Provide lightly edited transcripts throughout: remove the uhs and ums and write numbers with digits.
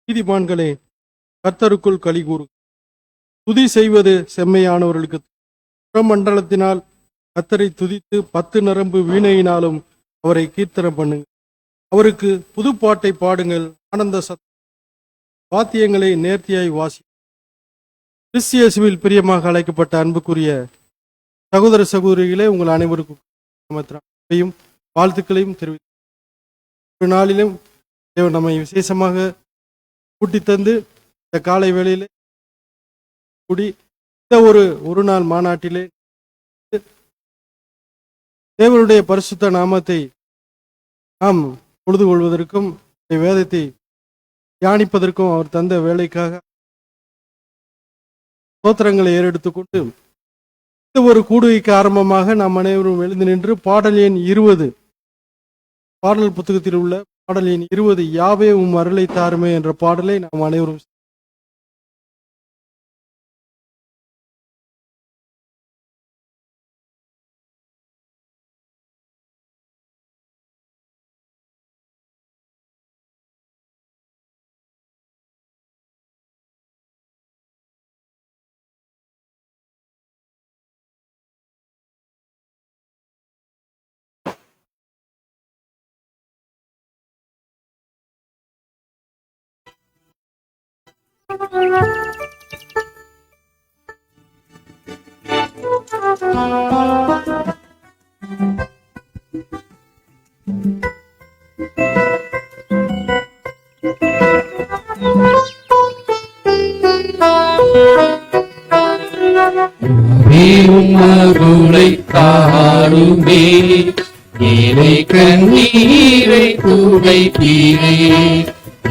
நீதிமான்களே, கர்த்தருக்குள் களிகூறு. துதி செய்வது செம்மையானவர்களுக்கு. புறமண்டலத்தினால் கர்த்தரை துதித்து 10 நரம்பு வீணையினாலும் அவரை கீர்த்தனம் பண்ணுங்கள். அவருக்கு புதுப்பாட்டை பாடுங்கள். ஆனந்த வாத்தியங்களை நேர்த்தியாய் வாசி. கிறிஸ்தியேசுவில் பிரியமாக அழைக்கப்பட்ட அன்புக்குரிய சகோதர சகோதரிகளே, உங்கள் அனைவருக்கும் வாழ்த்துக்களையும் தெரிவித்து, ஒரு நாளிலும் தேவன் நம்மை விசேஷமாக கூட்டி தந்து இந்த காலை வேளையிலே கூடி இந்த ஒரு நாள் மாநாட்டிலே தேவனுடைய பரிசுத்த நாமத்தை நாம் பொழுது கொள்வதற்கும் வேதத்தை தியானிப்பதற்கும் அவர் தந்த வேலைக்காக ஸ்தோத்திரங்களை ஏறெடுத்துக்கொண்டு இந்த ஒரு கூடுகைக்கு ஆரம்பமாக நாம் அனைவரும் எழுந்து நின்று பாடல் எண் 20, பாடல் புத்தகத்தில் உள்ள பாடல் எண் 20, யாவே உம் அருளை தாருமே என்ற பாடலை நாம் அனைவரும் அருளை தாருமே, ஏழை கண்ணீரை துடைப்பீரே.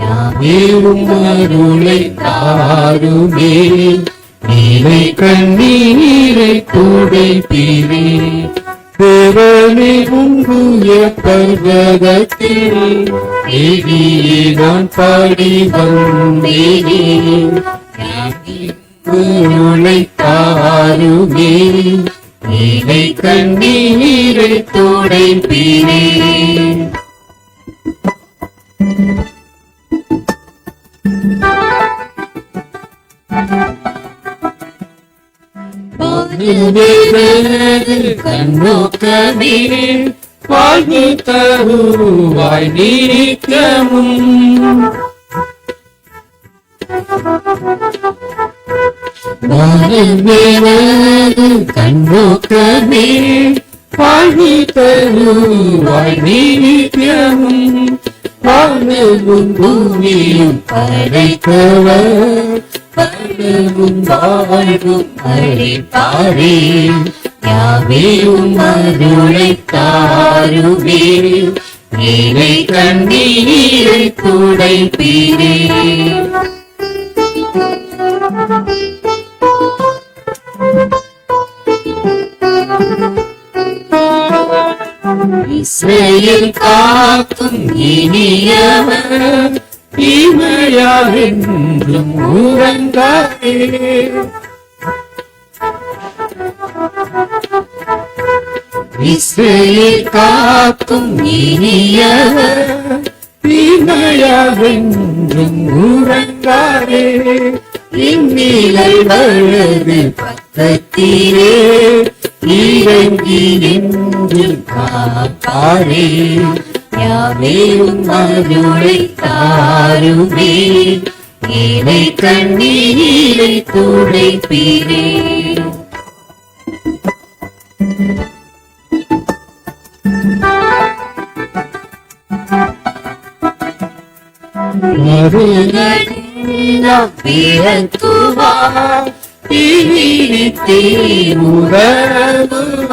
யாவேவும் அருளை தாருமே, ஏழை கண்ணீரை துடைப்பீரே. தேவனே உங்குய பர்வதத்தில் தேவியே நான் பாடி வந்தேனே. அருளை தாருமே, ஏழை கண்ணீரை துடைப்பீரே. கண்ணோக்கமே வாழ்வு தருவாய் நீக்கமும். கண்ணோக்கமே வாழ்வு தருவாய் நீக்கமும். வானமும் பூமியும் படைத்தவர் பலவும் வாழ்வும் அளிப்பாரே. யாவேவும் அருளை தாருமே, ஏழை கண்ணீரை துடைப்பீரே. இஸ்ரவேல் காக்கும் இனியவர் தீமையாவென்றும் உறங்காதே. இஸ்ரவேல் காக்கும் இனியவர் தீமையாவென்றும் உறங்காதே. இந்நிலை வலது பக்கத்திலே இறங்கி நின்று காப்பாரே. யாவேவும் அருளை தாருமே, ஏழை கண்ணீரை துடைப்பீரே. பிறக்குவார் தீவிரித்தே உறவுவார்.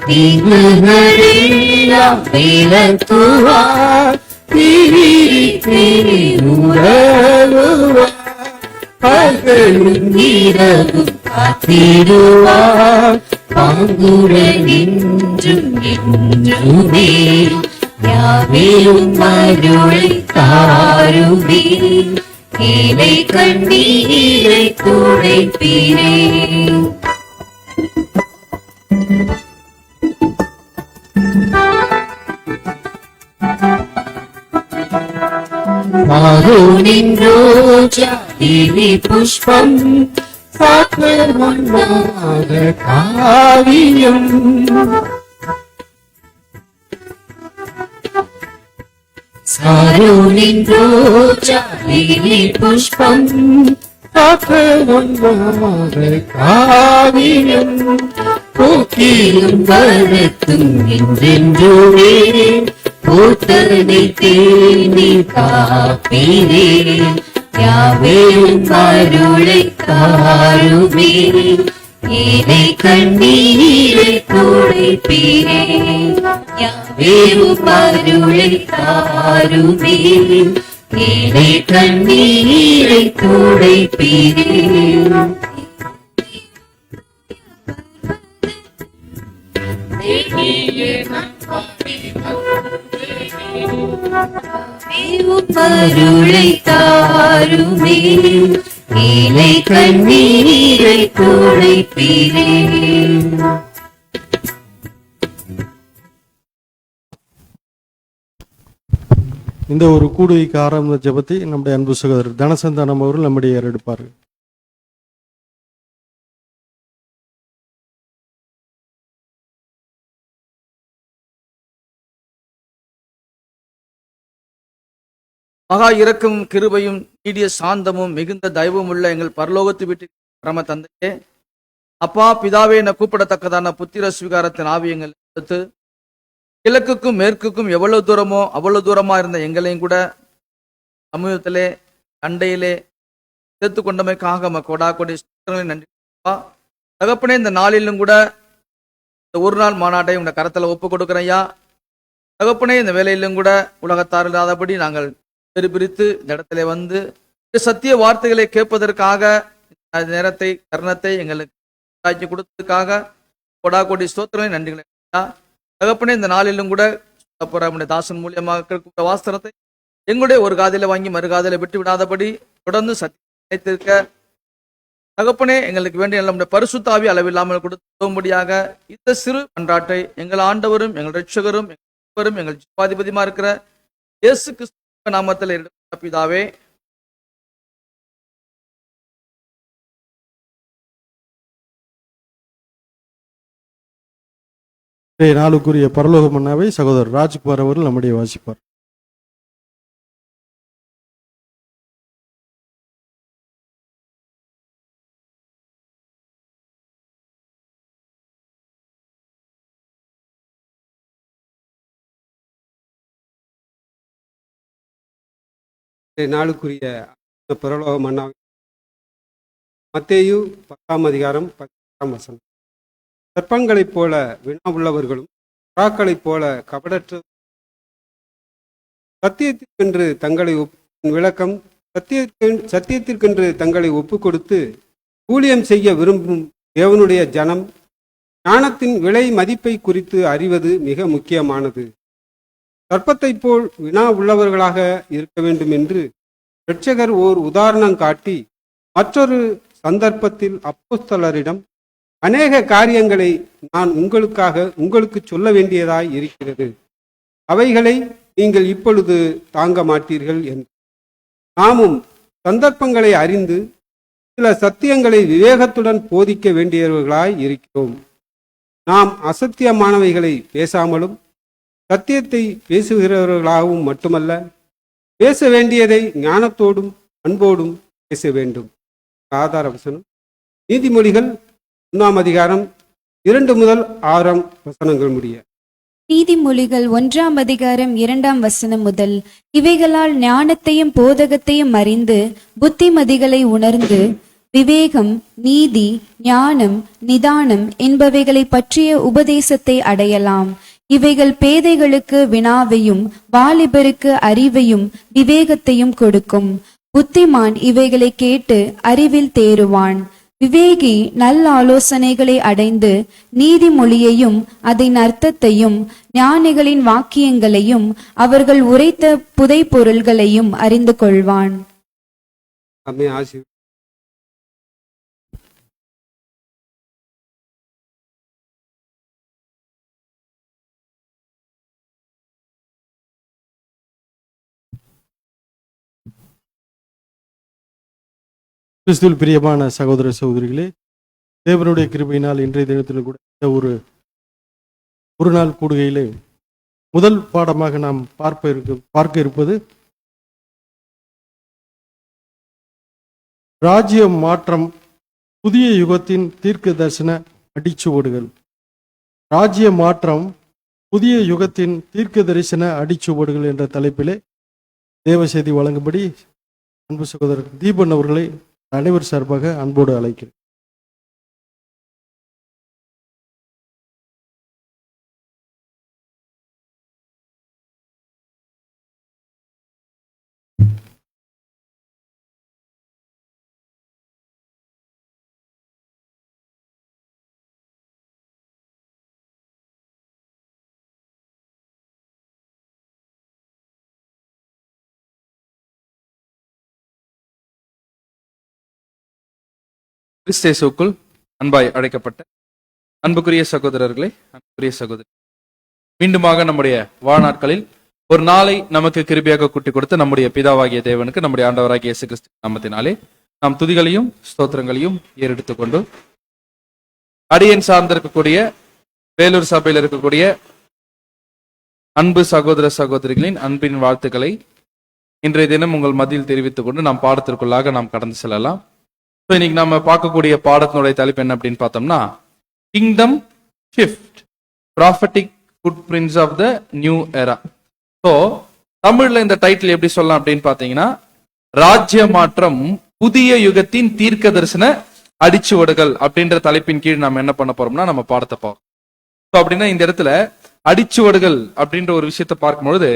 தீவுகளெல்லாம் விலக்குவார் தீவிரித்தே உறவுவார். பகலும் இரவும் காத்திடுவார் பாங்குடன் என்றும் என்றுமே. யாவேவும் அருளை தாருமே, ஏழை கண்ணீரை துடைப்பீரே. சாரோனின் ரோஜா லிலி புஷ்பம் சாத்திரமொன்றாத காவியம். சாரோனின் ரோஜா லிலி புஷ்பம் சாத்திரமொன்றாத காவியம். போக்கிலும் வரத்தும் என்றென்றுமே பூத்தனை தேனி காப்பீரே. யாவேவும் அருளை தாருமே, ஏனை கண்ணீரை துடைப்பீரே. யாவேவும் அருளை தாருமே, ஏனை கண்ணீரை துடைப்பீரே. அருளை தாருமே, ஏனை கண்ணீரை துடைப்பீரே. இந்த ஒரு கூடுகைக்கு ஆரம்ப ஜெபத்தை நம்முடைய அன்பு சகோதரர் தனசந்தானம் அவர்கள் நம்முடைய ஏறெடுப்பார்கள். மகா இரக்கமும் கிருபையும் நீடிய சாந்தமும் மிகுந்த தயவும் உள்ள எங்கள் பரலோகத்து வீட்டு பரம தந்தையே, அப்பா பிதாவே என கூப்பிடத்தக்கதான புத்திர சுவிகாரத்தின் ஆவியங்கள் எடுத்து கிழக்குக்கும் மேற்குக்கும் எவ்வளவு தூரமோ அவ்வளவு தூரமா இருந்த எங்களையும் கூட சமூகத்திலே அண்டையிலே சேர்த்து கொண்டமைக்காக கொடா கொடி நன்றி. தகப்பனே, இந்த நாளிலும் கூட இந்த ஒரு நாள் மாநாட்டை உங்க கரத்துல ஒப்பு கொடுக்குறையா. தகப்பனே, இந்த வேலையிலும் கூட உலகத்தார் இல்லாதபடி நாங்கள் பிரித்து இந்த இடத்துல வந்து சத்திய வார்த்தைகளை கேட்பதற்காக நேரத்தை தருணத்தை எங்களுக்கு கொடுத்ததுக்காக கொடா கொடி ஸ்தோத்திரங்களை நன்றிகளை. தகப்பனே, இந்த நாளிலும் கூட தாசன் மூலியமாக வாஸ்திரத்தை எங்களுடைய ஒரு காதில வாங்கி மறு காதில விட்டு விடாதபடி தொடர்ந்து சத்தியத்திற்க தகப்பனே, எங்களுக்கு வேண்டிய நம்முடைய பரிசுத்தாவி அளவில்லாமல் கொடுக்கும்படியாக இந்த சிறு மன்றாட்டை எங்கள் ஆண்டவரும் எங்கள் ரட்சகரும் எங்கள் ஜீவாதிபதியுமா இருக்கிற இயேசு கிறிஸ்து நாமத்தில் பிதாவே. நாளுக்குரிய பரலோக மன்னாவை சகோதரர் ராஜ்குமார் அவர்கள் நம்முடைய வாசிப்பார். நாளுக்குரிய பரலோக மன்னா மத்தேயு 10ஆம் அதிகாரம் 10ஆம் வசனம். சர்ப்பங்களைப் போல வினா உள்ளவர்களும் புறாக்களைப் போல கபடற்ற சத்தியத்திற்கென்று தங்களை விளக்கம் சத்தியத்திற்கென்று தங்களை ஒப்பு கொடுத்து ஊழியம் செய்ய விரும்பும் தேவனுடைய ஜனம் ஞானத்தின் விலை மதிப்பை குறித்து அறிவது மிக முக்கியமானது. சர்ப்பத்தைப் போல் வினா உள்ளவர்களாக இருக்க வேண்டும் என்று இரட்சகர் ஓர் உதாரணம் காட்டி மற்றொரு சந்தர்ப்பத்தில் அப்போஸ்தலரிடம் அநேக காரியங்களை நான் உங்களுக்கு சொல்ல வேண்டியதாய் இருக்கிறது, அவைகளை நீங்கள் இப்பொழுது தாங்க மாட்டீர்கள் என்று. நாமும் சந்தர்ப்பங்களை அறிந்து சில சத்தியங்களை விவேகத்துடன் போதிக்க வேண்டியவர்களாய் இருக்கிறோம். நாம் அசத்தியமானவைகளை பேசாமலும் சத்தியத்தை பேசுகிறவர்களாகவும் மட்டுமல்ல, பேச வேண்டியதை ஞானத்தோடும் அன்போடும் பேச வேண்டும். ஆதார வசனம் நீதிமொழிகள் 1ஆம் அதிகாரம் 2 முதல் 6 வசனங்கள் முடிய. நீதிமொழிகள் 1ஆம் அதிகாரம் 2ஆம் வசனம் முதல். இவைகளால் ஞானத்தையும் போதகத்தையும் அறிந்து புத்திமதிகளை உணர்ந்து விவேகம், நீதி, ஞானம், நிதானம் என்பவைகளை பற்றிய உபதேசத்தை அடையலாம். இவைகள் பேதைகளுக்கு வினாவையும் வாலிபருக்கு அறிவையும் விவேகத்தையும் கொடுக்கும். புத்திமான் இவைகளை கேட்டு அறிவில் தேறுவான். விவேகி நல்ல ஆலோசனைகளை அடைந்து நீதிமொழியையும் அதன் அர்த்தத்தையும் ஞானிகளின் வாக்கியங்களையும் அவர்கள் உரைத்த புதை பொருள்களையும் அறிந்து கொள்வான். கிறிஸ்துவில் பிரியமான சகோதர சகோதரிகளே, தேவனுடைய கிருபையினால் இன்றைய தினத்தில் கூட இந்த ஒரு நாள் கூடுகையிலே முதல் பாடமாக நாம் பார்க்க இருப்பது ராஜ்ய மாற்றம், புதிய யுகத்தின் தீர்க்க தரிசன அடிச்சுவடுகள். ராஜ்ய மாற்றம், புதிய யுகத்தின் தீர்க்க தரிசன அடிச்சுவடுகள் என்ற தலைப்பிலே தேவ செய்தி வழங்கும்படி அன்பு சகோதரர் தீபன் அவர்களை அனைவர் சார்பாக அன்போடு அழைக்கிறேன். கிறிஸ்தேசுக்குள் அன்பாய் அழைக்கப்பட்ட அன்புக்குரிய சகோதரர்களே, அன்புக்குரிய சகோதரி, மீண்டுமாக நம்முடைய வாழ்நாட்களில் ஒரு நாளை நமக்கு கிருபையாக கூட்டி கொடுத்து நம்முடைய பிதாவாகிய தேவனுக்கு, நம்முடைய ஆண்டவராகிய இயேசு கிறிஸ்து நாமத்தினாலே நாம் துதிகளையும் ஸ்தோத்திரங்களையும் ஏறெடுத்துக்கொண்டு அடியேன் சார்ந்திருக்கக்கூடிய வேலூர் சபையில் இருக்கக்கூடிய அன்பு சகோதர சகோதரிகளின் அன்பின் வாழ்த்துக்களை இன்றைய தினம் உங்கள் மத்தியில் தெரிவித்துக் கொண்டு நாம் பாடத்திற்குள்ளாக நாம் கடந்து செல்லலாம். ஸோ இன்னைக்கு நம்ம பார்க்கக்கூடிய பாடத்தினுடைய தலைப்பு என்ன அப்படின்னு பார்த்தோம்னா, kingdom shift, prophetic footprints of the new era. So தமிழ்ல இந்த டைட்டில் எப்படி சொல்லலாம் அப்படின்னு பார்த்தீங்கன்னா, ராஜ்ய மாற்றம், புதிய யுகத்தின் தீர்க்க தரிசன அடிச்சுவடுகள் அப்படின்ற தலைப்பின் கீழ் நம்ம என்ன பண்ண போறோம்னா நம்ம பாடத்தை பார்ப்போம். ஸோ அப்படின்னா இந்த இடத்துல அடிச்சுவடுகள் அப்படின்ற ஒரு விஷயத்தை பார்க்கும்பொழுது,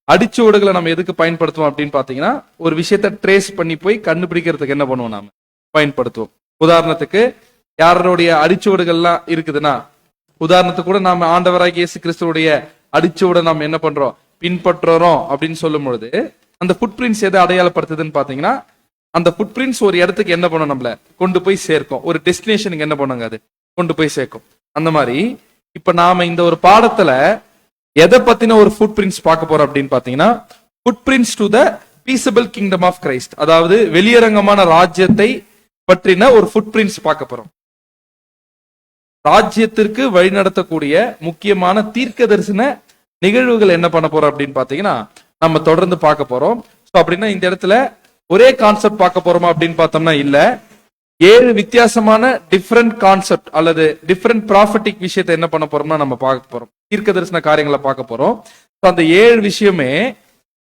அடிச்சுவடுகளை நம்ம எதுக்கு பயன்படுத்துவோம் அப்படின்னு பார்த்தீங்கன்னா, ஒரு விஷயத்த ட்ரேஸ் பண்ணி போய் கண்டுபிடிக்கிறதுக்கு என்ன பண்ணுவோம் நாம பயன்படுத்துவோம். உதாரணத்துக்கு யாருடைய அடிச்சுவடுகள்லாம் இருக்குதுன்னா, உதாரணத்துக்கு கூட நாம ஆண்டவராகிய இயேசு கிறிஸ்துவுடைய அடிச்சுவடை நாம் என்ன பண்றோம், பின்பற்றுறோம் அப்படின்னு சொல்லும் பொழுது அந்த ஃபுட் பிரிண்ட்ஸ் எதை அடையாளப்படுத்துதுன்னு பாத்தீங்கன்னா, அந்த ஃபுட் பிரிண்ட்ஸ் ஒரு இடத்துக்கு என்ன பண்ணும், நம்மள கொண்டு போய் சேர்க்கும், ஒரு டெஸ்டினேஷனுக்கு என்ன பண்ணுங்க அது கொண்டு போய் சேர்க்கும். அந்த மாதிரி இப்ப நாம இந்த ஒரு பாடத்துல எதை பத்தின ஒரு ஃபுட் பிரிண்ட்ஸ் பார்க்க போறோம் அப்படின்னு பாத்தீங்கன்னா, footprints to the peaceable kingdom of Christ, அதாவது வெளியரங்கமான ராஜ்யத்தை பற்றின ஒரு ஃபுட் பிரிண்ட்ஸ் பார்க்க போறோம். ராஜ்யத்திற்கு வழிநடத்தக்கூடிய முக்கியமான தீர்க்க தரிசன நிகழ்வுகள் என்ன பண்ண போறோம் அப்படின்னு பாத்தீங்கன்னா நம்ம தொடர்ந்து பார்க்க போறோம். ஸோ அப்படின்னா இந்த இடத்துல ஒரே கான்செப்ட் பார்க்க போறோமா அப்படின்னு பார்த்தோம்னா இல்ல, 7 வித்தியாசமான டிஃப்ரெண்ட் கான்செப்ட் அல்லது டிஃப்ரெண்ட் ப்ராஃபட்டிக் விஷயத்தை என்ன பண்ண போறோம்னா நம்ம பார்க்க போறோம், தீர்க்க தரிசன காரியங்களை பார்க்க போறோம். ஸோ அந்த 7 விஷயமே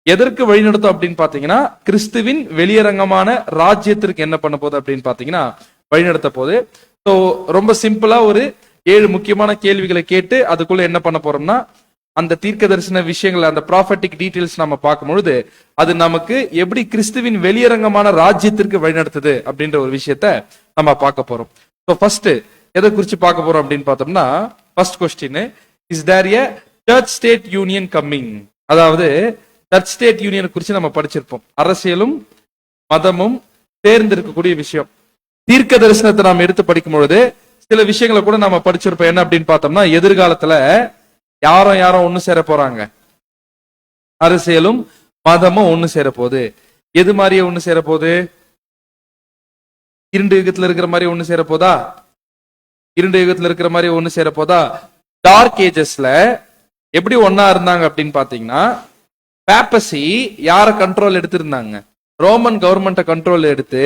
எதற்கு வழிநடத்தும் அப்படின்னு பாத்தீங்கன்னா, கிறிஸ்துவின் வெளியரங்கமான ராஜ்யத்திற்கு என்ன பண்ண போகுது அப்படின்னு பாத்தீங்கன்னா வழிநடத்த போகுது. ஸோ ரொம்ப சிம்பிளா ஒரு 7 முக்கியமான கேள்விகளை கேட்டு அதுக்குள்ள என்ன பண்ண போறோம்னா அந்த தீர்க்க தரிசன விஷயங்கள், அந்த ப்ராஃபட்டிக் டீடைல்ஸ் நம்ம பார்க்கும்பொழுது அது நமக்கு எப்படி கிறிஸ்துவின் வெளியரங்கமான ராஜ்யத்திற்கு வழிநடத்துது அப்படின்ற ஒரு விஷயத்த நம்ம பார்க்க போறோம். ஸோ ஃபர்ஸ்ட் எதை குறிச்சு பார்க்க போறோம் அப்படின்னு பார்த்தோம்னா, first question, is there a church state union coming? அதாவது சர்ச் ஸ்டேட் யூனியன் குறித்து நம்ம படிச்சிருப்போம். அரசியலும் மதமும் சேர்ந்து இருக்கக்கூடிய விஷயம். தீர்க்க தரிசனத்தை நாம் எடுத்து படிக்கும் பொழுது சில விஷயங்களை கூட நம்ம படிச்சிருப்போம். என்ன அப்படின்னு பார்த்தோம்னா, எதிர்காலத்துல யாரும் ஒண்ணு சேர போறாங்க, அரசியலும் மதமும் ஒண்ணு சேர போகுது. எது மாதிரியே ஒண்ணு சேர போகுது? இரண்டு யுகத்துல இருக்கிற மாதிரி ஒண்ணு சேர போதா? இரண்டு யுகத்துல இருக்கிற மாதிரி ஒண்ணு சேர போதா? டார்க் ஏஜஸ்ல எப்படி ஒன்னா இருந்தாங்க அப்படின்னு பாத்தீங்கன்னா, பேப்பசி யார கண்ட்ரோல் எடுத்திருந்தாங்க, ரோமன் கவர்மெண்ட்டை கண்ட்ரோல் எடுத்து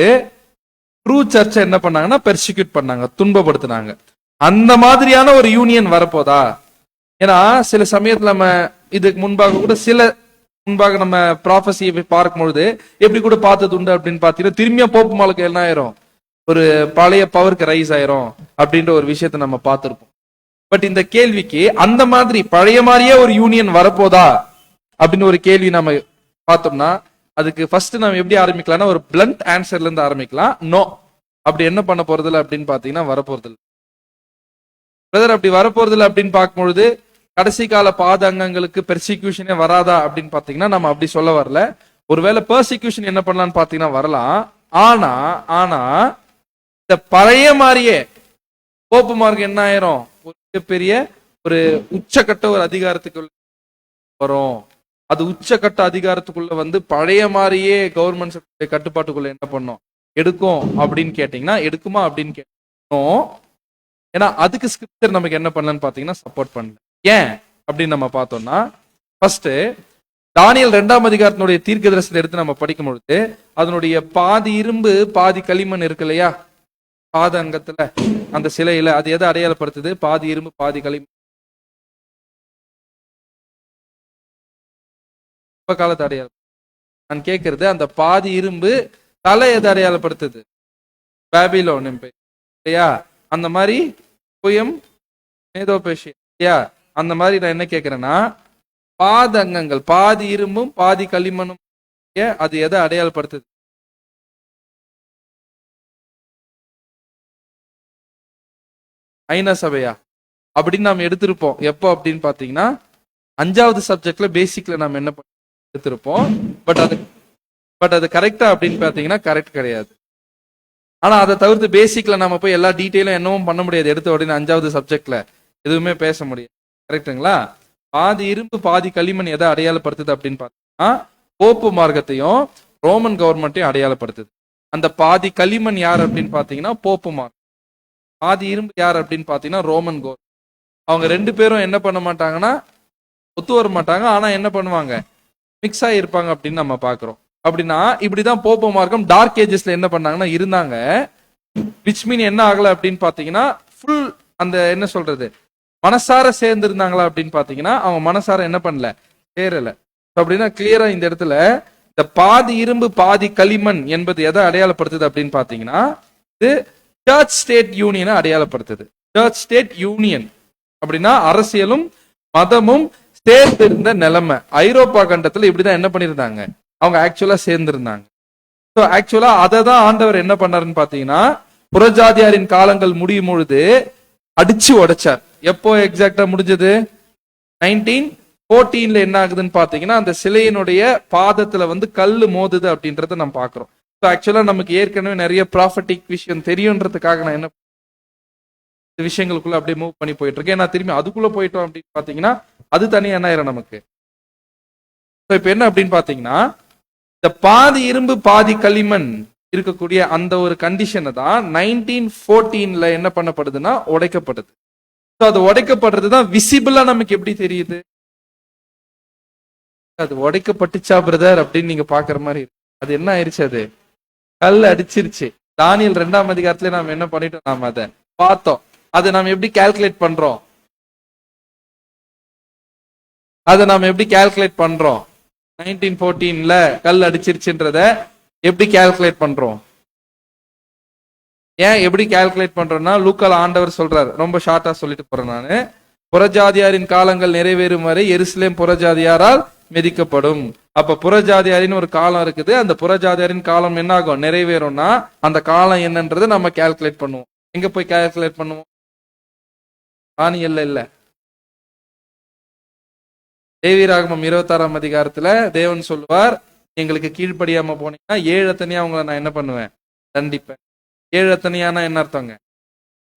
ட்ரூ சர்ச்சை என்ன பண்ணாங்கன்னா பெர்சிக்யூட் பண்ணாங்க, துன்பப்படுத்தினாங்க. அந்த மாதிரியான ஒரு யூனியன் வரப்போதா? ஏன்னா சில சமயத்துல நம்ம இதுக்கு முன்பாக கூட முன்பாக நம்ம ப்ராஃபஸியை பார்க்கும்பொழுது எப்படி கூட பார்த்தது உண்டு அப்படின்னு பாத்தீங்கன்னா, திரும்பியும் போப்பு மாலுக்கு என்ன ஆயிரும், ஒரு பழைய பவருக்கு ரைஸ் ஆயிரும் அப்படின்ற ஒரு விஷயத்த நம்ம பார்த்திருப்போம். பட் இந்த கேள்விக்கு அந்த மாதிரி பழைய மாதிரியே ஒரு யூனியன் வரப்போதா அப்படின்னு ஒரு கேள்வி நம்ம பார்த்தோம்னா, அதுக்கு ஃபர்ஸ்ட் நம்ம எப்படி ஆரம்பிக்கலாம்னா ஒரு பிளண்ட் ஆன்சர்ல இருந்து ஆரம்பிக்கலாம். நோ, அப்படி என்ன பண்ண போறதில்ல அப்படின்னு பாத்தீங்கன்னா வரப்போறதில்ல பிரதர். அப்படி வரப்போறதில்ல அப்படின்னு பார்க்கும்பொழுது கடைசி கால பாத அங்கங்களுக்கு பெர்சிக்யூஷனே வராதா அப்படின்னு பாத்தீங்கன்னா நம்ம அப்படி சொல்ல வரல. ஒருவேளை பெர்சிக்யூஷன் என்ன பண்ணலாம்னு பாத்தீங்கன்னா வரலாம். ஆனா இந்த பழைய மாதிரியே போப்பு மார்க் என்ன ஆயிரும், ஒரு மிகப்பெரிய ஒரு உச்சக்கட்ட ஒரு அதிகாரத்துக்குள்ள வரும். அது உச்சக்கட்ட அதிகாரத்துக்குள்ள வந்து பழைய மாதிரியே கவர்மெண்ட் கட்டுப்பாட்டுக்குள்ள என்ன பண்ணும், எடுக்கும் அப்படின்னு கேட்டீங்கன்னா, எடுக்குமா அப்படின்னு கேட்டோம். ஏன்னா அதுக்கு ஸ்கிரிப்சர் நமக்கு என்ன பண்ணலன்னு பாத்தீங்கன்னா சப்போர்ட் பண்ணல. ஏன் அப்படின்னு நம்ம பார்த்தோம்னா, ஃபர்ஸ்ட் தானியேல் 2ஆம் அதிகாரத்தினுடைய தீர்க்க தரிசனத்தை எடுத்து நம்ம படிக்கும் பொழுது அதனுடைய பாதி இரும்பு பாதி களிமண் இருக்கு இல்லையா, பாத அங்கத்துல அந்த சிலையில, அது எதை அடையாளப்படுத்துது? பாதி இரும்பு பாதி களிமண். இப்ப காலத்தை அடையாளம் நான் கேட்கறது, அந்த பாதி இரும்பு தலை எதை அடையாளப்படுத்துது? பாபிலோன் எம்பையர் இல்லையா? அந்த மாதிரி புயம் மேதோபேஷியா இல்லையா? அந்த மாதிரி நான் என்ன கேட்கிறேன்னா, பாதங்கங்கள் பாதி இரும்பும் பாதி களிமண்ணும் அது எதை அடையாளப்படுத்துது? ஐநா சபையா அப்படின்னு நாம் எடுத்திருப்போம். எப்போ அப்படின்னு பாத்தீங்கன்னா 5வது சப்ஜெக்ட்ல பேசிக்ல நாம் என்ன எடுத்திருப்போம். பட் அது கரெக்டா அப்படின்னு பாத்தீங்கன்னா கரெக்ட் கிடையாது. ஆனா அதை தவிர்த்து பேசிக்ல நம்ம போய் எல்லா டீட்டெயிலும் என்னவும் பண்ண முடியாது. எடுத்த உடனே 5வது சப்ஜெக்ட்ல எதுவுமே பேச முடியாது. கரெக்டுங்களா? பாதி இரும்பு பாதி களிமண் எதை அடையாளப்படுத்துது அப்படின்னு பார்த்தீங்கன்னா போப்பு மார்க்கத்தையும் ரோமன் கவர்மெண்ட்டையும் அடையாளப்படுத்துது. அந்த பாதி களிமண் யார் அப்படின்னு பாத்தீங்கன்னா போப்பு மார்க்கம். பாதி இரும்பு யார் அப்படின்னு பாத்தீங்கன்னா ரோமன் கவர்மெண்ட். அவங்க 2 பேரும் என்ன பண்ண மாட்டாங்கன்னா ஒத்து வர மாட்டாங்க. ஆனா என்ன பண்ணுவாங்க? மிக்ஸ் ஆகி இருப்பாங்க அப்படின்னு நம்ம பாக்குறோம். அப்படின்னா இப்படிதான் போப்பு மார்க்கம் டார்க் ஏஜஸ்ல என்ன பண்ணாங்கன்னா இருந்தாங்க. விச் மீன் என்ன ஆகல அப்படின்னு பாத்தீங்கன்னா ஃபுல் அந்த என்ன சொல்றது மனசார சேர்ந்து இருந்தாங்களா அப்படின்னு பாத்தீங்கன்னா அவங்க மனசார என்ன பண்ணல, சேரல. அப்படின்னா கிளியரா இந்த இடத்துல இந்த பாதி இரும்பு பாதி களிமண் என்பது எதை அடையாளப்படுத்துது அப்படின்னு பாத்தீங்கன்னா இது சர்ச் ஸ்டேட் யூனியனை அடையாளப்படுத்துது. சர்ச் ஸ்டேட் யூனியன் அப்படின்னா அரசியலும் மதமும் சேர்ந்து இருந்த நிலைமை. ஐரோப்பா கண்டத்துல இப்படிதான் என்ன பண்ணிருந்தாங்க, அவங்க ஆக்சுவலா சேர்ந்திருந்தாங்க. ஸோ ஆக்சுவலா அதை தான் ஆண்டவர் என்ன பண்ணாருன்னு பாத்தீங்கன்னா புறஜாதியாரின் காலங்கள் முடியும் பொழுது அடிச்சு உடைச்சார். எப்போ எக்ஸாக்டா முடிஞ்சது? 1914ல என்ன ஆகுதுன்னு பாத்தீங்கன்னா அந்த சிலையினுடைய பாதத்துல வந்து கல்லு மோதுது அப்படின்றத நம்ம பாக்குறோம். ஸோ ஆக்சுவலா நமக்கு ஏற்கனவே நிறைய ப்ராஃபட்டிக் விஷயம் தெரியுன்றதுக்காக நான் என்ன விஷயங்களுக்குள்ள அப்படியே மூவ் பண்ணி போயிட்டு இருக்கேன். நான் திரும்பி அதுக்குள்ள போயிட்டோம் அப்படின்னு பாத்தீங்கன்னா அது தனியா என்ன ஆயிரும் நமக்கு. இப்ப என்ன அப்படின்னு பாத்தீங்கன்னா இந்த பாதி இரும்பு பாதி களிமண் இருக்கக்கூடிய அந்த ஒரு கண்டிஷனை தான் 1914ல என்ன பண்ணப்படுதுன்னா உடைக்கப்படுது. அது உடைக்கப்படுறதுதான் விசிபிளா நமக்கு எப்படி தெரியுது? அது உடைக்கப்பட்டுச்சா பிரதர் அப்படின்னு நீங்க பாக்குற மாதிரி இருக்கு. அது என்ன ஆயிருச்சு? அது கல் அடிச்சிருச்சு. தானியேல் 2ஆம் அதிகாரத்துல நாம என்ன பண்ணிட்டோம்? நாம அதை பார்த்தோம். அதை நாம எப்படி கால்குலேட் பண்றோம்? அதை நாம எப்படி கால்குலேட் பண்றோம்? 1914ல கல் அடிச்சிருச்சுன்றத எப்படி கால்குலேட் பண்றோம்? ஏன் எப்படி கால்குலேட் பண்றோம்னா லூக்கால ஆண்டவர் சொல்றாரு. ரொம்ப ஷார்ட்டா சொல்லிட்டு போறேன் நானு. புறஜாதியாரின் காலங்கள் நிறைவேறும் வரை எருசலேம் புறஜாதியாரால் மிதிக்கப்படும். அப்ப புறஜாதியாரின் ஒரு காலம் இருக்குது. அந்த புறஜாதியாரின் காலம் என்ன ஆகும்? நிறைவேறும்னா அந்த காலம் என்னன்றதை நம்ம கால்குலேட் பண்ணுவோம். எங்க போய் கால்குலேட் பண்ணுவோம்? தானியேல்ல இல்ல, லேவியராகமம் 26ஆம் அதிகாரத்துல தேவன் சொல்லுவார், எங்களுக்கு கீழ்ப்படியாம போனீங்கன்னா 7 எத்தனையா அவங்களை நான் என்ன பண்ணுவேன்? தண்டிப்பேன். 7 எத்தனையானா என்ன அர்த்தங்க?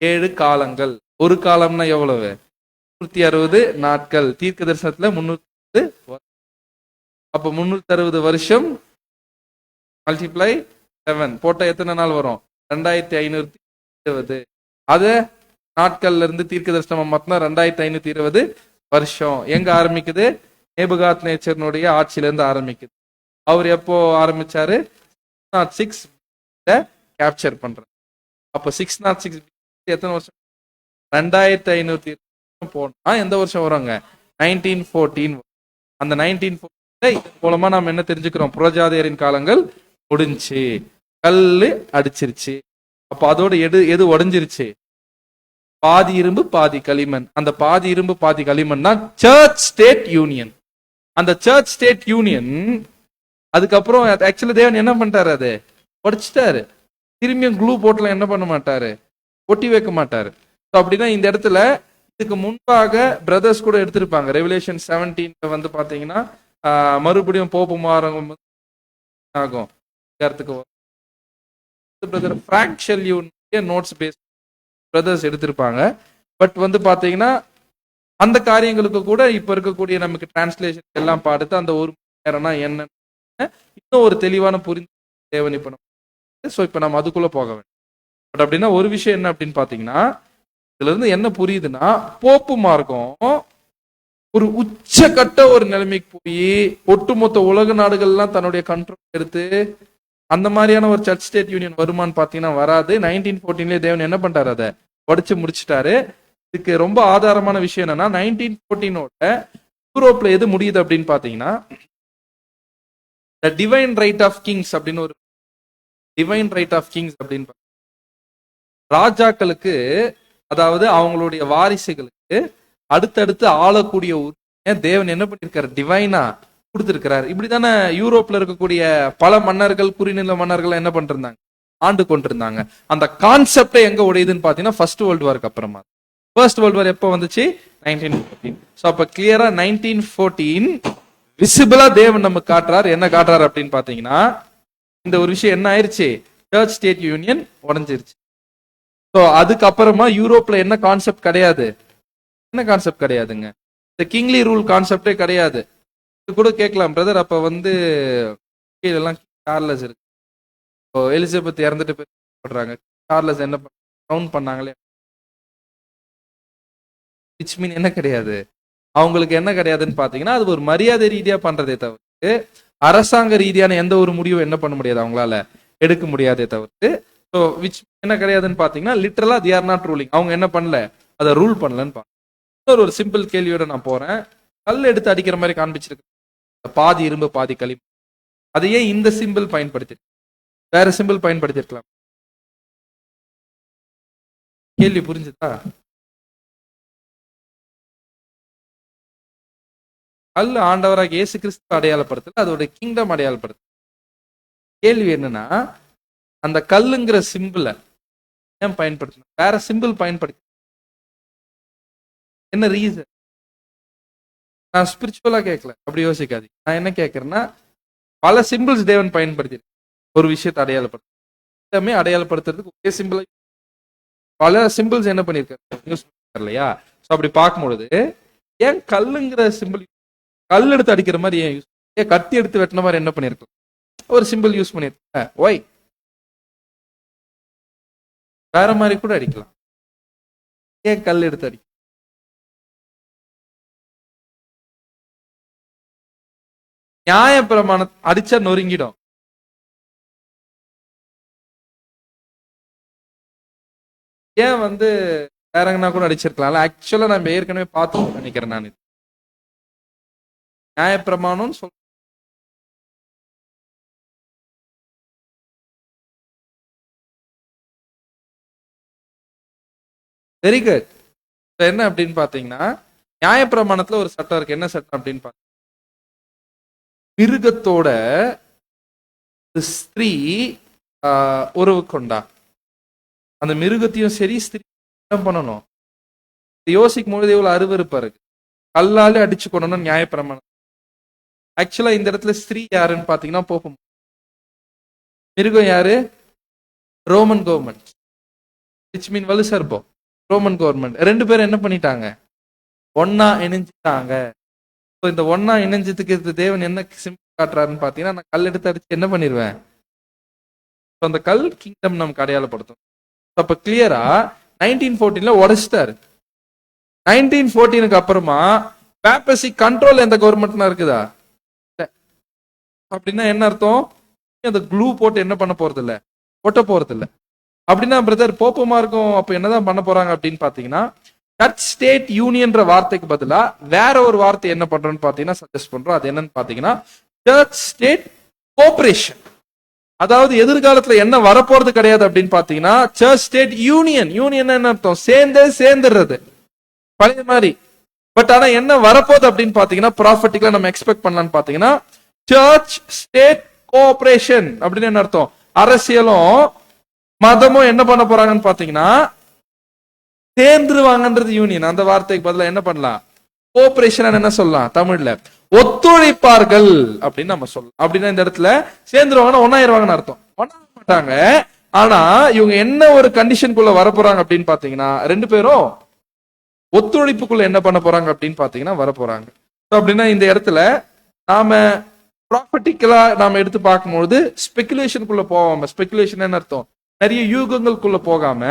7 காலங்கள். ஒரு காலம்னா எவ்வளவு? 360 நாட்கள். தீர்க்க தரிசனத்துல 360. அப்ப 360 வருஷம் மல்டிப்ளை 7 போட்ட எத்தனை நாள் வரும்? 2520. அது நாட்கள்ல இருந்து தீர்க்க தரிசனம் மாத்தினா 2520 வருஷம். எங்க ஆரம்பிக்குது? நேபுகாத் நேச்சர்னுடைய ஆட்சியில இருந்து ஆரம்பிக்குது. அவர் எப்போ ஆரம்பிச்சாரு? 606 கேப்சர் பண்றாரு. அப்ப 606 எத்தனை வருஷம்? 2520 போனா எந்த வருஷம் வருவாங்க? 1914. அந்த 1914 இதன் மூலமா நாம என்ன தெரிஞ்சுக்கிறோம்? புறஜாதியாரின் காலங்கள் முடிஞ்சு, கல்லு அடிச்சிருச்சு. அப்ப அதோட எது உடைஞ்சிருச்சு? பாதி இரும்பு பாதி களிமண். அந்த பாதி இரும்பு பாதி களிமண் தான் சர்ச் ஸ்டேட் யூனியன். அந்த சர்ச் ஸ்டேட் யூனியன் அதுக்கப்புறம் ஆக்சுவலி தேவன் என்ன பண்ணிட்டாரு? அது உடைச்சிட்டாரு. திரும்பியும் க்ளூ போட்டுல என்ன பண்ண மாட்டாரு? ஒட்டி வைக்க மாட்டாரு. அப்படின்னா இந்த இடத்துல இதுக்கு முன்பாக பிரதர்ஸ் கூட எடுத்திருப்பாங்க. ரெவலேஷன் 17 வந்து பாத்தீங்கன்னா மறுபடியும் போப்பு மாறும் ஆகும். ஃபிராக்சல் யூனியன் நோட்ஸ் பேஸ் பிரதர்ஸ் எடுத்திருப்பாங்க. பட் வந்து பாத்தீங்கன்னா அந்த காரியங்களுக்கு கூட இப்ப இருக்கக்கூடிய நமக்கு டிரான்ஸ்லேஷன் எல்லாம் பார்த்து அந்த ஒரு மணி நேரம்னா என்ன இன்னும் ஒரு தெளிவான புரிந்து தேவன் இப்ப ஸோ இப்போ நம்ம அதுக்குள்ள போக வேண்டும். பட் அப்படின்னா ஒரு விஷயம் என்ன அப்படின்னு பாத்தீங்கன்னா, இதுல இருந்து என்ன புரியுதுன்னா, போப்பு மார்க்கம் ஒரு உச்சக்கட்ட ஒரு நிலைமைக்கு போய் ஒட்டுமொத்த உலக நாடுகள்லாம் தன்னுடைய கண்ட்ரோல் எடுத்து அந்த மாதிரியான ஒரு சர்ச் ஸ்டேட் யூனியன் வருமானு பாத்தீங்கன்னா வராது. 1914 தேவன் என்ன பண்றாரு, அதை படிச்சு முடிச்சுட்டாரு. இதுக்கு ரொம்ப ஆதாரமான விஷயம் என்னன்னா, 1914 யூரோப்ல எது முடியுது அப்படின்னு பாத்தீங்கன்னா, டிவைன் ரைட் ஆஃப் கிங்ஸ் அப்படின்னு ஒரு டிவைன் ரைட் ஆஃப் கிங்ஸ் அப்படின்னு ராஜாக்களுக்கு, அதாவது அவங்களுடைய வாரிசுகளுக்கு அடுத்தடுத்து ஆளக்கூடிய தேவன் என்ன பண்ணிருக்காரு, டிவைனா கொடுத்திருக்கிறார். இப்படித்தானே யூரோப்ல இருக்கக்கூடிய பல மன்னர்கள், குறுநில மன்னர்கள் என்ன பண்ணிருந்தாங்க, ஆண்டு கொண்டிருந்தாங்க. அந்த கான்செப்டே எங்க உடையுதுன்னு பாத்தீங்கன்னா ஃபர்ஸ்ட் வேர்ல்டு வார்க்கு அப்புறமா. ஃபர்ஸ்ட் வேர்ல்டு வார் எப்போ வந்துச்சு, 1914. ஸோ அப்ப கிளியரா 1914 விசிபிளா தேவன் நமக்கு காட்டுறாரு. என்ன காட்டுறாரு அப்படின்னு பாத்தீங்கன்னா, இந்த ஒரு விஷயம் என்ன ஆயிருச்சு, சர்ச் ஸ்டேட் யூனியன் உடஞ்சிருச்சு. ஸோ அதுக்கப்புறமா யூரோப்ல என்ன கான்செப்ட் கிடையாது, என்ன கான்செப்ட் கிடையாதுங்க, இந்த கிங்லி ரூல் கான்செப்டே கிடையாது. இது கூட கேட்கலாம் பிரதர், அப்ப வந்து இதெல்லாம் சார்லஸ் இருக்கு, இப்போ எலிசபெத் இறந்துட்டு போடுறாங்க, சார்லஸ் என்ன கவுண்ட் பண்ணாங்களே, விச் மீன் என்ன கிடையாது, அவங்களுக்கு என்ன கிடையாதுன்னு பாத்தீங்கன்னா, அது ஒரு மரியாதை ரீதியா பண்றதே தவிர்த்து அரசாங்க ரீதியான எந்த ஒரு முடிவும் என்ன பண்ண முடியாது, அவங்களால எடுக்க முடியாதே தவிர்த்து. ஸோ விச் என்ன கிடையாதுன்னு பாத்தீங்கன்னா, லிட்டரலா தி ஆர் நாட் ரூலிங், அவங்க என்ன பண்ணல, அதை ரூல் பண்ணலன்னு பாருங்க. ஒரு சிம்பிள் கேள்வியோட நான் போறேன். கல் எடுத்து அடிக்கிற மாதிரி காண்பிச்சிருக்கு, பாதி இரும்பு பாதி களிமண். அதையே இந்த சிம்பிள் பயன்படுத்தி வேற சிம்பிள் பயன்படுத்திருக்கலாம். கேள்வி புரிஞ்சுதா? கல் ஆண்டவராக இயேசு கிறிஸ்து அடையாளப்படுத்தல, அதோட கிங்டம் அடையாளப்படுத்த. கேள்வி என்னன்னா, அந்த கல்லுங்கிற சிம்பிள ஏன் பயன்படுத்தணும், வேற சிம்பிள் பயன்படுத்த என்ன ரீசன்? நான் ஸ்பிரிச்சுவலா கேட்கல, அப்படி யோசிக்காது. நான் என்ன கேட்கறேன்னா, பல சிம்பிள்ஸ் தேவன் பயன்படுத்தி ஒரு விஷயத்தை அடையாளப்படுத்த, அடையாளப்படுத்துறதுக்கு ஒரே சிம்பிள் பல சிம்பிள்ஸ் என்ன பண்ணிருக்காரு, யூஸ் பண்ணிருக்காரு இல்லையா? ஸோ அப்படி பார்க்கும்பொழுது ஏன் கல்லுங்கிற சிம்பிள், கல் எடுத்து அடிக்கிற மாதிரி ஏன் யூஸ், ஏன் கத்தி எடுத்து வெட்டின மாதிரி என்ன பண்ணிருக்கலாம், ஒரு சிம்பிள் யூஸ் பண்ணிருக்க, ஒய் வேற மாதிரி கூட அடிக்கலாம், ஏன் கல் எடுத்து அடிக்க? நியாய பிரமாணம் அடிச்சா நொறுங்கிடும், ஏன் வந்து வேற எங்கன்னா கூட அடிச்சிருக்கலாம். ஆக்சுவலா நம்ம ஏற்கனவே பார்த்தோம் நினைக்கிறேன் நான். நியாய பிரமாணம் சொல் வெரி குட். என்ன அப்படின்னு பாத்தீங்கன்னா, நியாயப்பிரமாணத்துல ஒரு சட்டம் இருக்கு. என்ன சட்டம் அப்படின்னு பாத்தீங்கன்னா, மிருகத்தோட ஸ்திரீ உறவு கொண்டா, அந்த மிருகத்தையும் சரி ஸ்திரீ என்ன பண்ணணும், யோசிக்கும் பொழுது எவ்வளவு அருவருப்பா இருக்கு, கல்லாலே அடிச்சு கொள்ளணும் நியாயப்பிரமாணம். ஆக்சுவலா இந்த இடத்துல ஸ்திரீ யாருன்னு பாத்தீங்கன்னா போகும், மிருகம் யாரு, ரோமன் கவர்மெண்ட், விச் மீன் வலுசர்பம், ரோமன் கவர்மெண்ட். ரெண்டு பேரும் என்ன பண்ணிட்டாங்க, ஒன்னா இணைஞ்சிட்டாங்க. இந்த ஒன்னா இணைஞ்சதுக்கு தேவன் என்ன சிம்பிள் காட்டுறாருன்னு பாத்தீங்கன்னா, நான் கல் எடுத்து அடிச்சு என்ன பண்ணிடுவேன், அந்த கல் கிங்டம் நமக்கு அடையாளப்படுத்தும். அப்ப கிளியரா 1914 உடைச்சிட்டாரு. 1914 அப்புறமா பேப்பசி கண்ட்ரோல் எந்த கவர்மெண்ட்னா இருக்குதா, அப்படின்னா என்ன அர்த்தம், அந்த க்ளூ போட்டு என்ன பண்ண போறது இல்ல, ஒட்ட போறது இல்ல. அப்படின்னா பிரதர் போப்பமா இருக்கும், அப்ப என்னதான் பண்ண போறாங்க அப்படின்னு பாத்தீங்கன்னா, சர்ச் ஸ்டேட் யூனியன்ற வார்த்தைக்கு பதிலா வேற ஒரு வார்த்தை என்ன பண்றோம்னு பாத்தீங்கன்னா சஜஸ்ட் பண்றோம். அது என்னன்னு பாத்தீங்கன்னா சர்ச் ஸ்டேட் கோஆபரேஷன். அதாவது எதிர்காலத்துல என்ன வரப்போறது கிடையாது அப்படின்னு பாத்தீங்கன்னா, சர்ச் ஸ்டேட் யூனியன். யூனியன் என்ன அர்த்தம், சேர்ந்துடுறது பழைய மாதிரி. பட் ஆனா என்ன வரப்போகுது அப்படின்னு பாத்தீங்கன்னா, ப்ராஃபட்டிக்கலா நம்ம எக்ஸ்பெக்ட் பண்ணலாம்னு பாத்தீங்கன்னா, சர்ச் ஸ்டேட் கோஆபரேஷன் அப்படின்னு என்ன அர்த்தம், அரசியலும் மதமும் என்ன பண்ண போறாங்கன்னு பாத்தீங்கன்னா சேர்ந்துருவாங்கன்றது யூனியன். அந்த வார்த்தைக்கு பதிலா என்ன பண்ணலாம், கோஆபரேஷன் என்ன சொல்லலாம் தமிழ்ல, ஒத்துழைப்பார்கள் அப்படின்னு நம்ம சொல்லலாம். அப்படின்னா இந்த இடத்துல சேர்ந்துருவாங்கன்னா ஒன்னாயிருவாங்கன்னு அர்த்தம், ஒன்னா மாட்டாங்க. ஆனா இவங்க என்ன ஒரு கண்டிஷனுக்குள்ள வர போறாங்க அப்படின்னு பாத்தீங்கன்னா, ரெண்டு பேரும் ஒத்துழைப்புக்குள்ள என்ன பண்ண போறாங்க அப்படின்னு பாத்தீங்கன்னா வர போறாங்க. அப்படின்னா இந்த இடத்துல நாம ப்ராஃபட்டிக்கலா நாம எடுத்து பார்க்கும்போது ஸ்பெகுலேஷனுக்குள்ள போகாம, ஸ்பெகுலேஷன் என்ன அர்த்தம், நிறைய யூகங்களுக்குள்ள போகாம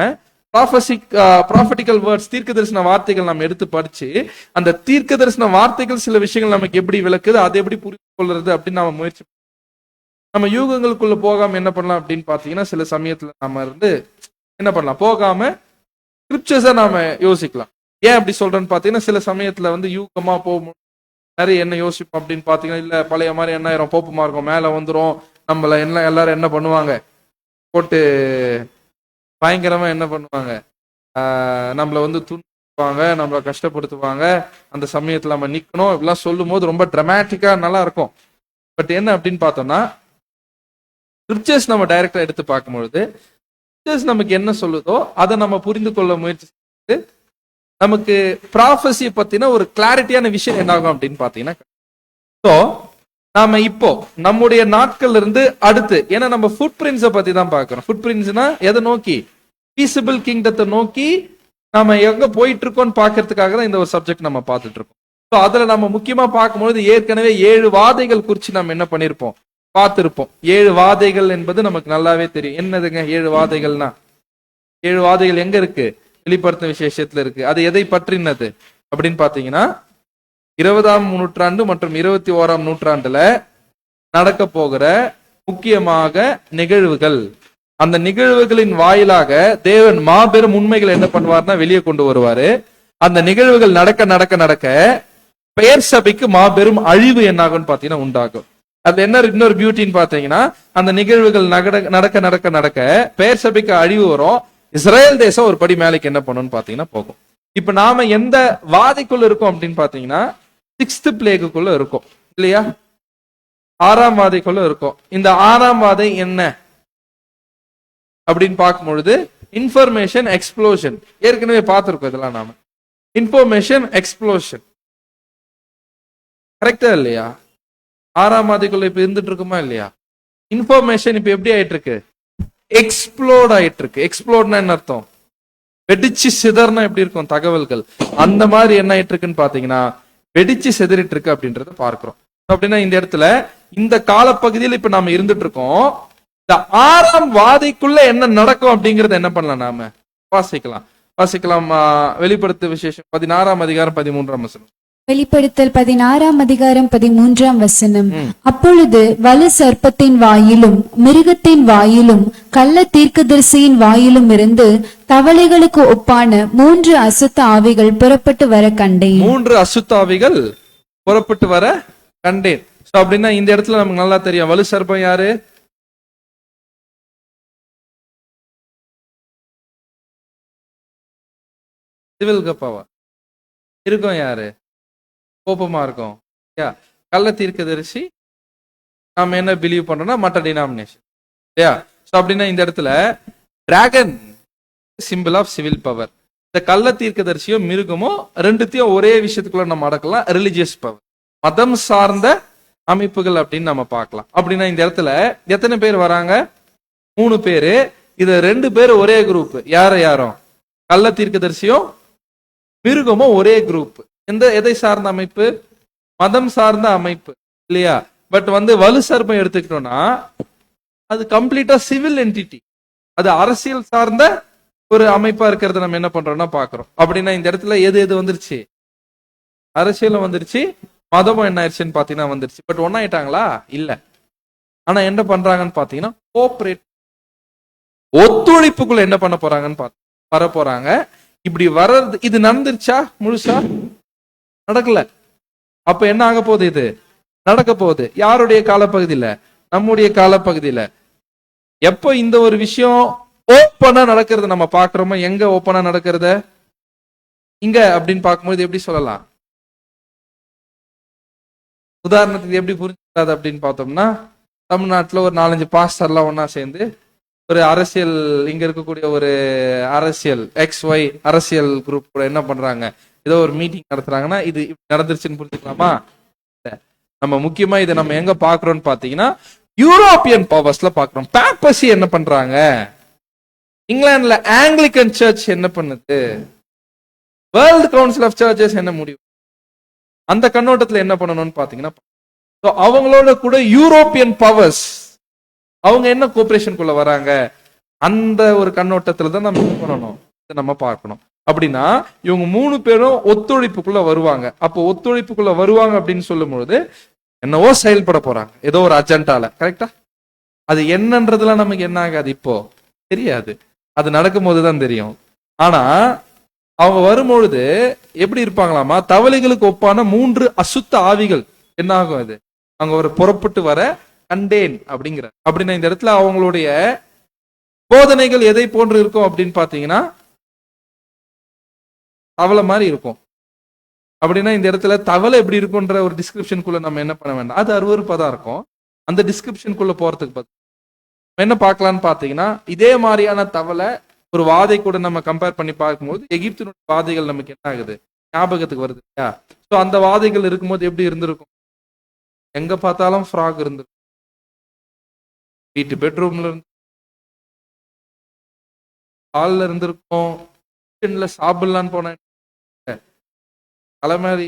ப்ராஃபட்டிக்கல் வேர்ட்ஸ், தீர்க்க தரிசன வார்த்தைகள் நம்ம எடுத்து படிச்சு அந்த தீர்க்க தரிசன வார்த்தைகள் சில விஷயங்கள் நமக்கு எப்படி விளக்குது, அதை எப்படி புரிந்து கொள்றது அப்படின்னு நம்ம முயற்சி. நம்ம யூகங்களுக்குள்ள போகாம என்ன பண்ணலாம் அப்படின்னு பாத்தீங்கன்னா, சில சமயத்துல நம்ம என்ன பண்ணலாம், போகாம ஸ்கிரிப்சர்ஸை நாம யோசிக்கலாம். ஏன் அப்படி சொல்றேன்னு பாத்தீங்கன்னா, சில சமயத்துல யூகமா போகும் நிறைய என்ன யோசிப்போம் அப்படின்னு பாத்தீங்கன்னா, இல்ல பழைய மாதிரி என்ன ஆயிரும், போப்புமா இருக்கும், மேல வந்துரும், நம்மள எல்லாரும் என்ன பண்ணுவாங்க, போட்டு பயங்கரமா என்ன பண்ணுவாங்க, நம்மள துன்புறுத்துவாங்க, நம்மள கஷ்டப்படுத்துவாங்க, அந்த சமயத்துல நம்ம நிக்கணும், இப்படிலாம் சொல்லும் போது ரொம்ப டிராமட்டிக்கா நல்லா இருக்கும். பட் என்ன அப்படின்னு பார்த்தோம்னா, ஸ்கிரிப்சர்ஸ் நம்ம டைரக்டா எடுத்து பார்க்கும்பொழுது ஸ்கிரிப்சர்ஸ் நமக்கு என்ன சொல்லுதோ அதை நம்ம புரிந்து கொள்ள முயற்சி செய்து நமக்கு ப்ராஃபஸியை பத்தின ஒரு கிளாரிட்டியான விஷயம் என்ன ஆகும் அப்படின்னு பாத்தீங்கன்னா, ஸோ நாம இப்போ நம்முடைய நாட்கள்ல இருந்து அடுத்து, ஏன்னா நம்ம ஃபுட் பிரிண்ட்ஸை பத்தி தான் பார்க்கிறோம். ஃபுட் பிரிண்ட்ஸ்னா எதை நோக்கி, பீசபிள் கிங்டத்தை நோக்கி நாம எங்க போயிட்டு இருக்கோம்னு பாக்குறதுக்காக தான் இந்த ஒரு சப்ஜெக்ட் நம்ம பார்த்துட்டு இருக்கோம். ஸோ அதுல நம்ம முக்கியமா பார்க்கும்போது ஏற்கனவே 7 வாதைகள் குறித்து நம்ம என்ன பண்ணிருப்போம், பார்த்திருப்போம். 7 வாதைகள் என்பது நமக்கு நல்லாவே தெரியும். என்னதுங்க 7 வாதைகள்னா? 7 வாதைகள் எங்க இருக்கு? வெளிப்படுத்தும் விசேஷத்துல இருக்கு. அது எதை பற்றினது அப்படின்னு பாத்தீங்கன்னா, 20ஆம் நூற்றாண்டு மற்றும் 21ஆம் நூற்றாண்டுல நடக்க போகிற முக்கியமாக நிகழ்வுகள். அந்த நிகழ்வுகளின் வாயிலாக தேவன் மாபெரும் உண்மைகள் என்ன பண்ணுவார்னா வெளியே கொண்டு வருவாரு. அந்த நிகழ்வுகள் நடக்க நடக்க நடக்க பெயர் சபைக்கு மாபெரும் அழிவு என்னாகும் பாத்தீங்கன்னா உண்டாகும். அது என்ன இன்னொரு பியூட்டின்னு பாத்தீங்கன்னா, அந்த நிகழ்வுகள் நடக்க நடக்க நடக்க பெயர் சபைக்கு அழிவு வரும். இஸ்ரேல் தேசம் ஒரு படி மேலைக்கு என்ன பண்ணும்னு பாத்தீங்கன்னா போகும். இப்ப நாம எந்த வாதைக்குள்ள இருக்கோம் அப்படின்னு பாத்தீங்கன்னா, 6th பிளேகுக்குள்ள இருக்கும் இல்லையா, 6ஆம் வாதைக்குள்ள இருக்கும். இந்த 6ஆம் வாதை என்ன அப்படின்னு பார்க்கும் பொழுது இன்ஃபர்மேஷன் எக்ஸ்ப்ளோஷன். ஏற்கனவே பார்த்திருக்கோம் இதெல்லாம் நாம. இன்ஃபர்மேஷன் எக்ஸ்ப்ளோஷன் கரெக்டா இல்லையா? 6ஆம் வாதைக்குள்ள இப்ப இருந்துட்டு இருக்குமா இல்லையா? இன்ஃபர்மேஷன் இப்ப எப்படி ஆயிட்டு இருக்கு, எக்ஸ்ப்ளோட் ஆயிட்டு இருக்கு. எக்ஸ்ப்ளோட்னா என்ன அர்த்தம், வெடிச்சு சிதறனா எப்படி இருக்கும் தகவல்கள், அந்த மாதிரி என்ன ஆயிட்டு இருக்குன்னு பாத்தீங்கன்னா வெடிச்சு சிதறிட்டு இருக்கு அப்படின்றத பார்க்கிறோம். அப்படின்னா இந்த இடத்துல இந்த காலப்பகுதியில் இப்ப நாம இருந்துட்டு இருக்கோம். இந்த 6ஆம் வாதைக்குள்ள என்ன நடக்கும் அப்படிங்கறத என்ன பண்ணலாம், நாம வாசிக்கலாம். வெளிப்படுத்து விசேஷம் 16ஆம் அதிகாரம் 13ஆம் வசனம். வெளிப்படுத்தல் 16ஆம் அதிகாரம் 13ஆம் வசனம். அப்பொழுது வலு சர்ப்பத்தின் வாயிலும் மிருகத்தின் வாயிலும் கள்ள தீர்க்கதரிசியின் வாயிலும் இருந்து தவளைகளுக்கு ஒப்பான 3 அசுத்த ஆவிகள் புறப்பட்டு வர கண்டேன். 3 அசுத்த ஆவிகள் புறப்பட்டு வர கண்டேன். அப்படின்னா இந்த இடத்துல நமக்கு நல்லா தெரியும், வலு சர்ப்பம் யாரு? சிவில் கப்பாவா இருக்கும், யாரு கோபமா இருக்கும். கள்ள தீர்க்கதரிசி நாம என்ன பிலீவ் பண்றோம்னா மற்ற டினாமினேஷன் இல்லையா. அப்படின்னா இந்த இடத்துல dragon symbol of civil power. இந்த கள்ள தீர்க்கதரிசியோ மிருகமோ ரெண்டுத்தையும் ஒரே விஷயத்துக்குள்ள நம்ம அடக்கலாம், ரிலிஜியஸ் பவர், மதம் சார்ந்த அமைப்புகள் அப்படின்னு நம்ம பார்க்கலாம். அப்படின்னா இந்த இடத்துல எத்தனை பேர் வராங்க? 3 பேரு. இது 2 பேர் ஒரே குரூப். யாரும் கள்ள தீர்க்கதரிசியும் மிருகமும் ஒரே குரூப். எதை சார்ந்த அமைப்பு? மதம் சார்ந்த அமைப்பு இல்லையா. பட் வலு சர்ப்பம் எடுத்துக்கிட்டோம்னா அது கம்ப்ளீட்டா சிவில் என்டிட்டி, அது அரசியல் சார்ந்த ஒரு அமைப்பா இருக்கிறத நம்ம என்ன பண்றோம்னா பாக்குறோம். அப்படின்னா இந்த இடத்துல எது வந்துருச்சு, அரசியலும் வந்துருச்சு, மதமும் என்ன ஆயிடுச்சுன்னு பாத்தீங்கன்னா வந்துருச்சு. பட் ஒன்னாயிட்டாங்களா? இல்ல. ஆனா என்ன பண்றாங்கன்னு பாத்தீங்கன்னா கோஆபரேட், ஒத்துழைப்புக்குள்ள என்ன பண்ண போறாங்கன்னு வர போறாங்க. இப்படி வர்றது இது நடந்துருச்சா? முழுசா நடக்கல. அப்ப என்ன ஆக போகுது? இது நடக்க போகுது. யாருடைய காலப்பகுதியில? நம்முடைய காலப்பகுதியில. எப்போ இந்த ஒரு விஷயம் ஓப்பனா நடக்கிறது நம்ம பாக்குறோமோ, எங்க ஓப்பனா நடக்கிறத இங்க அப்படின்னு பார்க்கும்போது எப்படி சொல்லலாம், உதாரணத்துக்கு எப்படி புரிஞ்சுக்காது அப்படின்னு பார்த்தோம்னா, தமிழ்நாட்டுல ஒரு 4-5 பாஸ்டர்லாம் ஒன்னா சேர்ந்து ஒரு அரசியல், இங்க இருக்கக்கூடிய ஒரு அரசியல் XY அரசியல் குரூப் கூட என்ன பண்றாங்க, ஏதோ ஒரு மீட்டிங் நடத்துறாங்கன்னா இது நடந்துருச்சுன்னு புரிஞ்சுக்கலாமா? நம்ம முக்கியமா இதை நம்ம எங்க பாக்குறோம்னு பாத்தீங்கன்னா யூரோப்பியன் பவர்ஸ்ல பாக்குறோம். பாப்பசி என்ன பண்றாங்க, இங்கிலாந்துல ஆங்கிலிக்கன் சர்ச் என்ன பண்ணுது, வேர்ல்ட் கவுன்சில் ஆஃப் சர்ச்சஸ் என்ன முடிவு, அந்த கண்ணோட்டத்துல என்ன பண்ணணும்னு பாத்தீங்கன்னா So, அவங்களோட கூட யூரோப்பியன் பவர்ஸ் அவங்க என்ன கோஆபரேஷனுக்குள்ள வராங்க, அந்த ஒரு கண்ணோட்டத்துல தான் நம்ம என்ன பண்ணணும், இதை நம்ம பார்க்கணும். அப்படின்னா இவங்க 3 பேரும் ஒத்துழைப்புக்குள்ள வருவாங்க. அப்போ ஒத்துழைப்புக்குள்ள வருவாங்க அப்படின்னு சொல்லும் பொழுது என்னவோ செயல்பட போறாங்க, ஏதோ ஒரு அஜெண்டால. கரெக்டா? அது என்னன்றதுலாம் நமக்கு என்ன ஆகாது, இப்போ தெரியாது, அது நடக்கும் போதுதான் தெரியும். ஆனா அவங்க வரும்பொழுது எப்படி இருப்பாங்களாமா, தவளைகளுக்கு ஒப்பான 3 அசுத்த ஆவிகள் என்ன ஆகும், அது அவங்க ஒரு புறப்பட்டு வர கண்டேன் அப்படிங்கிற. அப்படின்னா இந்த இடத்துல அவங்களுடைய போதனைகள் எதை போன்று இருக்கும் அப்படின்னு பாத்தீங்கன்னா தவளை மாதிரி இருக்கும். அப்படின்னா இந்த இடத்துல தவளை எப்படி இருக்கும்ன்ற ஒரு டிஸ்கிரிப்ஷனுக்குள்ள நம்ம என்ன பண்ண வேண்டாம், அது அருவருப்பா தான் இருக்கும். அந்த டிஸ்கிரிப்ஷனுக்குள்ள போறதுக்கு என்ன பார்க்கலான்னு பாத்தீங்கன்னா, இதே மாதிரியான தவளை ஒரு வாதை கூட நம்ம கம்பேர் பண்ணி பார்க்கும்போது எகிப்தினுடைய வாதைகள் நமக்கு என்ன ஆகுது, ஞாபகத்துக்கு வருது இல்லையா? ஸோ அந்த வாதைகள் இருக்கும்போது எப்படி இருந்திருக்கும், எங்க பார்த்தாலும் ஃப்ராக் இருந்திருக்கும். வீட்டு பெட்ரூம்ல இருந்து, ஹால்ல இருந்திருக்கும், கிச்சன்ல சாப்பிடலான்னு போன தலைமாரி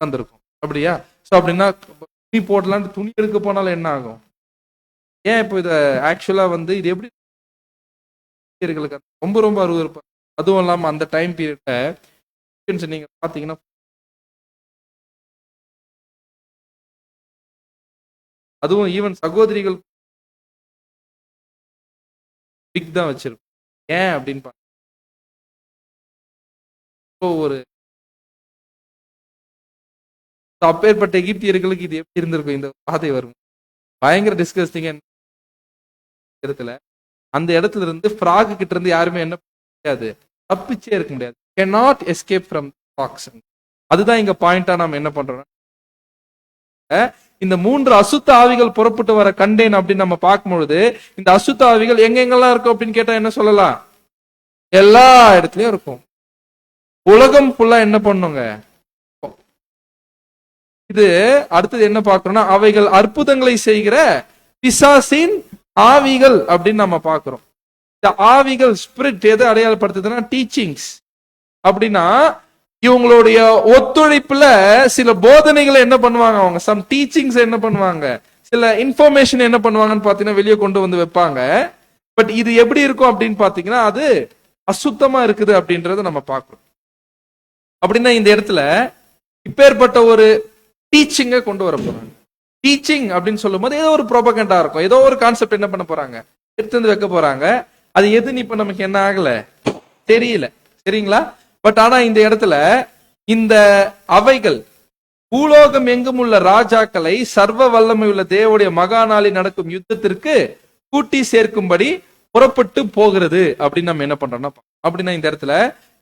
வந்திருக்கும். அப்படியா? ஸோ அப்படின்னா துணி போடலான்னு துணி எடுக்க போனாலும் என்ன ஆகும்? ஏன் இப்போ இதை ஆக்சுவலா இது எப்படி ரொம்ப ரொம்ப அருவருப்பா. அதுவும் இல்லாம அந்த டைம் பீரியட்ல நீங்க பாத்தீங்கன்னா அதுவும் ஈவன் சகோதரிகள் பிக் தான் வச்சிருக்கும். ஏன் அப்படின்னு ஒரு அப்பேற்பட்ட எகிப்தியர்களுக்கு இது எப்படி இருந்திருக்கும், இந்த வாதை வரும் பயங்கர டிஸ்கஸ்டிங் இடத்துல. அந்த இடத்துல இருந்து ஃப்ராக் கிட்ட இருந்து யாருமே என்ன முடியாது, தப்பிச்சே இருக்க முடியாது. cannot escape from fox. அதுதான் இங்க பாயிண்டா நாம என்ன பண்றோம், இந்த 3 அசுத்த ஆவிகள் புறப்பட்டு வர கண்டேன் அப்படின்னு நம்ம பார்க்கும்பொழுது இந்த அசுத்த ஆவிகள் எங்கெங்கெல்லாம் இருக்கும் அப்படின்னு கேட்டா என்ன சொல்லலாம், எல்லா இடத்துலயும் இருக்கும். உலகம் ஃபுல்லா என்ன பண்ணுங்க. இது அடுத்தது என்ன பார்க்கறோம்னா, அவைகள் அற்புதங்களை செய்கிற பிசாசின் ஆவிகள் அப்படின்னு நம்ம பார்க்கிறோம். இந்த ஆவிகள் ஸ்பிரிட் எதை அடையாளப்படுத்துதுன்னா டீச்சிங்ஸ். அப்படின்னா இவங்களுடைய ஒத்துழைப்புல சில போதனைகளை என்ன பண்ணுவாங்க, அவங்க சம் டீச்சிங்ஸ் என்ன பண்ணுவாங்க, சில இன்ஃபர்மேஷன் என்ன பண்ணுவாங்கன்னு பாத்தீங்கன்னா வெளியே கொண்டு வந்து வைப்பாங்க. பட் இது எப்படி இருக்கும் அப்படின்னு பாத்தீங்கன்னா அது அசுத்தமா இருக்குது அப்படின்றத நம்ம பார்க்கிறோம். அப்படின்னா இந்த இடத்துல இப்பேற்பட்ட ஒரு டீச்சிங்கை கொண்டு வர போறாங்க. டீச்சிங் அப்படின்னு சொல்லும் போது ஏதோ ஒரு ப்ரோபகண்டா இருக்கும், ஏதோ ஒரு கான்செப்ட் என்ன பண்ண போறாங்க, எடுத்து வந்து வைக்க போறாங்க. அது எதுன்னு இப்ப நமக்கு என்ன ஆகல தெரியல, சரிங்களா? பட் ஆனா இந்த இடத்துல இந்த அவைகள் பூலோகம் எங்கும் உள்ள ராஜாக்களை சர்வ வல்லமை உள்ள தேவனுடைய மகாநாளில் நடக்கும் யுத்தத்திற்கு கூட்டி சேர்க்கும்படி புறப்பட்டு போகிறது அப்படின்னு நம்ம என்ன பண்றோம்னா, அப்படின்னா இந்த இடத்துல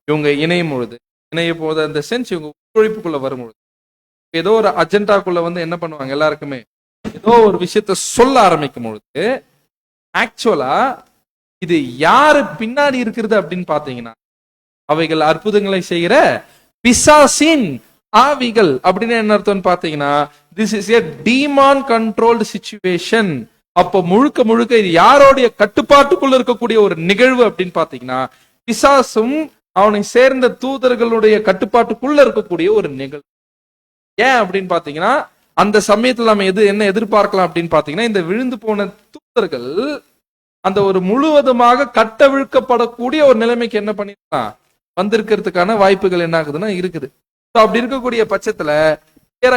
இவங்க இணையும் பொழுது அந்த சென்ஸ் இவங்க ஒத்துழைப்புக்குள்ள வரும்பொழுது ஏதோ ஒரு அஜெண்டாக்குள்ள என்ன பண்ணுவாங்க, எல்லாருக்குமே ஏதோ ஒரு விஷயத்த சொல்ல ஆரம்பிக்கும் பொழுது ஆக்சுவலா இது யாரு பின்னாடி இருக்கிறது அப்படின்னு பாத்தீங்கன்னா அவைகள் அற்புதங்களை செய்கிற பிசாசின் ஆவிகள். அப்படின்னு என்ன அர்த்தம்னு பாத்தீங்கன்னா this is a daemon controlled situation. அப்போ முழுக்க முழுக்க இது யாரோடைய கட்டுப்பாட்டுக்குள்ள இருக்கக்கூடிய ஒரு நிகழ்வு அப்படின்னு பாத்தீங்கன்னா பிசாசும் அவனை சேர்ந்த தூதர்களுடைய கட்டுப்பாட்டுக்குள்ள இருக்கக்கூடிய ஒரு நிகழ்வு. ஏன் அப்படின்னு பாத்தீங்கன்னா அந்த சமயத்துல நம்ம என்ன எதிர்பார்க்கலாம் அப்படின்னு பாத்தீங்கன்னா இந்த விழுந்து போன தூதர்கள் அந்த ஒரு முழுவதுமாக கட்டவிழ்க்கப்படக்கூடிய ஒரு நிலைமைக்கு என்ன பண்ணிருக்கலாம், வந்திருக்கிறதுக்கான வாய்ப்புகள் என்ன ஆகுதுன்னா இருக்குது. அப்படி இருக்கக்கூடிய பட்சத்துல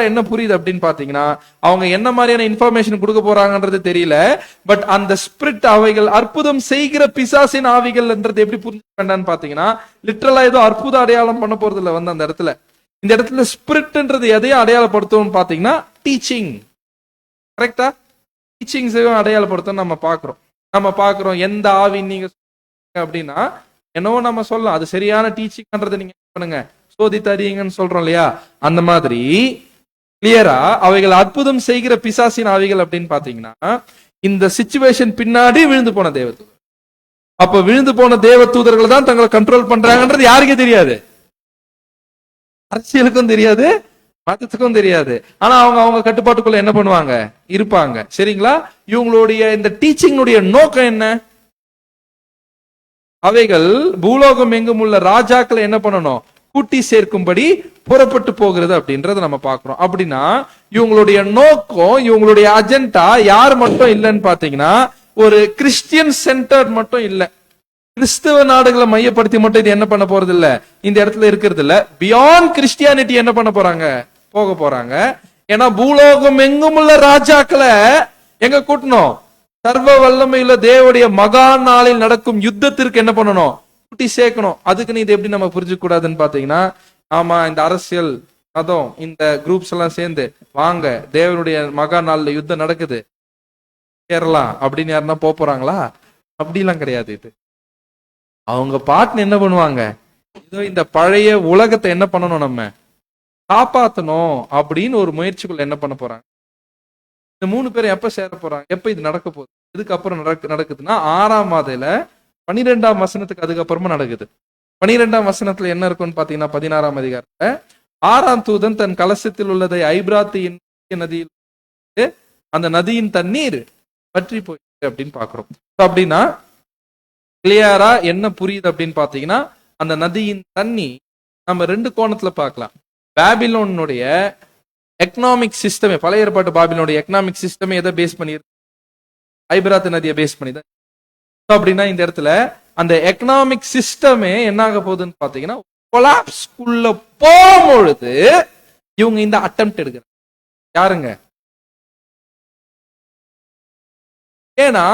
என்ன புரியுது அப்படின்னு பாத்தீங்கன்னா அவங்க என்ன மாதிரியான இன்ஃபர்மேஷன் கொடுக்க போறாங்கன்றது தெரியல. பட் அந்த ஸ்பிரிட் அவைகள் அற்புதம் செய்கிற பிசாசின் ஆவிகள் என்றது எப்படி புரிஞ்சுக்க வேண்டாம்னு பாத்தீங்கன்னா லிட்டரலா ஏதோ அற்புத அடையாளம் பண்ண போறது இல்ல. அந்த இடத்துல இந்த இடத்துல ஸ்பிரிட்ன்றது எதையும் அடையாளப்படுத்தும் பாத்தீங்கன்னா டீச்சிங். கரெக்டா? டீச்சிங்ஸையும் அடையாளப்படுத்தும் நம்ம பாக்குறோம். எந்த ஆவி நீங்க அப்படின்னா என்னவோ நம்ம சொல்லலாம், அது சரியான டீச்சிங்ன்றதை நீங்க பண்ணுங்க, சோதித்து அறியுங்கன்னு சொல்றோம் இல்லையா? அந்த மாதிரி கிளியரா அவைகள் அற்புதம் செய்கிற பிசாசின் ஆவிகள் அப்படின்னு பாத்தீங்கன்னா இந்த சிச்சுவேஷன் பின்னாடி விழுந்து போன தேவதூதர். அப்ப விழுந்து போன தேவ தூதர்கள் தான் தங்களை கண்ட்ரோல் பண்றாங்கன்றது யாருக்கே தெரியாது, அரசியலுக்கும் தெரியாது, மதத்துக்கும் தெரியாது. ஆனா அவங்க கட்டுப்பாட்டுக்குள்ள என்ன பண்ணுவாங்க, இருப்பாங்க. சரிங்களா? இவங்களுடைய இந்த டீச்சிங்குடைய நோக்கம் என்ன, அவைகள் பூலோகம் எங்கும் உள்ள ராஜாக்களை என்ன பண்ணணும், கூட்டி சேர்க்கும்படி புறப்பட்டு போகிறது அப்படின்றத நம்ம பார்க்கிறோம். அப்படின்னா இவங்களுடைய நோக்கம், இவங்களுடைய அஜெண்டா யார் மட்டும் இல்லைன்னு பாத்தீங்கன்னா, ஒரு கிறிஸ்டியன் சென்டர் மட்டும் இல்ல, கிறிஸ்தவ நாடுகளை மையப்படுத்தி மட்டும் இது என்ன பண்ண போறது இல்ல, இந்த இடத்துல இருக்கிறது இல்ல. பியாண்ட் கிறிஸ்டியானிட்டி என்ன பண்ண போறாங்க, போக போறாங்க. ஏன்னா பூலோகம் எங்கும் உள்ள ராஜாக்களை எங்க கூட்டணும், சர்வ வல்லமையுள்ள தேவனுடைய மகா நாளில் நடக்கும் யுத்தத்திற்கு என்ன பண்ணணும், கூட்டி சேர்க்கணும். அதுக்குன்னு இது எப்படி நம்ம புரிஞ்சுக்க கூடாதுன்னு பாத்தீங்கன்னா, ஆமா இந்த அரசியல் மதம் இந்த குரூப்ஸ் எல்லாம் சேர்ந்து வாங்க தேவனுடைய மகா நாள்ல யுத்தம் நடக்குது கேரளா அப்படின்னு யாருன்னா போறாங்களா, அப்படிலாம் கிடையாது. இது அவங்க பாட்டுன்னு என்ன பண்ணுவாங்க, இதோ இந்த பழைய உலகத்தை என்ன பண்ணணும், நம்ம காப்பாத்தணும் அப்படின்னு ஒரு முயற்சிக்குள்ள என்ன பண்ண போறாங்க. இந்த 3 பேரும் எப்ப சேர போறாங்க, எப்ப இது நடக்க போகுது, இதுக்கப்புறம் நடக்குதுன்னா 6ஆம் மாதத்துல 12ஆம் வசனத்துக்கு அதுக்கப்புறமா நடக்குது. 12ஆம் வசனத்துல என்ன இருக்குன்னு பாத்தீங்கன்னா, 16ஆம் அதிகாரத்துல 6ஆம் தூதன் தன் கலசத்தில் உள்ளதை ஐபிராத்து நதியில் அந்த நதியின் தண்ணீர் பற்றி போயிருக்கு அப்படின்னு பாக்குறோம். அப்படின்னா கிளியரா என்ன புரியுது அப்படின்னு பாத்தீங்கன்னா, அந்த நதியின் தண்ணி நம்ம 2 கோணத்துல பார்க்கலாம். பாபிலோனுடைய எக்கனாமிக் சிஸ்டமே, பழைய ஏற்பாட்டு பாபிலோனுடைய எக்கனாமிக் சிஸ்டமே எதை பேஸ் பண்ணி, ஐபிராத்து நதியை பேஸ் பண்ணி தான். அப்படின்னா இந்த இடத்துல அந்த எக்கனாமிக் சிஸ்டமே என்ன ஆக போகுதுன்னு பாத்தீங்கன்னா, கொலாப்ஸ்குள்ள போகும்பொழுது இவங்க இந்த அட்டெம்ப்ட் எடுக்கிறாங்க. யாருங்க? ஏன்னா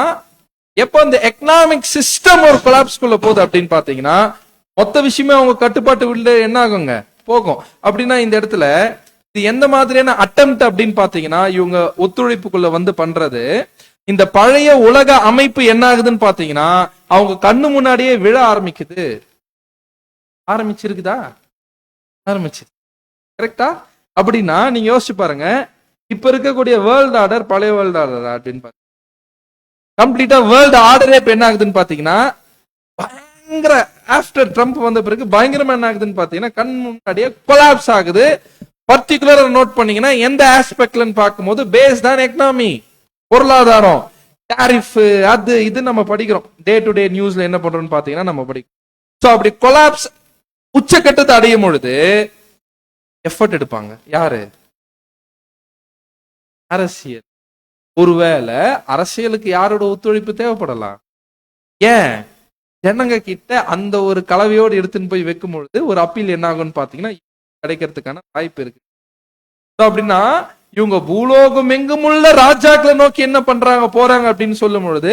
எப்போ இந்த எக்கனாமிக் சிஸ்டம் ஒரு கொலாப்ஸ்குள்ள போகுது அப்படின்னு பாத்தீங்கன்னா, மொத்த விஷயமே அவங்க கட்டுப்பாட்டு உள்ள என்ன ஆகுங்க, போகும். அப்படின்னா இந்த இடத்துல இது எந்த மாதிரியான அட்டெம்ப்ட் அப்படின்னு பாத்தீங்கன்னா, இவங்க ஒத்துழைப்புக்குள்ள வந்து பண்றது, இந்த பழைய உலக அமைப்பு என்ன ஆகுதுன்னு பாத்தீங்கன்னா, அவங்க கண்ணு முன்னாடியே விழ ஆரம்பிச்சிருக்குதா, ஆரம்பிச்சு கரெக்டா? அப்படின்னா நீங்க யோசிச்சு பாருங்க, இப்ப இருக்கக்கூடிய வேர்ல்ட் ஆர்டர் பழைய வேர்ல்ட் ஆர்டர் அப்படின்னு பாருங்க, கம்ப்ளீட்டா வேர்ல்டு ஆர்டரே இப்ப என்ன ஆகுதுன்னு பாத்தீங்கன்னா, பயங்கர ஆஃப்டர் ட்ரம்ப் வந்த பிறகு பயங்கரமா என்ன ஆகுதுன்னு பாத்தீங்கன்னா, கண் முன்னாடியே கொலாப்ஸ் ஆகுது. பர்டிகுலரா நோட் பண்ணீங்கன்னா, எந்த ஆஸ்பெக்ட்லன்னு பார்க்கும்போது பேஸ்ட் ஆன் எக்கனாமி, பொருளாதாரம், டாரிஃப், அது இது நம்ம படிக்கிறோம். டே டு டே நியூஸ்ல என்ன பண்றோம்னு பாத்தீங்கன்னா நம்ம படிக்கிறோம். சோ அப்படி கொலாப்ஸ் உச்சக்கட்டத்தை அடையும் பொழுது எஃபர்ட் எடுப்பாங்க. யாரு? அரசியல். ஒருவேளை அரசியலுக்கு யாரோட ஒத்துழைப்பு தேவைப்படலாம். ஏன்? ஜனங்க கிட்ட அந்த ஒரு கலவையோடு எடுத்துன்னு போய் வைக்கும் பொழுது ஒரு அப்பீல் என்ன ஆகும்னு பாத்தீங்கன்னா கிடைக்கிறதுக்கான வாய்ப்பு இருக்கு. அப்படின்னா இவங்க பூலோகம் எங்கும் உள்ள ராஜாக்களை நோக்கி என்ன பண்றாங்க, போறாங்க அப்படின்னு சொல்லும் பொழுது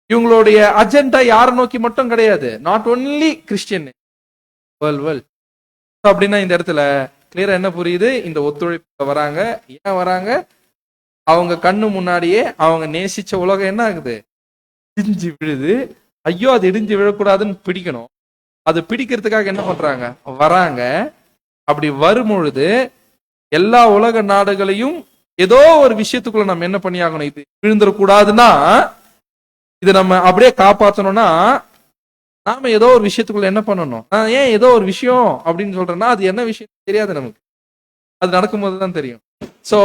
இவங்களுடைய அஜெண்டா யாரை நோக்கி மட்டும் கிடையாது, நாட் ஒன்லி கிறிஸ்டியன், வேர்ல்ட். அப்படின்னா இந்த இடத்துல கிளியரா என்ன புரியுது, இந்த ஒத்துழைப்பு வராங்க. ஏன் வராங்க? அவங்க கண்ணு முன்னாடியே அவங்க நேசிச்ச உலகம் என்ன ஆகுது, இடிஞ்சு விழுது. ஐயோ அது இடிஞ்சு விழக்கூடாதுன்னு பிடிக்கணும். அது பிடிக்கிறதுக்காக என்ன பண்றாங்க, வராங்க. அப்படி வரும்பொழுது எல்லா உலக நாடுகளையும் ஏதோ ஒரு விஷயத்துக்குள்ள நம்ம என்ன பண்ணி ஆகணும், இது விழுந்துடக்கூடாதுன்னா, இது நம்ம அப்படியே காப்பாற்றணும்னா நாம ஏதோ ஒரு விஷயத்துக்குள்ள என்ன பண்ணணும். ஏன் ஏதோ ஒரு விஷயம் அப்படின்னு சொல்றேன்னா, அது என்ன விஷயம் தெரியாது நமக்கு, அது நடக்கும்போது தான் தெரியும். சோ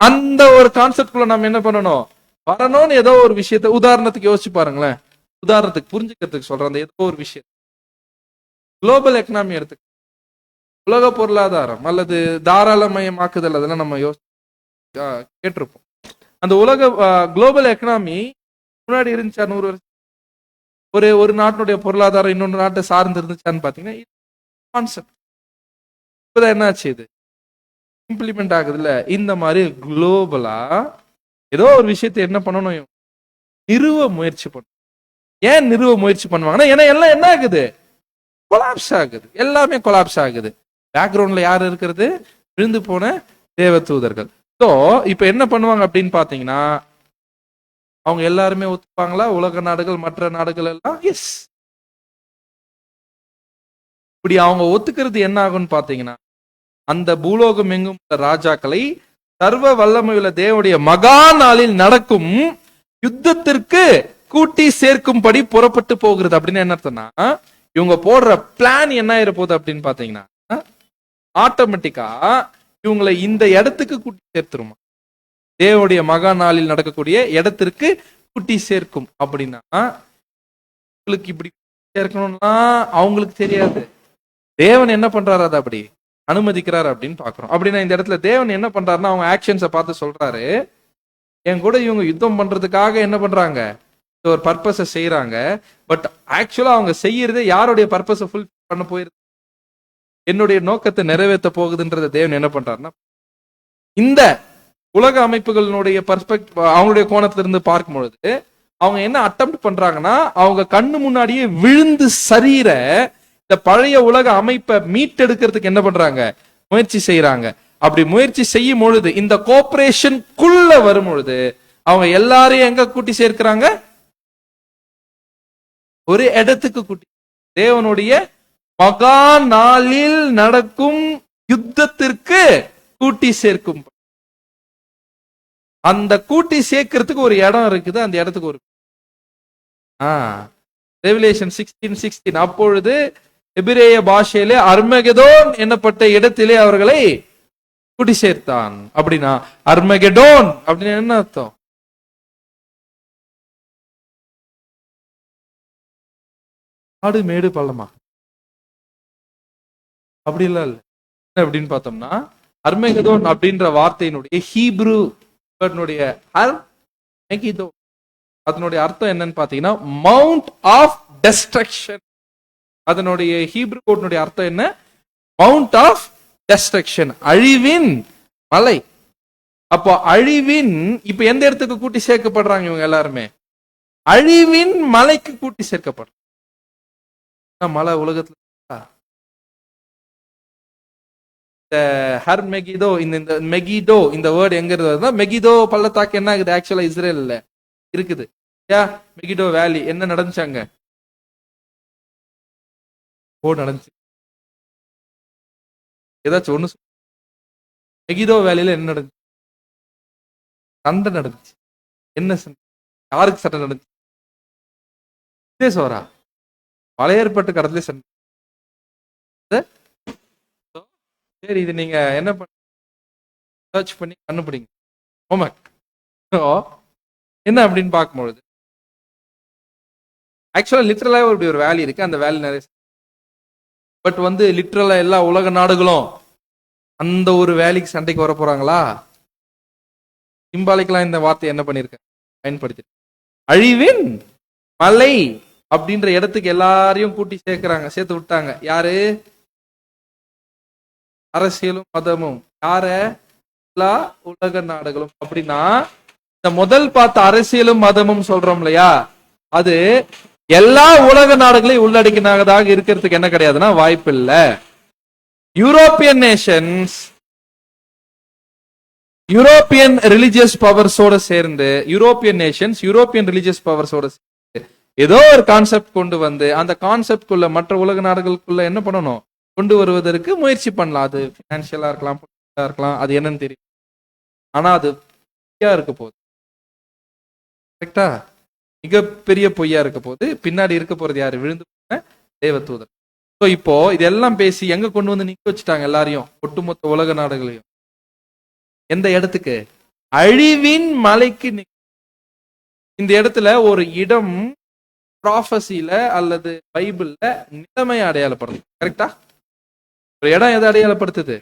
அந்த ஒரு கான்செப்ட்குள்ள நம்ம என்ன பண்ணணும், வரணும்னு ஏதோ ஒரு விஷயத்த, உதாரணத்துக்கு யோசிச்சு பாருங்களேன், உதாரணத்துக்கு புரிஞ்சுக்கிறதுக்கு சொல்றேன், அந்த ஏதோ ஒரு விஷயம் குளோபல் எக்கனாமி எடுத்துக்க, உலக பொருளாதாரம் அல்லது தாராளமயமாக்குதல், அதெல்லாம் நம்ம கேட்டிருப்போம். அந்த உலக குளோபல் எக்கனாமி முன்னாடி இருந்துச்சா 100 வருஷம்? ஒரு நாட்டினுடைய பொருளாதாரம் இன்னொரு நாட்டை சார்ந்து இருந்துச்சான்னு பாத்தீங்கன்னா கான்செப்ட் இப்பதான் என்னாச்சு, இது இம்ப்ளிமெண்ட் ஆகுதுல்ல. இந்த மாதிரி குளோபலா ஏதோ ஒரு விஷயத்தை என்ன பண்ணணும், நிறுவ முயற்சி பண்ணும். ஏன் நிறுவ முயற்சி பண்ணுவாங்கன்னா, ஏன்னா எல்லாம் என்ன ஆகுது, கொலாப்ஸ் ஆகுது, எல்லாமே கொலாப்ஸ் ஆகுது. பேக்ரவுண்ட்ல யார் இருக்கிறது, விழுந்து போன தேவ தூதர்கள். ஸோ இப்ப என்ன பண்ணுவாங்க அப்படின்னு பாத்தீங்கன்னா, அவங்க எல்லாருமே ஒத்துப்பாங்களா, உலக நாடுகள் மற்ற நாடுகள் எல்லாம்? எஸ். இப்படி அவங்க ஒத்துக்கிறது என்ன ஆகும்னு பாத்தீங்கன்னா, அந்த பூலோகம் எங்கும் ராஜாக்களை சர்வ வல்லமையுள்ள தேவனுடைய மகா நாளில் நடக்கும் யுத்தத்திற்கு கூட்டி சேர்க்கும்படி புறப்பட்டு போகிறது. அப்படின்னு என்ன அர்த்தம்னா, இவங்க போடுற பிளான் என்ன ஆயிர போகுது அப்படின்னு பாத்தீங்கன்னா, ஆட்டோமேட்டிக்கா இவங்களை இந்த இடத்துக்கு கூட்டி சேர்த்துருமா, தேவனுடைய மகா நாளில் நடக்கக்கூடிய இடத்திற்கு கூட்டி சேர்க்கும். அப்படின்னா உங்களுக்கு இப்படி சேர்க்கணும்னா அவங்களுக்கு தெரியாது, தேவன் என்ன பண்றாரு, அதை அப்படி அனுமதிக்கிறாரு அப்படின்னு பாக்குறோம். அப்படின்னா இந்த இடத்துல தேவன் என்ன பண்றாருன்னா அவங்க ஆக்ஷன்ஸை பார்த்து சொல்றாரு, என் கூட இவங்க யுத்தம் பண்றதுக்காக என்ன பண்றாங்க, ஒரு பர்பஸை செய்யறாங்க. பட் ஆக்சுவலா அவங்க செய்யறதே யாருடைய பர்பஸை ஃபுல் பண்ண போயிருக்கு, என்னுடைய நோக்கத்தை நிறைவேற்ற போகுதுன்றத தேவன் என்ன பண்றாருன்னா, இந்த உலக அமைப்புகளினுடைய பர்ஸ்பெக்ட் அவங்களுடைய கோணத்திலிருந்து பார்க்கும் பொழுது அவங்க என்ன அட்டெம்ப்ட் பண்றாங்கன்னா, அவங்க கண்ணு முன்னாடியே விழுந்து சரீர இந்த பழைய உலக அமைப்பை மீட்டெடுக்கிறதுக்கு என்ன பண்றாங்க, முயற்சி செய்யறாங்க. அப்படி முயற்சி செய்யும் பொழுது இந்த கோஆபரேஷனுக்குள்ள வரும் பொழுது அவங்க எல்லாரையும் எங்க கூட்டி சேர்க்கிறாங்க, ஒரு இடத்துக்கு கூட்டி, தேவனுடைய மகா நாளில் நடக்கும் யுத்தத்திற்கு கூட்டி சேர்க்கும். அந்த கூட்டி சேர்க்கிறதுக்கு ஒரு இடம் இருக்குது, அந்த இடத்துக்கு ஒரு ரெவலேஷன் 16:16 அப்பொழுது எபிரேய பாஷையிலே அர்மகெதோன் என்னப்பட்ட இடத்திலே அவர்களை கூட்டி சேர்த்தான். அப்படின்னா அர்மகெடோன் அப்படின்னு என்ன அர்த்தம், காடு மேடு பள்ளமா, அப்படி இல்ல இல்ல. என்ன அப்படின்னு பார்த்தோம்னா, அர்மகெதோன் அப்படின்ற வார்த்தையினுடைய ஹீப்ரு வேர்ட்னுடைய அதனுடைய அர்த்தம் என்னன்னு பாத்தீங்கன்னா மவுண்ட் ஆஃப் டெஸ்ட்ரக்ஷன். அதனுடைய ஹீப்ரு கோட்னுடைய அர்த்தம் என்ன, மவுண்ட் ஆஃப் டெஸ்ட்ரக்ஷன், அழிவின் மலை. அப்போ அழிவின், இப்ப எந்த இடத்துக்கு கூட்டி சேர்க்கப்படுறாங்க இவங்க எல்லாருமே, அழிவின் மலைக்கு கூட்டி சேர்க்கப்படுறாங்க. மலை உலகத்துல ஹர்மெகிதோ, இந்த மெகிடோ இந்த வேர்டு எங்க இருக்குதுன்னா, மெகிதோ பள்ளத்தாக்கு என்ன ஆகுது, ஆக்சுவலா இஸ்ரேல்ல இருக்குது. மெகிடோ வேலி என்ன நடந்துச்சாங்க, நடந்துச்சு. ஏதாச்சும் ஒண்ணு மெகிதோ வேலையில என்ன நடந்துச்சு, சண்டை நடந்துச்சு. என்ன சண்டை, யாருக்கு சண்டை நடந்துச்சு, சோரா பழைய ஏற்பட்ட கடத்துல சண்டை. சரி, இது நீங்க என்ன பண்ண சர்ச் பண்ணி கண்டுபிடிங்க, ஹோம்வொர்க். என்ன அப்படின்னு பார்க்கும்பொழுது ஆக்சுவலா லிட்டரலா இப்படி ஒரு வேலி இருக்கு, அந்த வேலி நிறைய, பட் லிட்டரலா எல்லா உலக நாடுகளும் அந்த ஒரு வேலைக்கு சண்டைக்கு வர போறாங்களா, சிம்பாலிக்கலாம் இந்த வார்த்தை என்ன பண்ணிருக்க பயன்படுத்தி, அழிவின் மலை அப்படின்ற இடத்துக்கு எல்லாரையும் கூட்டி சேர்த்து விட்டாங்க. யாரு, அரசியலும் மதமும். யார, எல்லா உலக நாடுகளும். அப்படின்னா இந்த முதல் பார்த்த அரசியலும் மதமும் சொல்றோம் இல்லையா, அது எல்லா உலக நாடுகளையும் உள்ளடக்கினதாக இருக்கிறதுக்கு என்ன கிடையாதுன்னா வாய்ப்பு இல்லை. யூரோப்பியன் நேஷன்ஸ் யூரோப்பியன் ரிலிஜியஸ் பவர்ஸோட சேர்ந்து, யூரோப்பியன் நேஷன்ஸ் யூரோப்பியன் ரிலிஜியஸ் பவர்ஸோட சேர்ந்து ஏதோ ஒரு கான்செப்ட் கொண்டு அந்த கான்செப்ட்குள்ள மற்ற உலக நாடுகளுக்குள்ள என்ன பண்ணணும், கொண்டு வருவதற்கு முயற்சி பண்ணலாம். அது பினான்சியலா இருக்கலாம், பொலிட்டிக்கலா இருக்கலாம், அது என்னன்னு தெரியும். ஆனா அது பொய்யா இருக்க போகுது, கரெக்டா, மிகப்பெரிய பொய்யா இருக்க போது. பின்னாடி இருக்க போறது யாரு, விழுந்து போன தேவதூதர். ஸோ இப்போ இதெல்லாம் பேசி எங்க கொண்டு நிக்க வச்சுட்டாங்க எல்லாரையும், ஒட்டுமொத்த உலக நாடுகளையும். எந்த இடத்துக்கு, அழிவின் மலைக்கு. இந்த இடத்துல ஒரு இடம் ப்ராஃபஸில அல்லது பைபிள்ல நிலைமையை அடையாளப்படுது, கரெக்டா. ஒரு இடம் எதை அடையாளப்படுத்துது,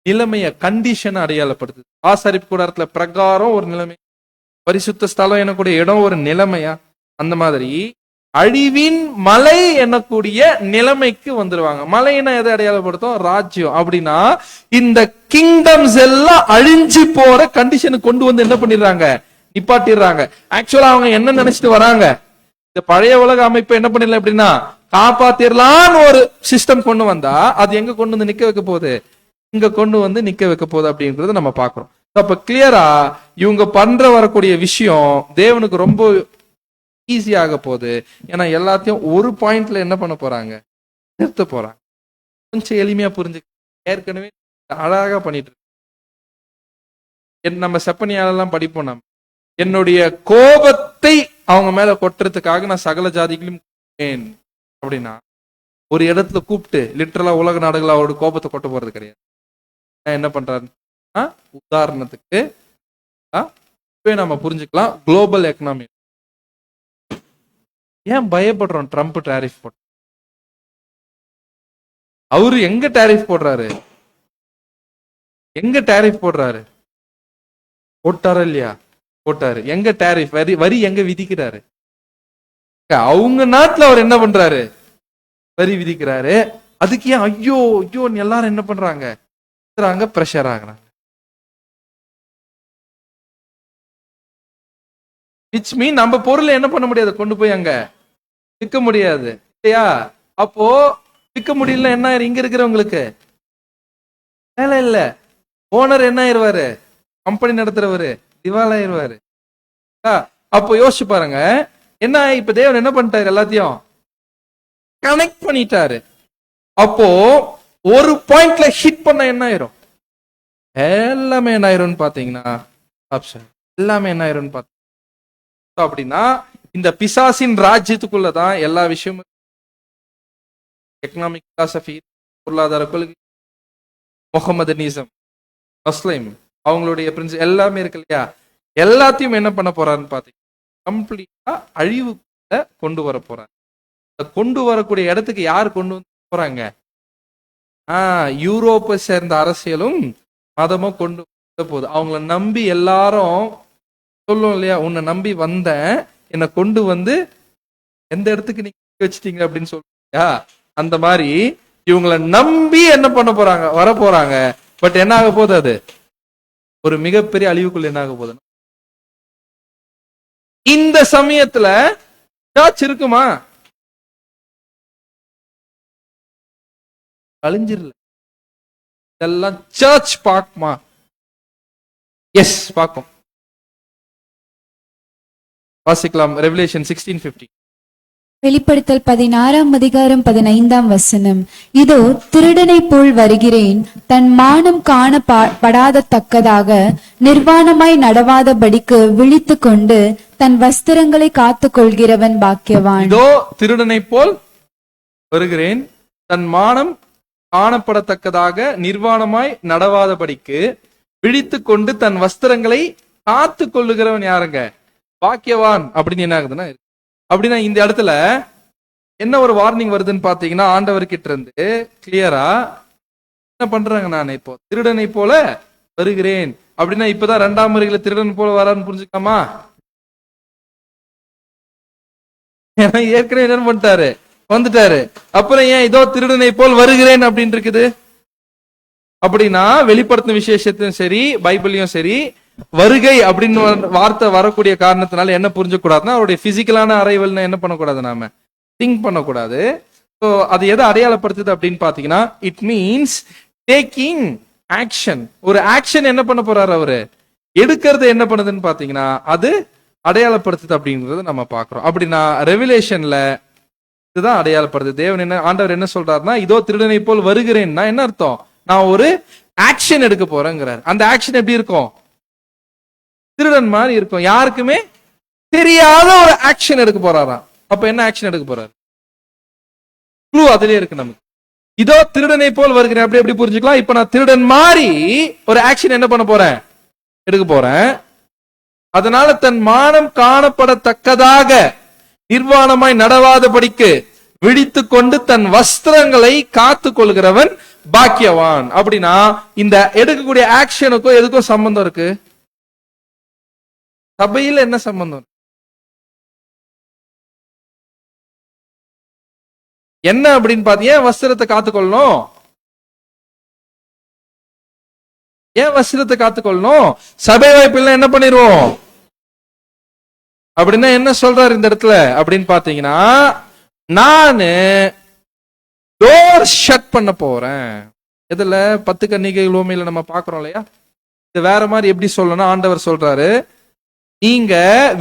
நிலைமைய, கண்டிஷன் அடையாளப்படுத்துது. ஆசாரிப்பு கூடாரத்துல பிரகாரம் ஒரு நிலைமை, பரிசுத்த ஸ்தலம் எனக்கூடிய இடம் ஒரு நிலைமையா, அந்த மாதிரி அழிவின் மலை என்னக்கூடிய நிலைமைக்கு வந்துருவாங்க. மலைன்னா எதை அடையாளப்படுத்தும், ராஜ்யம். அப்படின்னா இந்த கிங்டம்ஸ் எல்லாம் அழிஞ்சு போற கண்டிஷனுக்கு கொண்டு என்ன பண்ணிடுறாங்க, நிப்பாட்டிடுறாங்க. ஆக்சுவலா அவங்க என்ன நினைச்சிட்டு வராங்க, இந்த பழைய உலக அமைப்பை என்ன பண்ணிடலாம் அப்படின்னா காப்பாத்திரலான்னு ஒரு சிஸ்டம் கொண்டு வந்தா அது எங்க கொண்டு நிக்க வைக்க போகுது, இங்க கொண்டு நிக்க வைக்க போகுது அப்படின்றத நம்ம பாக்குறோம். அப்ப கிளியரா இவங்க பண்ற வரக்கூடிய விஷயம் தேவனுக்கு ரொம்ப ஈஸியாக போகுது. ஏன்னா எல்லாத்தையும் ஒரு பாயிண்ட்ல என்ன பண்ண போறாங்க, நிறுத்த போறாங்க. கொஞ்சம் எளிமையா புரிஞ்சு, ஏற்கனவே அழகா பண்ணிட்டு நம்ம செப்பனியாலெல்லாம் படிப்போம். நம்ம என்னுடைய கோபத்தை அவங்க மேல கொட்டுறதுக்காக நான் சகல ஜாதிகளையும் அப்படின்னா ஒரு இடத்துல கூப்பிட்டு லிட்டரலா உலக நாடுகள் அவரோட கோபத்தை கொட்ட போறது கிடையாது. என்ன பண்றாருன்னா, உதாரணத்துக்கு நம்ம புரிஞ்சுக்கலாம், குளோபல் எக்கனாமி. ஏன் பயப்படுறோம் ட்ரம்ப் டாரிஃப் போட்டு, அவரு எங்க டேரிஃப் போடுறாரு? எங்க டேரிஃப் போடுறாரு? போட்டாரா இல்லையா? போட்டாரு. எங்க டேரிஃப் வரி எங்க விதிக்கிறாரு? அவங்க நாட்டுல அவர் என்ன பண்றாரு? வரி விதிக்கிறாரு. அதுக்கு ஏன் ஐயோ ஐயோ எல்லாரும் என்ன பண்றாங்க? பிரஷர் ஆகுறாங்க. விச் மீன் நம்ம பொருளை என்ன பண்ண முடியாது, கொண்டு போய் அங்க விற்க முடியாது இல்லையா? அப்போ விற்க முடியல, என்ன இங்க இருக்கிறவங்களுக்கு வேலை இல்ல. ஓனர் என்ன ஆயிருவாரு? கம்பெனி நடத்துறவரு திவாலாயிருவாரு. அப்போ யோசிச்சு பாருங்க, என்ன இப்ப தேவன் என்ன பண்ணிட்டாரு? எல்லாத்தையும் கனெக்ட் பண்ணிட்டாரு. அப்போ ஒரு பாயிண்ட்ல ஹிட் பண்ண என்ன ஆயிரும்? எல்லாமே என்ன ஆயிரும் பாத்தீங்கன்னா ஆப்ஷன் எல்லாமே என்ன ஆயிரும் பாத்தீங்கன்னா. அப்படின்னா இந்த பிசாசின் ராஜ்யத்துக்குள்ளதான் எல்லா விஷயமும். எக்கனாமிக் பிலாசபி, பொருளாதார கொள்கை, முகமதனிசம், முஸ்லிம், அவங்களுடைய பிரின்சிபல் எல்லாமே இருக்கு இல்லையா? எல்லாத்தையும் என்ன பண்ண போறாருன்னு பாத்தீங்கன்னா கம்ப்ளீட்டா அழிவுக்குள்ள கொண்டு வர போறாரு. கொண்டு வரக்கூடிய இடத்துக்கு யார் கொண்டு வந்து போறாங்க? யூரோப்பை சேர்ந்த அரசியலும் மதமும் கொண்டு போகுது. அவங்கள நம்பி எல்லாரும் சொல்லும் இல்லையா, உன்னை நம்பி வந்தேன், என்னை கொண்டு வந்து எந்த இடத்துக்கு நீங்க வச்சுட்டீங்க அப்படின்னு சொல்லியா? அந்த மாதிரி இவங்களை நம்பி என்ன பண்ண போறாங்க? வர போறாங்க. பட் என்ன ஆக போகுது? அது ஒரு மிகப்பெரிய அழிவுக்குள்ள என்ன ஆக போகுது? இந்த சமயத்துல சர்ச் இருக்குமா? அழிஞ்சிரல. இதெல்லாம் சர்ச் பார்க்குமா? எஸ், பார்க்கும். வாசிக்கலாம். ரெவலேஷன் 16:50. வெளிப்படுத்தல் 16:15. இதோ திருடனைப் போல் வருகிறேன், தன் மானம் காணப்படாத தக்கதாக நிர்வாணமாய் நடவாதபடிக்கு விழித்துக் கொண்டு தன் வஸ்திரங்களை காத்துக் கொள்கிறவன் பாக்கியவான். இதோ திருடனைப் போல் வருகிறேன், தன் மானம் காணப்படத்தக்கதாக நிர்வாணமாய் நடவாதபடிக்கு விழித்துக் கொண்டு தன் வஸ்திரங்களை காத்து கொள்ளுகிறவன் யாருங்க? பாக்கியவான். அப்படின்னு என்ன ஆகுதுன்னா, அப்படின்னா இந்த இடத்துல என்ன ஒரு வார்னிங் வருதுன்னு பாத்தீங்கன்னா, ஆண்டவர்கிட்ட இருந்து கிளியரா என்ன பண்றாங்க? நான் இப்போ திருடனை போல வருகிறேன் அப்படின்னா இப்பதான் 2ஆம் வருகையில திருடன் போல வரான்னு புரிஞ்சுக்கலாமா? ஏன்னா ஏற்கனவே என்ன பண்ணிட்டாரு? வந்துட்டாரு. அப்புறம் ஏன் இதோ திருடனை போல் வருகிறேன் அப்படின்னு இருக்குது? அப்படின்னா வெளிப்படுத்தின விசேஷத்தையும் சரி, பைபிளையும் சரி, வருகை அப்படின்னு வார்த்தை வரக்கூடிய காரணத்தினால என்ன புரிஞ்சக்கூடாதுன்னா, அவருடைய பிசிக்கலான அரைவல்னு என்ன பண்ணக்கூடாது? நாம திங்க் பண்ணக்கூடாது. ஸோ அது எதை அடையாளப்படுத்துது அப்படின்னு பாத்தீங்கன்னா, இட் மீன்ஸ் டேக்கிங் ஆக்ஷன். ஒரு ஆக்ஷன் என்ன பண்ண போறாரு? அவரு எடுக்கிறது என்ன பண்ணுதுன்னு பாத்தீங்கன்னா அது அடையாளப்படுத்துது அப்படிங்கறது நம்ம பாக்குறோம். அப்படின்னா ரெவலேஷன்ல இதுதான் அடையாளப்படுது. தேவன் என்ன, ஆண்டவர் என்ன சொல்றாருன்னா, இதோ திருடனை போல் வருகிறேன்னா என்ன அர்த்தம்? நான் ஒரு ஆக்ஷன் எடுக்க போறேங்கிறார். அந்த ஆக்ஷன் எப்படி இருக்கும்? திருடன் மாதிரி இருக்கும். யாருக்குமே தெரியாத ஒரு ஆக்ஷன் எடுக்க போறாராம். அப்ப என்ன ஆக்ஷன் எடுக்க போறாரு? க்ளூ அதுலயே இருக்கு நமக்கு. இதோ திருடனை போல் வருகிறேன் அப்படி எப்படி புரிஞ்சுக்கலாம்? இப்ப நான் திருடன் மாதிரி ஒரு ஆக்ஷன் என்ன பண்ண போறேன்? எடுக்க போறேன். அதனால தன் மானம் காணப்படத்தக்கதாக நிர்வாணமாய் நடவாதபடிக்கு விழித்துக் கொண்டு தன் வஸ்திரங்களை காத்து கொள்கிறவன் பாக்கியவான். அப்படின்னா இந்த எடுக்கக்கூடிய ஆக்ஷனுக்கும் எதுக்கும் சம்பந்தம் இருக்கு? சபையில் என்ன சம்பந்தம்? என்ன அப்படின்னு பாத்தீங்க, ஏன் வஸ்திரத்தை காத்துக்கொள்ளணும்? ஏன் வஸ்திரத்தை காத்துக்கொள்ளணும்? சபை வாய்ப்புல என்ன பண்ணிடுவோம் அப்படின்னா என்ன சொல்றாரு இந்த இடத்துல அப்படின்னு பாத்தீங்கன்னா, நானு டோர் ஷட் பண்ண போறேன். இதுல 10 கன்னிகைகள் உவமையில நம்ம பாக்குறோம் இல்லையா? இது வேற மாதிரி எப்படி சொல்லணும்? ஆண்டவர் சொல்றாரு, நீங்க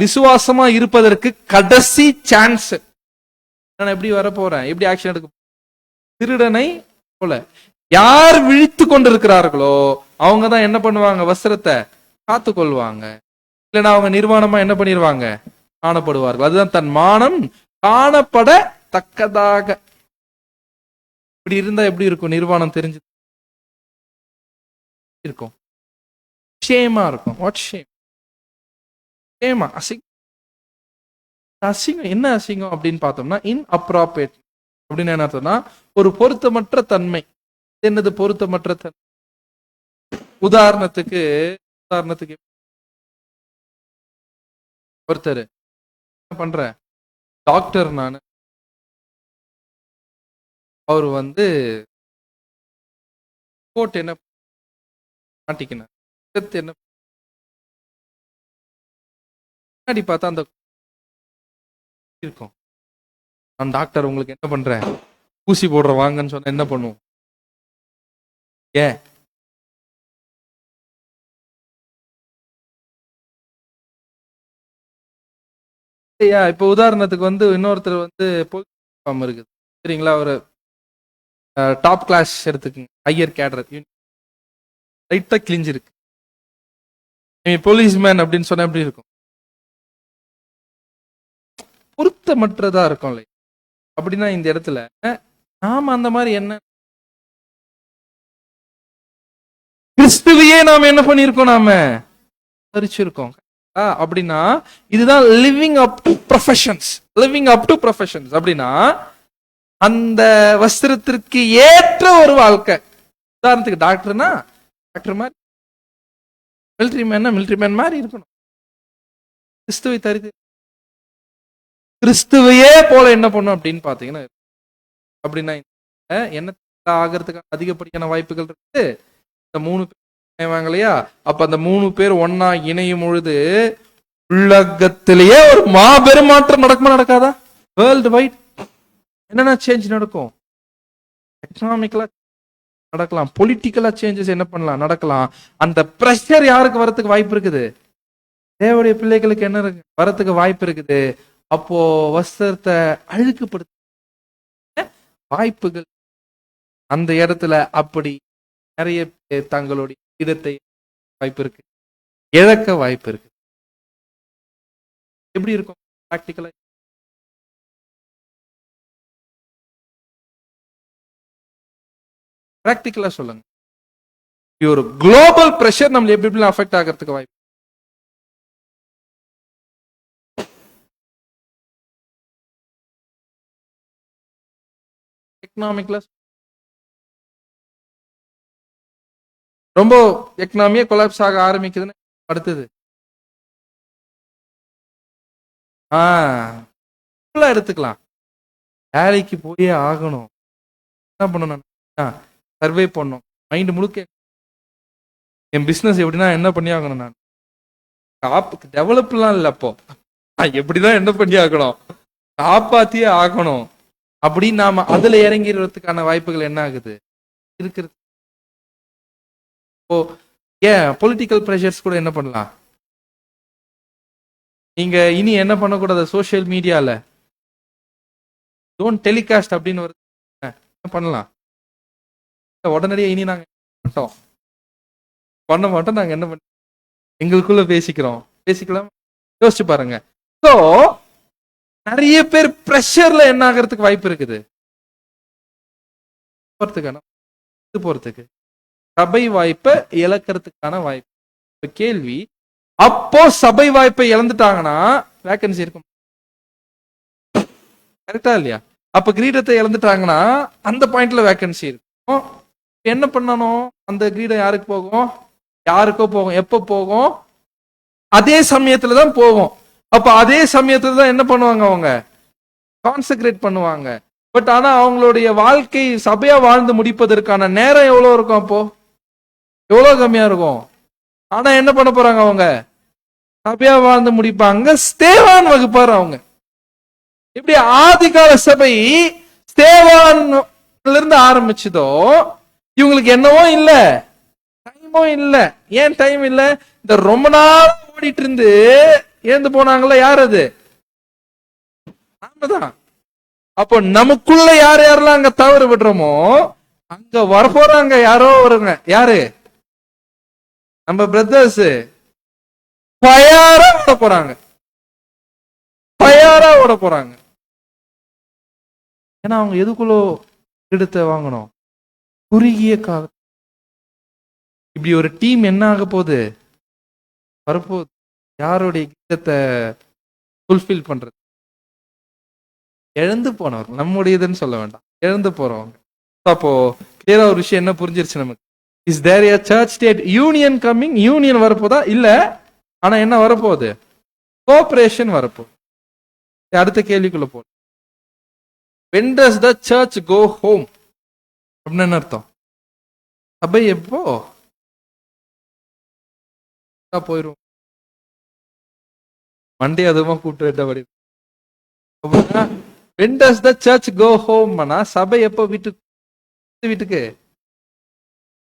விசுவாசமா இருப்பதற்கு கடைசி சான்ஸ். நான் எப்படி வர போறேன்? எப்படி ஆக்ஷன் எடுக்க? திருடனை போல யார் விழித்து கொண்டிருக்கிறார்களோ அவங்க தான் என்ன பண்ணுவாங்க? வஸ்திரத்தை காத்து கொள்வாங்க. இல்லைன்னா அவங்க நிர்வாணமா என்ன பண்ணிடுவாங்க? காணப்படுவார்கள். அதுதான் தன் மானம் காணப்படத்தக்கதாக. இப்படி இருந்தா எப்படி இருக்கும்? நிர்வாணம் தெரிஞ்சு இருக்கும், ஷேமா இருக்கும். What shame? ஷேமா, அசிங்கம். அசிங்கம் என்ன அசிங்கம் அப்படின்னு பார்த்தோம்னா, இன்அப்ராப்ரியேட். அப்படின்னு என்ன அர்த்தம்னா ஒரு பொருத்தமற்ற தன்மை. என்னது பொருத்தமற்ற தன்மை? உதாரணத்துக்கு ஒருத்தர் என்ன பண்ற டாக்டர் நானு, அவர் வந்து கோட் என்ன மாட்டிக்கினார், என்ன முன்னாடி பார்த்தா அந்த இருக்கும். நான் டாக்டர் உங்களுக்கு என்ன பண்றேன், ஊசி போடுற வாங்கன்னு சொன்ன என்ன பண்ணுவோம்? ஏன் ஐயா, இப்ப உதாரணத்துக்கு வந்து இன்னொருத்தர் வந்து போலீஸ் இருக்குது சரிங்களா, ஒரு டாப் கிளாஸ் எடுத்துக்குங்க, ஹையர் கேடர், லைட்டா கிழிஞ்சிருக்கு. போலீஸ்மேன் அப்படின்னு சொன்னா எப்படி இருக்கும்? பொருத்தமற்றதா இருக்கும் இல்லை? அப்படின்னா இந்த இடத்துல நாம அந்த மாதிரி என்ன கிறிஸ்துவையே நாம என்ன பண்ணிருக்கோம், நாம பறிச்சிருக்கோம். அப்படின்னா இதுதான் living up to professions. Living up to professions அப்படின்னா அந்த வஸ்திரத்திற்கு ஏற்ற ஒரு வாழ்க்கை. உதாரணத்துக்கு டாக்டர்னா டாக்டர் மாதிரி, மிலிட்ரி மேன்னா மிலிட்ரி மேன் மாதிரி இருக்கணும். கிறிஸ்துவை தரித்து கிறிஸ்துவையே போல என்ன பண்ணும் அப்படின்னு பாத்தீங்கன்னா, அப்படின்னா என்ன ஆகிறதுக்கு அதிகப்படியான வாய்ப்புகள் இருக்கு. இந்த 3 பேர் இணைவாங்க இல்லையா, அப்ப அந்த 3 பேர் ஒன்னா இணையும் பொழுது உலகத்திலேயே ஒரு மாபெரும் மாற்றம் நடக்குமா நடக்காதா? வேர்ல்டு வைட் என்னென்ன சேஞ்ச் நடக்கும்? எக்கனாமிக்கலா நடக்கலாம், பொலிட்டிக்கலா சேஞ்சஸ் என்ன பண்ணலாம் நடக்கலாம். அந்த பிரஷர் யாருக்கு வரத்துக்கு வாய்ப்பு இருக்குது? தேவனுடைய பிள்ளைகளுக்கு என்ன இருக்கு வரத்துக்கு வாய்ப்பு இருக்குது. அப்போ வஸ்திரத்தை அழுக்குப்படுத்த வாய்ப்புகள் அந்த இடத்துல அப்படி நிறைய பேர் தங்களுடைய இடத்தை வாய்ப்பு இருக்கு, இழக்க வாய்ப்பு இருக்கு. எப்படி இருக்கும் பிராக்டிக்கலா? பிராக்டிக்கலா சொல்லுங்க. ஒரு குளோபல் பிரஷர் நம்மள எப்படி அஃபெக்ட் ஆகிறதுக்கு வாய்ப்பு? எக்கனாமிக்ல ரொம்ப எக்கனாமியே கொலாப்ஸ் ஆக ஆரம்பிக்குதுன்னு அடுத்தது எடுத்துக்கலாம். வேலைக்கு போயே ஆகணும், என்ன பண்ணணும், சர்வே பண்ணும், மைண்ட் முழுக்க என் பிசினஸ் எப்படின்னா என்ன பண்ணி ஆகணும், நான் டெவலப்லாம் இல்லை, அப்போ எப்படிதான் என்ன பண்ணி ஆகணும், காப்பாத்தியே ஆகணும். அப்படி நாம அதுல இறங்கிறதுக்கான வாய்ப்புகள் என்ன ஆகுது இருக்கிறது. பொலிட்டிக்கல் பிரஷர்ஸ் கூட என்ன பண்ணலாம், நீங்க இனி என்ன பண்ணக்கூடாது, சோசியல் மீடியால டோன்ட் டெலிகாஸ்ட் அப்படின்னு ஒரு என்ன பண்ணலாம், உடனடியாக இனி நாங்க பண்ண மாட்டோம், நாங்க என்ன பண்ண எங்களுக்குள்ள பேசிக்கலாம், யோசிச்சு பாருங்க. சோ நிறைய பேர் பிரஷர்ல என்ன ஆகிறதுக்கு வாய்ப்பு இருக்குது, போறதுக்கு சபை வாய்ப்பை இழக்கிறதுக்கான வாய்ப்பு. கேள்வி, அப்போ சபை வாய்ப்பை இழந்துட்டாங்கன்னா வேகன்சி இருக்கும், கரெக்டா இல்லையா? அப்ப கிரீடத்தை இழந்துட்டாங்கன்னா அந்த பாயிண்ட்ல வேகன்சி இருக்கும். என்ன பண்ணணும், அந்த கிரீடம் யாருக்கு போகும், யாருக்கோ போகும். எப்ப போகும்? அதே சமயத்துலதான் போகும். அப்ப அதே சமயத்துல தான் என்ன பண்ணுவாங்க, அவங்க கான்சென்ட்ரேட் பண்ணுவாங்க. பட் ஆனா அவங்களுடைய வாழ்க்கை சபையா வாழ்ந்து முடிப்பதற்கான நேரம் எவ்வளவு இருக்கும், அப்போ எவ்வளவு கம்மியா இருக்கும். ஆனா என்ன பண்ண போறாங்க, அவங்க சபையா வாழ்ந்து முடிப்பாங்க. ஸ்தேவான் வகுப்பார் அவங்க. எப்படி ஆதிகால சபை ஸ்தேவான்ல இருந்து ஆரம்பிச்சதோ, இவங்களுக்கு என்னவோ இல்ல, டைமும் இல்ல. ஏன் டைம் இல்ல? இந்த ரொம்ப நாள் ஓடிட்டு இருந்து ஏந்து போனாங்கல்ல, யார் அது? நாமதான். அப்போ நமக்குள்ள யார் யாரெல்லாம் அங்க தவறு விடுறோமோ அங்க வரப்போறாங்க யாரோ வருங்க. யாரு? நம்ம பிரதர்ஸ் ஃபயரா ஓட போறாங்க, ஃபயரா ஓட போறாங்க. ஏன்னா அவங்க எதுக்குள்ள எடுத்து வாங்கணும், குறுகிய கால. இப்படி ஒரு டீம் என்ன ஆக போகுது, வரப்போகுது. யாருடைய கீதத்தை ஃபுல்ஃபில் பண்றது? இழந்து போனவர்கள், நம்முடையதுன்னு சொல்ல வேண்டாம், இழந்து போறவங்க. அப்போ கிளியரா ஒரு விஷயம் என்ன புரிஞ்சிருச்சு நமக்கு? Is there a church state union coming? Union வரப்போதா? இல்ல. ஆனா என்ன வரப்போகுது? கோஆபரேஷன் வரப்போகுது. அடுத்த கேள்விக்குள்ள போ. when does the church go home? அப்படின்னு என்ன அர்த்தம்? சபை எப்போ போயிரும்? மண்டே அதுமா கூப்பிட்டு when does the church go home? சபை எப்போ வீட்டுக்கு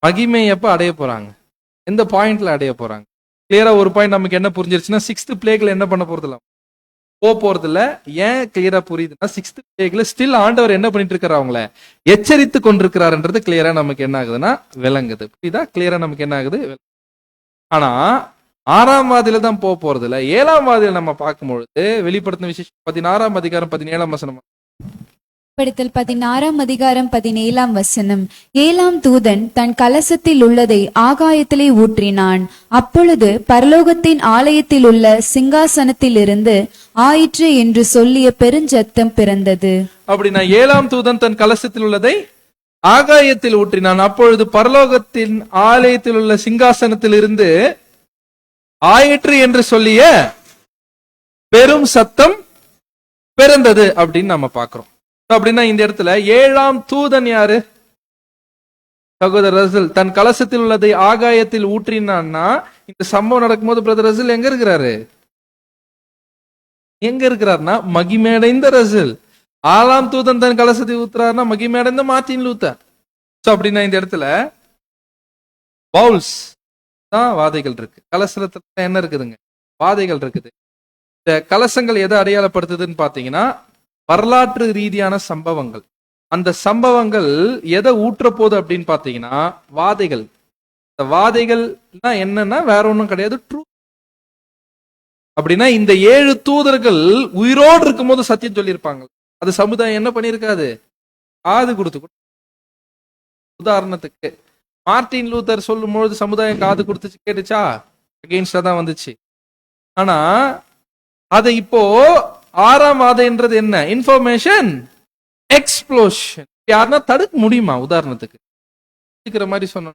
மகிமை எப்ப அடைய போறாங்க? எந்த பாயிண்ட்ல அடைய போறாங்க? கிளியரா ஒரு பாயிண்ட் நமக்கு என்ன புரிஞ்சிருச்சுன்னா, 6th பிளேக்ல என்ன பண்ண போறது இல்ல, போறது இல்ல. ஏன் கிளியரா புரியுதுன்னா, 6th பிளேக்ல ஸ்டில் ஆண்டவர் என்ன பண்ணிட்டு இருக்காரு, அவங்கள எச்சரித்து கொண்டிருக்கிறாருன்றது கிளியரா நமக்கு என்ன ஆகுதுன்னா விளங்குது. புரியுதா? கிளியரா நமக்கு என்ன ஆகுது. ஆனா 6ஆம் வாதியில தான் போறது இல்ல. 7ஆம் வாதியில நம்ம பார்க்கும்பொழுது வெளிப்படுத்தின விசேஷம் 16ஆம் அதிகாரம் 17ஆம் வசனம். வெளிப்படுத்தல் 16ஆம் அதிகாரம் 17ஆம் வசனம். 7ஆம் தூதன் தன் கலசத்தில் உள்ளதை ஆகாயத்திலே ஊற்றினான். அப்பொழுது பரலோகத்தின் ஆலயத்தில் உள்ள சிங்காசனத்திலிருந்து ஆயிற்று என்று சொல்லிய பெருஞ்சத்தம் பிறந்தது. அப்படின்னா 7ஆம் தூதன் தன் கலசத்தில் உள்ளதை ஆகாயத்தில் ஊற்றினான். அப்பொழுது பரலோகத்தின் ஆலயத்தில் உள்ள சிங்காசனத்தில் இருந்து ஆயிற்று என்று சொல்லிய பெரும் சத்தம் பிறந்தது அப்படின்னு நம்ம பார்க்கிறோம். அப்படின்னா இந்த இடத்துல 7ஆம் தூதன் யாரு? சகோதரர் ரசல் தன் கலசத்தில் உள்ளதை ஆகாயத்தில் ஊற்றினான்னா, இந்த சம்பவம் நடக்கும்போது பிரதர் ரசல் எங்க இருக்கிறாரு? எங்க இருக்கிறார்னா மகிமேடைந்த ரசல். 6ஆம் தூதன் தன் கலசத்தை ஊத்துறாருன்னா மகிமேடைந்த மார்ட்டின் லூத்தர். அப்படின்னா இந்த இடத்துல பவுல்ஸ் தான் வாதைகள் இருக்கு. கலசத்துல என்ன இருக்குதுங்க? வாதைகள் இருக்குது. இந்த கலசங்கள் எதை அடையாளப்படுத்துதுன்னு பாத்தீங்கன்னா, வரலாற்று ரீதியான சம்பவங்கள். அந்த சம்பவங்கள் எதை ஊற்ற போகுது அப்படின்னு பாத்தீங்கன்னா வாதைகள். இந்த வாதைகள்னா என்னன்னா வேற ஒண்ணும் கிடையாது, ட்ரூ. அப்படின்னா இந்த 7 தூதர்கள் உயிரோடு இருக்கும் போது சத்தியம் சொல்லியிருப்பாங்க. அது சமுதாயம் என்ன பண்ணிருக்காது, காது கொடுத்து. உதாரணத்துக்கு மார்ட்டின் லூத்தர் சொல்லும் பொழுது சமுதாயம் காது கொடுத்துச்சு, கேட்டுச்சா? அகெயின்ஸ்டா தான் வந்துச்சு. ஆனா அதை இப்போ 6ஆம் வாதைன்றது என்ன? Information explosion. யாருன்னா தடுக்க முடியுமா? உதாரணத்துக்கு மாதிரி சொன்னா,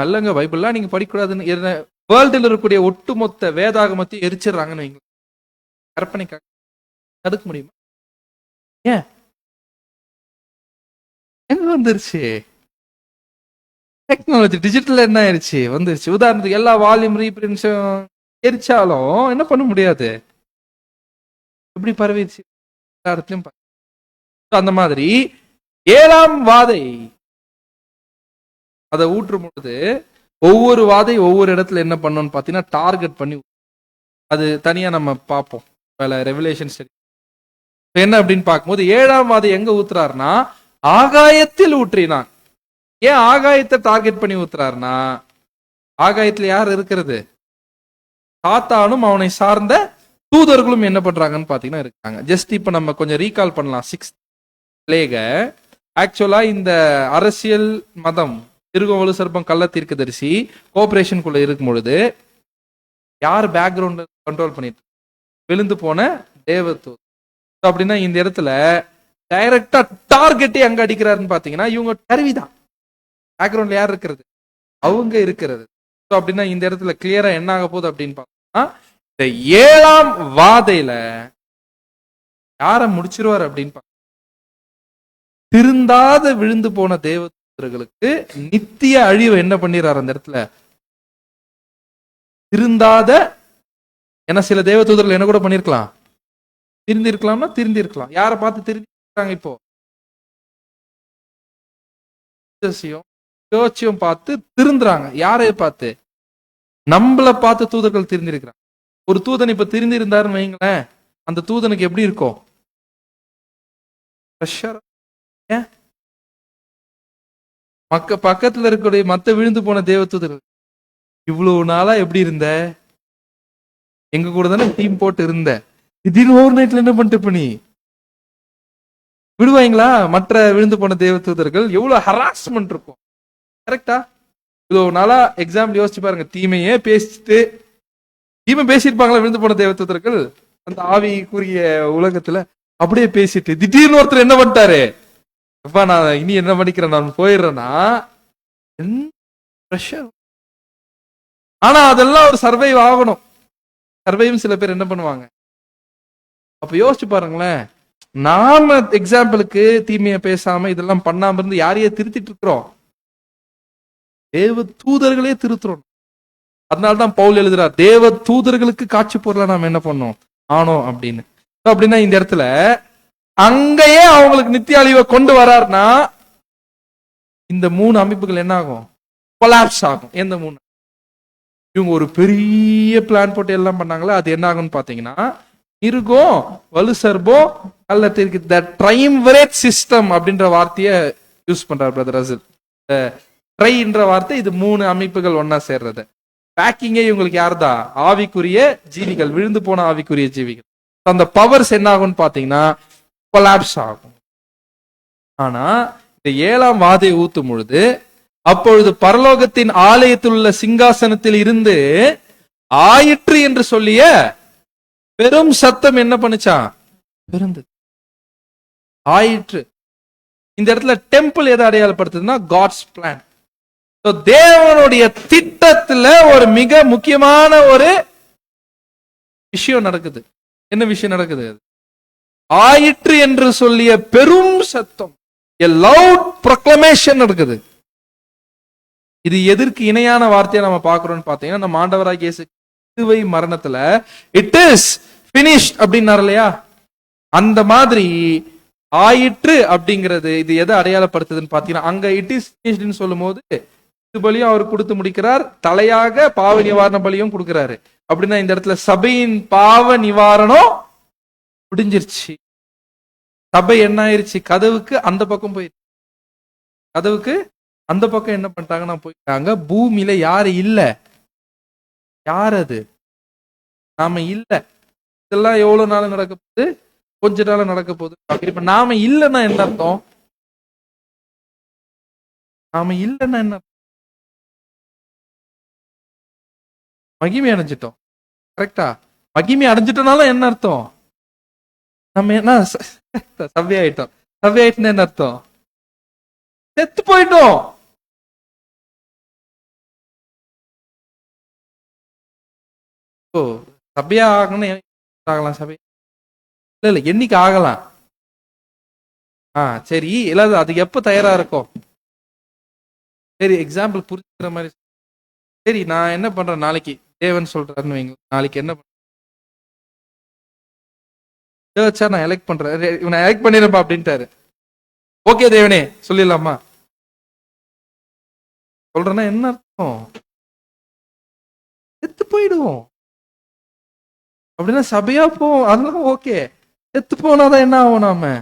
இல்லைங்க பைபிள்லாம் நீங்க படிக்கூடாதுன்னு வேர்ல்டில் இருக்கக்கூடிய ஒட்டுமொத்த வேதாகமத்தையும் எரிச்சிடறாங்கன்னு வைங்க, கற்பனைக்காக தடுக்க முடியுமா? ஏன் எங்க வந்துருச்சு டெக்னாலஜி, டிஜிட்டல் என்ன ஆயிடுச்சு, வந்துருச்சு. உதாரணத்துக்கு எல்லா வால்யூம் ரீபிரின்ஸும் எரிச்சாலும் என்ன பண்ண முடியாது, எப்படி பரவிடுச்சு இடத்துலயும். அந்த மாதிரி 7ஆம் வாதை அதை ஊற்றும் பொழுது ஒவ்வொரு வாதை ஒவ்வொரு இடத்துல என்ன பண்ணணும்னு பாத்தீங்கன்னா டார்கெட் பண்ணி, அது தனியா நம்ம பார்ப்போம் ரெவலேஷன் ஸ்டடி. என்ன அப்படின்னு பார்க்கும்போது 7ஆம் வாதை எங்க ஊத்துறாருன்னா ஆகாயத்தில் ஊற்றினான். ஏன் ஆகாயத்தை டார்கெட் பண்ணி ஊத்துறாருன்னா, ஆகாயத்துல யார் இருக்கிறது? சாத்தானும் அவனை சார்ந்த தூதர்களும் என்ன பண்றாங்கன்னு பாத்தீங்கன்னா இருக்காங்க. ஜஸ்ட் இப்ப நம்ம கொஞ்சம் ரீகால் பண்ணலாம் 6th பிளேக. ஆக்சுவலா இந்த அரசியல் மதம் திருகோவலு சர்ப்பம் கள்ள தீர்க்கதரிசி கோஆபரேஷனுக்குள்ள இருக்கும் பொழுது யார் பேக்ரவுண்ட் கண்ட்ரோல் பண்ணிட்டு? விழுந்து போன தேவதூதர். அப்படின்னா இந்த இடத்துல டைரக்டா டார்கெட்டே அங்க அடிக்கிறாருன்னு பாத்தீங்கன்னா இவங்க கருவிதான். பேக்ரவுண்ட்ல யார் இருக்கிறது? அவங்க இருக்கிறது. அப்படின்னா இந்த இடத்துல கிளியரா என்ன ஆக போகுது அப்படின்னு பார்த்தோம்னா, இந்த 7ஆம் வாதையில யார முடிச்சிருவார் அப்படின்னு திருந்தாத விழுந்து போன தேவதூதர்களுக்கு நித்திய அழிவு என்ன பண்ணிடுறாரு அந்த இடத்துல? திருந்தாத, ஏன்னா சில தேவதூதர்கள் என்ன கூட பண்ணிருக்கலாம், திருந்திருக்கலாம்னா திருந்திருக்கலாம். யாரை பார்த்து திருந்திருக்காங்க? இப்போ சர்ச்சையும் பார்த்து திருந்துறாங்க. யாரைய பார்த்து? நம்மள பார்த்து தூதர்கள் திருந்திருக்கிறாங்க. ஒரு தூதன் இப்ப திருந்தி இருந்தாருன்னு வைங்களேன், அந்த தூதனுக்கு எப்படி இருக்கும்? பக்கத்துல இருக்கக்கூடிய மத்த விழுந்து போன தேவ தூதர்கள், இவ்வளவு நாளா எப்படி இருந்த? எங்க கூட தானே டீம் போட்டு இருந்த, திடீர்னு ஓவர் நைட்ல என்ன பண்ணிட்டு பண்ணி விடுவாங்களா? மற்ற விழுந்து போன தேவ தூதர்கள் எவ்வளவு ஹராஸ்மெண்ட் இருக்கும். கரெக்டா? இவ்வளவு நாளா எக்ஸாம்பிள் யோசிச்சு பாருங்க. தீமையே பேசிட்டு தீமை பேசியிருப்பாங்களா விழுந்து போன தேவதூதர்கள் அந்த ஆவிக்குரிய உலகத்துல? அப்படியே பேசிட்டு திடீர்னு ஒருத்தர் என்ன பண்ணிட்டாரு, அப்பா நான் இனி என்ன பண்ணிக்கிறேன், நான் போயிடுறேன்னா pressure. ஆனா அதெல்லாம் ஒரு சர்வைவ் ஆகணும். சர்வைவும் சில பேர் என்ன பண்ணுவாங்க. அப்ப யோசிச்சு பாருங்களேன், நாம எக்ஸாம்பிளுக்கு தீமையை பேசாம இதெல்லாம் பண்ணாம இருந்து யாரையே திருத்திட்டு இருக்கிறோம், தேவ தூதர்களே திருத்துறோம். அதனால்தான் பவுல் எழுதுறார், தேவ தூதர்களுக்கு காட்சி பொருளை நாம என்ன பண்ணோம் ஆனோம் அப்படின்னு. அப்படின்னா இந்த இடத்துல அங்கேயே அவங்களுக்கு நித்திய அழிவை கொண்டு வரார்னா இந்த 3 அமைப்புகள் என்ன ஆகும், கொலாப்ஸ் ஆகும். எந்த 3? இவங்க ஒரு பெரிய பிளான் போட்டு எல்லாம் பண்ணாங்களா, அது என்ன ஆகும்னு பாத்தீங்கன்னா மிருகம், வலு சர்பம், அல்லது த ட்ரைம்வரேட் சிஸ்டம் அப்படின்ற வார்த்தையை யூஸ் பண்றார் பிரதர் ரசில். ட்ரைன்ற வார்த்தை இது 3 அமைப்புகள் ஒன்னா சேர்றது. பேக்கிங்கே இவங்களுக்கு யார்தான், ஆவிக்குரிய ஜீவிகள், விழுந்து போன ஆவிக்குரிய ஜீவிகள். அந்த பவர்ஸ் என்ன ஆகும்னு பாத்தீங்கன்னா கொலாப்ஸ் ஆகும். ஆனா இந்த 7ஆம் வாதையை ஊத்தும் பொழுது அப்பொழுது பரலோகத்தின் ஆலயத்தில் உள்ள சிங்காசனத்தில் இருந்து ஆயிற்று என்று சொல்லிய பெரும் சத்தம் என்ன பண்ணுச்சான், பிறந்தது. ஆயிற்று. இந்த இடத்துல டெம்பிள் எதை அடையாளப்படுத்துதுன்னா காட்ஸ் பிளான். தேவனுடைய திட்டத்துல ஒரு மிக முக்கியமான ஒரு விஷயம் நடக்குது. என்ன விஷயம் நடக்குது? ஆயிற்று என்று சொல்லிய பெரும் சத்தம், a loud proclamation நடக்குது. இது எதற்கு இணையான வார்த்தையை நம்ம பார்க்கிறோம்னு பார்த்தீங்கன்னா, நம்ம ஆண்டவராகிய இயேசு சிலுவை மரணத்துல இட் இஸ் finished அப்படின்னாரு இல்லையா, அந்த மாதிரி ஆயிற்று அப்படிங்கிறது இது எதை அடையாளப்படுத்துதுன்னு பார்த்தீங்கன்னா, அங்க இட் இஸ் finished சொல்லும் போது இது பலியும் அவர் கொடுத்து முடிக்கிறார், தலையாக பாவ நிவாரண பலியும் கொடுக்கிறாரு. அப்படின்னா இந்த இடத்துல சபையின் பாவ நிவாரணம் முடிஞ்சிருச்சு. சபை என்ன ஆயிருச்சு, கதவுக்கு அந்த பக்கம் போயிருச்சு. கதவுக்கு அந்த பக்கம் என்ன பண்ணிட்டாங்கன்னா போயிட்டாங்க. பூமியில யாரு இல்ல, யார் அது, நாம இல்ல. இதெல்லாம் எவ்வளவு நாள் நடக்க போகுது, கொஞ்ச நாள் நடக்க போகுது. இப்ப நாம இல்லைன்னா என்ன அர்த்தம், நாம இல்லைன்னா என்ன, மகிமை அடைஞ்சிட்டோம். கரெக்டா? மகிமை அடைஞ்சிட்டோம்னால என்ன அர்த்தம், நம்ம என்ன சபையாயிட்டோம். சபையாயிட்டுன்னு என்ன அர்த்தம், செத்து போயிட்டோம். ஓ, சபையா ஆகணும், ஆகலாம் சபை இல்ல இல்ல என்னைக்கு ஆகலாம். சரி, இல்லாத அதுக்கு எப்ப தயாரா இருக்கும். சரி, எக்ஸாம்பிள் புரிஞ்சுக்கிற மாதிரி. சரி, நான் என்ன பண்றேன், நாளைக்கு தேவன் சொல்றாருன்னு வைங்க, நாளைக்கு என்ன சர்ச்சா நான் எலெக்ட் பண்றேன், இவனை எலெக்ட் பண்ணிருப்பா அப்படின்ட்டாரு. ஓகே தேவனே சொல்லிடலாமா சொல்றேன்னா என்ன அர்த்தம், செத்து போயிடுவோம். அப்படின்னா சபையா போவோம், அதெல்லாம் ஓகே. செத்து போனாதான் என்ன ஆகும், நாம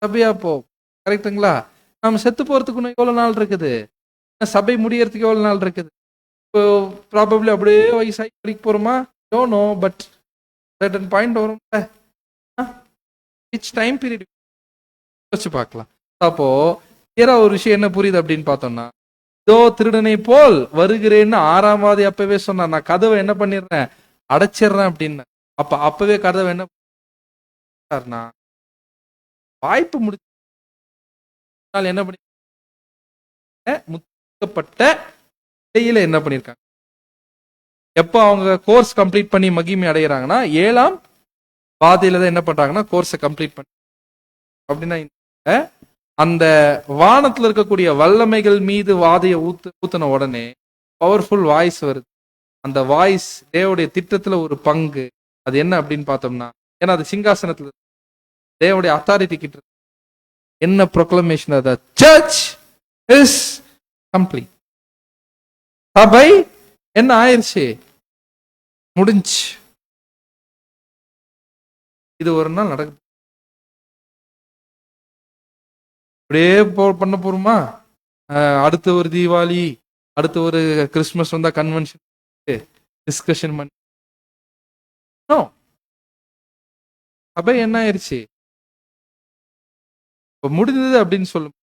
சபையா போவோம். கரெக்டுங்களா? நாம செத்து போறதுக்கு எவ்வளவு நாள் இருக்குது, சபை முடியறதுக்கு எவ்வளவு நாள் இருக்குது. இப்போ ப்ராபப்ளி அப்படியே வயசாகி படிக்க போறோமா, நோ பட் சர்டன் பாயிண்ட் வரும், விச் டைம் பீரியட் வச்சு பார்க்கலாம். அப்போ ஒரு விஷயம் என்ன புரியுது அப்படின்னு பார்த்தோம்னா, இதோ திருடனை போல் வருகிறேன்னு 6ஆம் வாதி அப்பவே சொன்னார், நான் கதவை என்ன பண்ணிடுறேன், அடைச்சிடுறேன் அப்படின்னு. அப்பவே கதவை என்ன வாய்ப்பு முடிச்சு என்ன பண்ணி முத்தப்பட்ட நிலையில என்ன பண்ணிருக்காங்க. எப்ப அவங்க கோர்ஸ் கம்ப்ளீட் பண்ணி மகிமை அடைகிறாங்கன்னா 7ஆம் வாதியில தான் என்ன பண்றாங்கன்னா கோர்ஸை கம்ப்ளீட் பண்ணி. அப்படின்னா அந்த வானத்துல இருக்கக்கூடிய வல்லமைகள் மீது வாதையை ஊத்துன உடனே பவர்ஃபுல் வாய்ஸ் வருது. அந்த வாய்ஸ் தேவனுடைய திட்டத்துல ஒரு பங்கு. அது என்ன அப்படின்னு பார்த்தோம்னா, ஏன்னா அது சிங்காசனத்துல தேவனுடைய அத்தாரிட்டி கிட்ட என்ன ப்ரொக்ளமேஷன், அது சர்ச் இஸ் கம்ப்ளீட். சபை என்ன ஆயிருச்சு, முடிஞ்சு. இது ஒரு நாள் நடக்குது. அப்படியே பண்ண போறோமா, அடுத்த ஒரு தீபாவளி, அடுத்த ஒரு கிறிஸ்துமஸ் வந்தா கன்வென்ஷன் டிஸ்கஷன் பண்ணி சபை என்ன ஆயிருச்சு, இப்ப முடிஞ்சது அப்படின்னு சொல்லும்.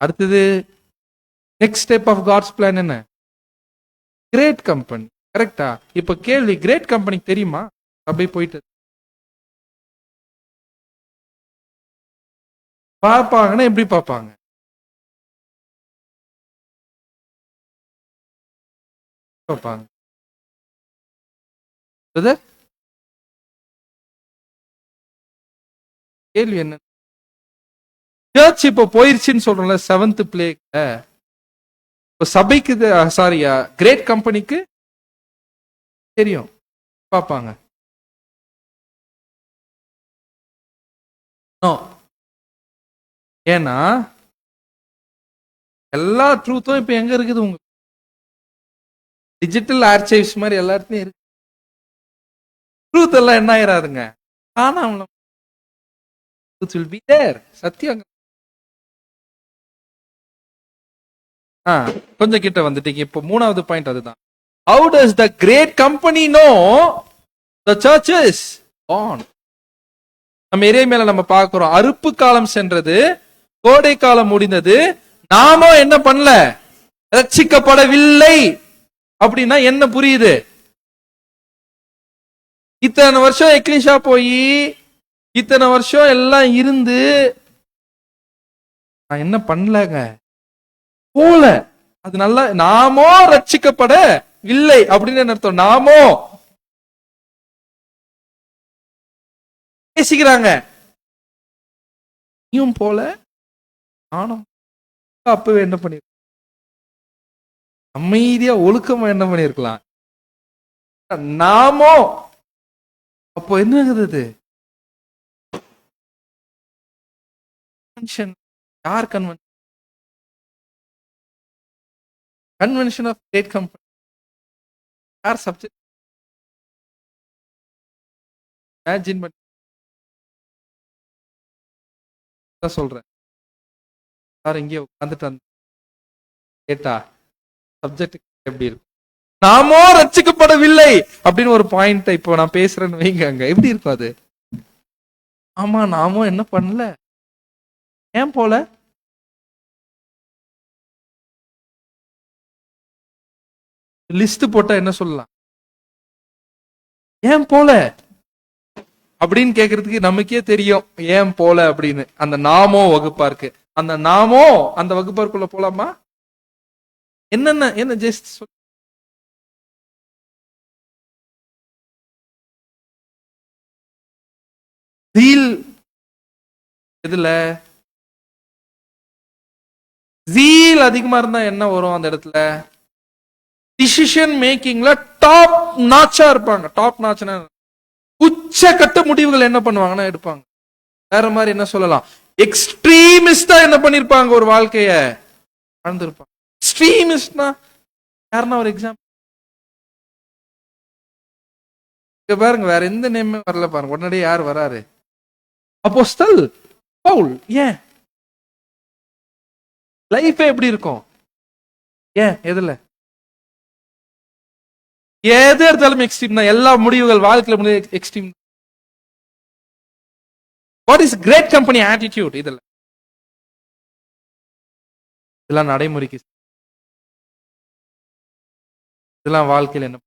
அடுத்தது next step of God's plan என்ன, கிரேட் கம்பெனி. கரெக்டா? இப்ப கேள்வி, கிரேட் கம்பெனிக்கு தெரியுமா சபை போயிட்டு பார்ப்பாங்கன்னா எப்படி பார்ப்பாங்க? பார்ப்பாங்க. Brother? கேள்வி என்ன? சர்ச் இப்ப போயிருச்சுன்னு சொல்றோம்ல, 7th பிளேக்ல. இப்ப சபைக்கு, சாரி, கிரேட் கம்பெனிக்கு தெரியும், பார்ப்பாங்க. No. ஏன்னா எல்லா ட்ரூத்தும் இப்ப எங்க இருக்குது? உங்க டிஜிட்டல் ஆர்ச்சைவ்ஸ் மாதிரி எல்லா இடத்துலயும் இருக்கு. ட்ரூத் எல்லாம் என்ன ஆயிராதுங்க, காணாம will be there. சத்தியம். கொஞ்சம் கிட்ட வந்துட்டீங்க. இப்போ 3வது பாயிண்ட் அதுதான். How does the great company know the church is on? நம்ம எரேமியால நம்ம பார்க்கிறோம், அறுப்பு காலம் சென்றது, கோடை காலம் முடிந்தது, நாம என்ன பண்ணல, ரட்சிக்கப்படவில்லை. அப்படின்னா என்ன புரியுது? இத்தனை வருஷம் எக்லிஷா போய் இத்தனை வருஷம் எல்லாம் இருந்து நான் என்ன பண்ணலங்க, போல. அது நல்லா, நாமோ ரட்சிக்கப்படவில்லை அப்படின்னு அர்த்தம். நாமோ பேசிக்கிறாங்க, நீயும் போல நானும். அப்பவே என்ன பண்ணி அமைதியா ஒழுக்கமா என்ன பண்ணிருக்கலாம்? நாமோ அப்போ என்ன இருக்குது? யார் convention? Convention of great company. யார் சப்ஜெக்ட்? இமேஜின் பண்ணி சொல்றேன். யார் இங்கே உட்காந்துட்டு கேட்டா சப்ஜெக்ட் எப்படி இருக்கும்? நாமோ ரட்சிக்கப்படவில்லை அப்படின்னு ஒரு பாயிண்ட் இப்போ நான் பேசுறேன்னு வைங்க, அங்க எப்படி இருக்கும் அது? ஆமா, நாமோ என்ன பண்ணல, ஏன் போல? லிஸ்ட் போட்டா என்ன சொல்லலாம்? ஏன் போல அப்படின்னு கேக்குறதுக்கு நமக்கே தெரியும் ஏன் போல அப்படின்னு. அந்த நாமோ வகுப்பா இருக்கு. அந்த நாமோ அந்த வகுப்பாருக்குள்ள போலாமா? என்னென்ன என்ன ஜஸ்ட் இதுல ஜீல் அதிகமா இருந்தா என்ன வரும் அந்த இடத்துல? டிசிஷன் மேக்கிங்ல டாப் நாச்சா இருப்பாங்க. டாப் நாச்னா உச்சக்கட்ட முடிவுகள் என்ன பண்ணுவாங்கன்னா எடுப்பாங்க. வேற மாதிரி என்ன சொல்லலாம், எக்ஸ்ட்ரீமிஸ்டா என்ன பண்ணிருப்பாங்க, ஒரு வாழ்க்கைய வாழ்ந்திருப்பாங்க. எக்ஸ்ட்ரீமிஸ்ட்னா யாருன்னா ஒரு எக்ஸாம்பிள் பாருங்க, வேற எந்த நேமே வரல பாருங்க, உடனடியே யார் வராரு? அப்போஸ்தல் பவுல். ஏன் லைஃபே எப்படி இருக்கும்? ஏன் எதுல எது எடுத்தாலும் எக்ஸ்ட்ரீம் தான். எல்லா முடிவுகள் வாழ்க்கையில முடிவு extreme. What is great company attitude? இதெல்லாம் நடைமுறைக்கு, இதெல்லாம் வாழ்க்கையில் என்ன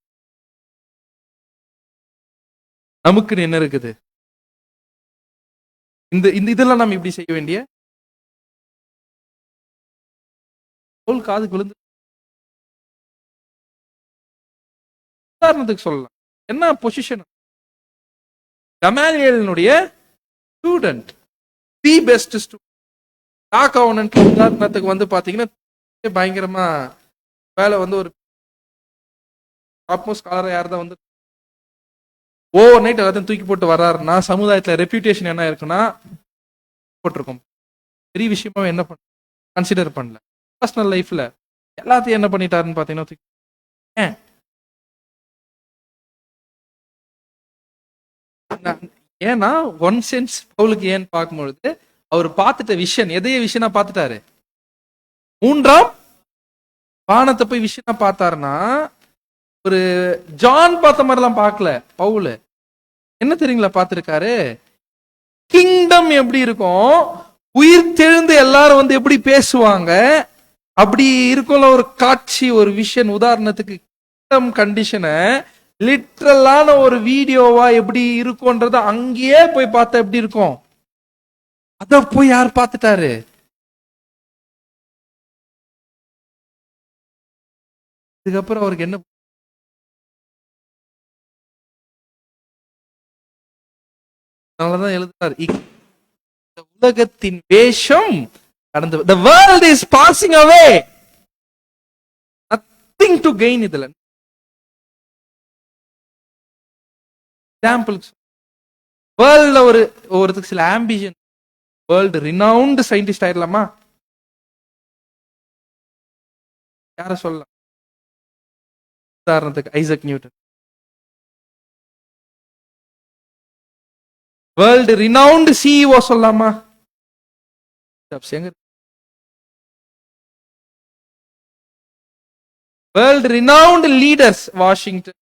நமக்கு என்ன இருக்குது? இந்த இதெல்லாம் நம்ம இப்படி செய்ய வேண்டிய காதுக்கு விழுந்து. உதாரணத்துக்கு சொல்லலாம், என்ன பொசிஷன்? கமாலியலினுடைய ஸ்டூடெண்ட், தி பெஸ்ட் ஸ்டூடெண்ட். உதாரணத்துக்கு வந்து பாத்தீங்கன்னா பயங்கரமா வேலை வந்து ஒரு டாப்மோஸ்ட் ஸ்காலர் யார் தான் வந்து ஓவர் நைட் எல்லாத்தையும் தூக்கி போட்டு வர்றாருன்னா சமுதாயத்துல ரெப்யூட்டேஷன் என்ன இருக்குன்னா போட்டிருக்கோம். பெரிய விஷயமா என்ன பண்ண கன்சிடர் பண்ணல. பர்சனல் லைஃப்ல எல்லாத்தையும் என்ன பண்ணிட்டாருன்னு பாத்தீங்கன்னா, ஏன்னா ஒன் சென்ஸ் பவுலுக்கு ஏன் பார்க்கும்பொழுது அவர் பார்த்துட்ட விஷன், எதைய விஷனா பார்த்துட்டாரு? 3ஆம் வானத்தை போய் விஷனா பார்த்தாருன்னா, ஒரு ஜான் பார்த்த மாதிரிலாம் பார்க்கல. பவுல் என்ன தெரியுங்களா பார்த்திருக்காரு? கிங்டம் எப்படி இருக்கும், உயிர் தெழுந்து எல்லாரும் வந்து எப்படி பேசுவாங்க, அப்படி இருக்கும்ல ஒரு காட்சி, ஒரு விஷன். உதாரணத்துக்கு கிங்டம் கண்டிஷனை லிட்ரலான ஒரு வீடியோவா எப்படி இருக்கும்ன்றத அங்கேயே போய் பார்த்தா எப்படி இருக்கும்? அத போய் யார் பார்த்துட்டாரு? இதுக்கப்புறம் அவருக்கு என்ன? அதனாலதான் எழுதுறாரு, இந்த உலகத்தின் வேஷம் கடந்து, the world is passing away, nothing to gain. இதுல எக்ஸாம்பிள், வேர்ல்ட்ல ஒருத்துக்கு சில ஆம்பிஷன், வேர்ல்டு ரினவுண்ட் சயின்டிஸ்ட் ஆயிடலாமா? யார சொல்லலாம்? உதாரணத்துக்கு Isaac Newton. World renowned CEO சொல்லலாமா? வேர்ல்டு ரினவுண்ட் லீடர்ஸ், வாஷிங்டன்,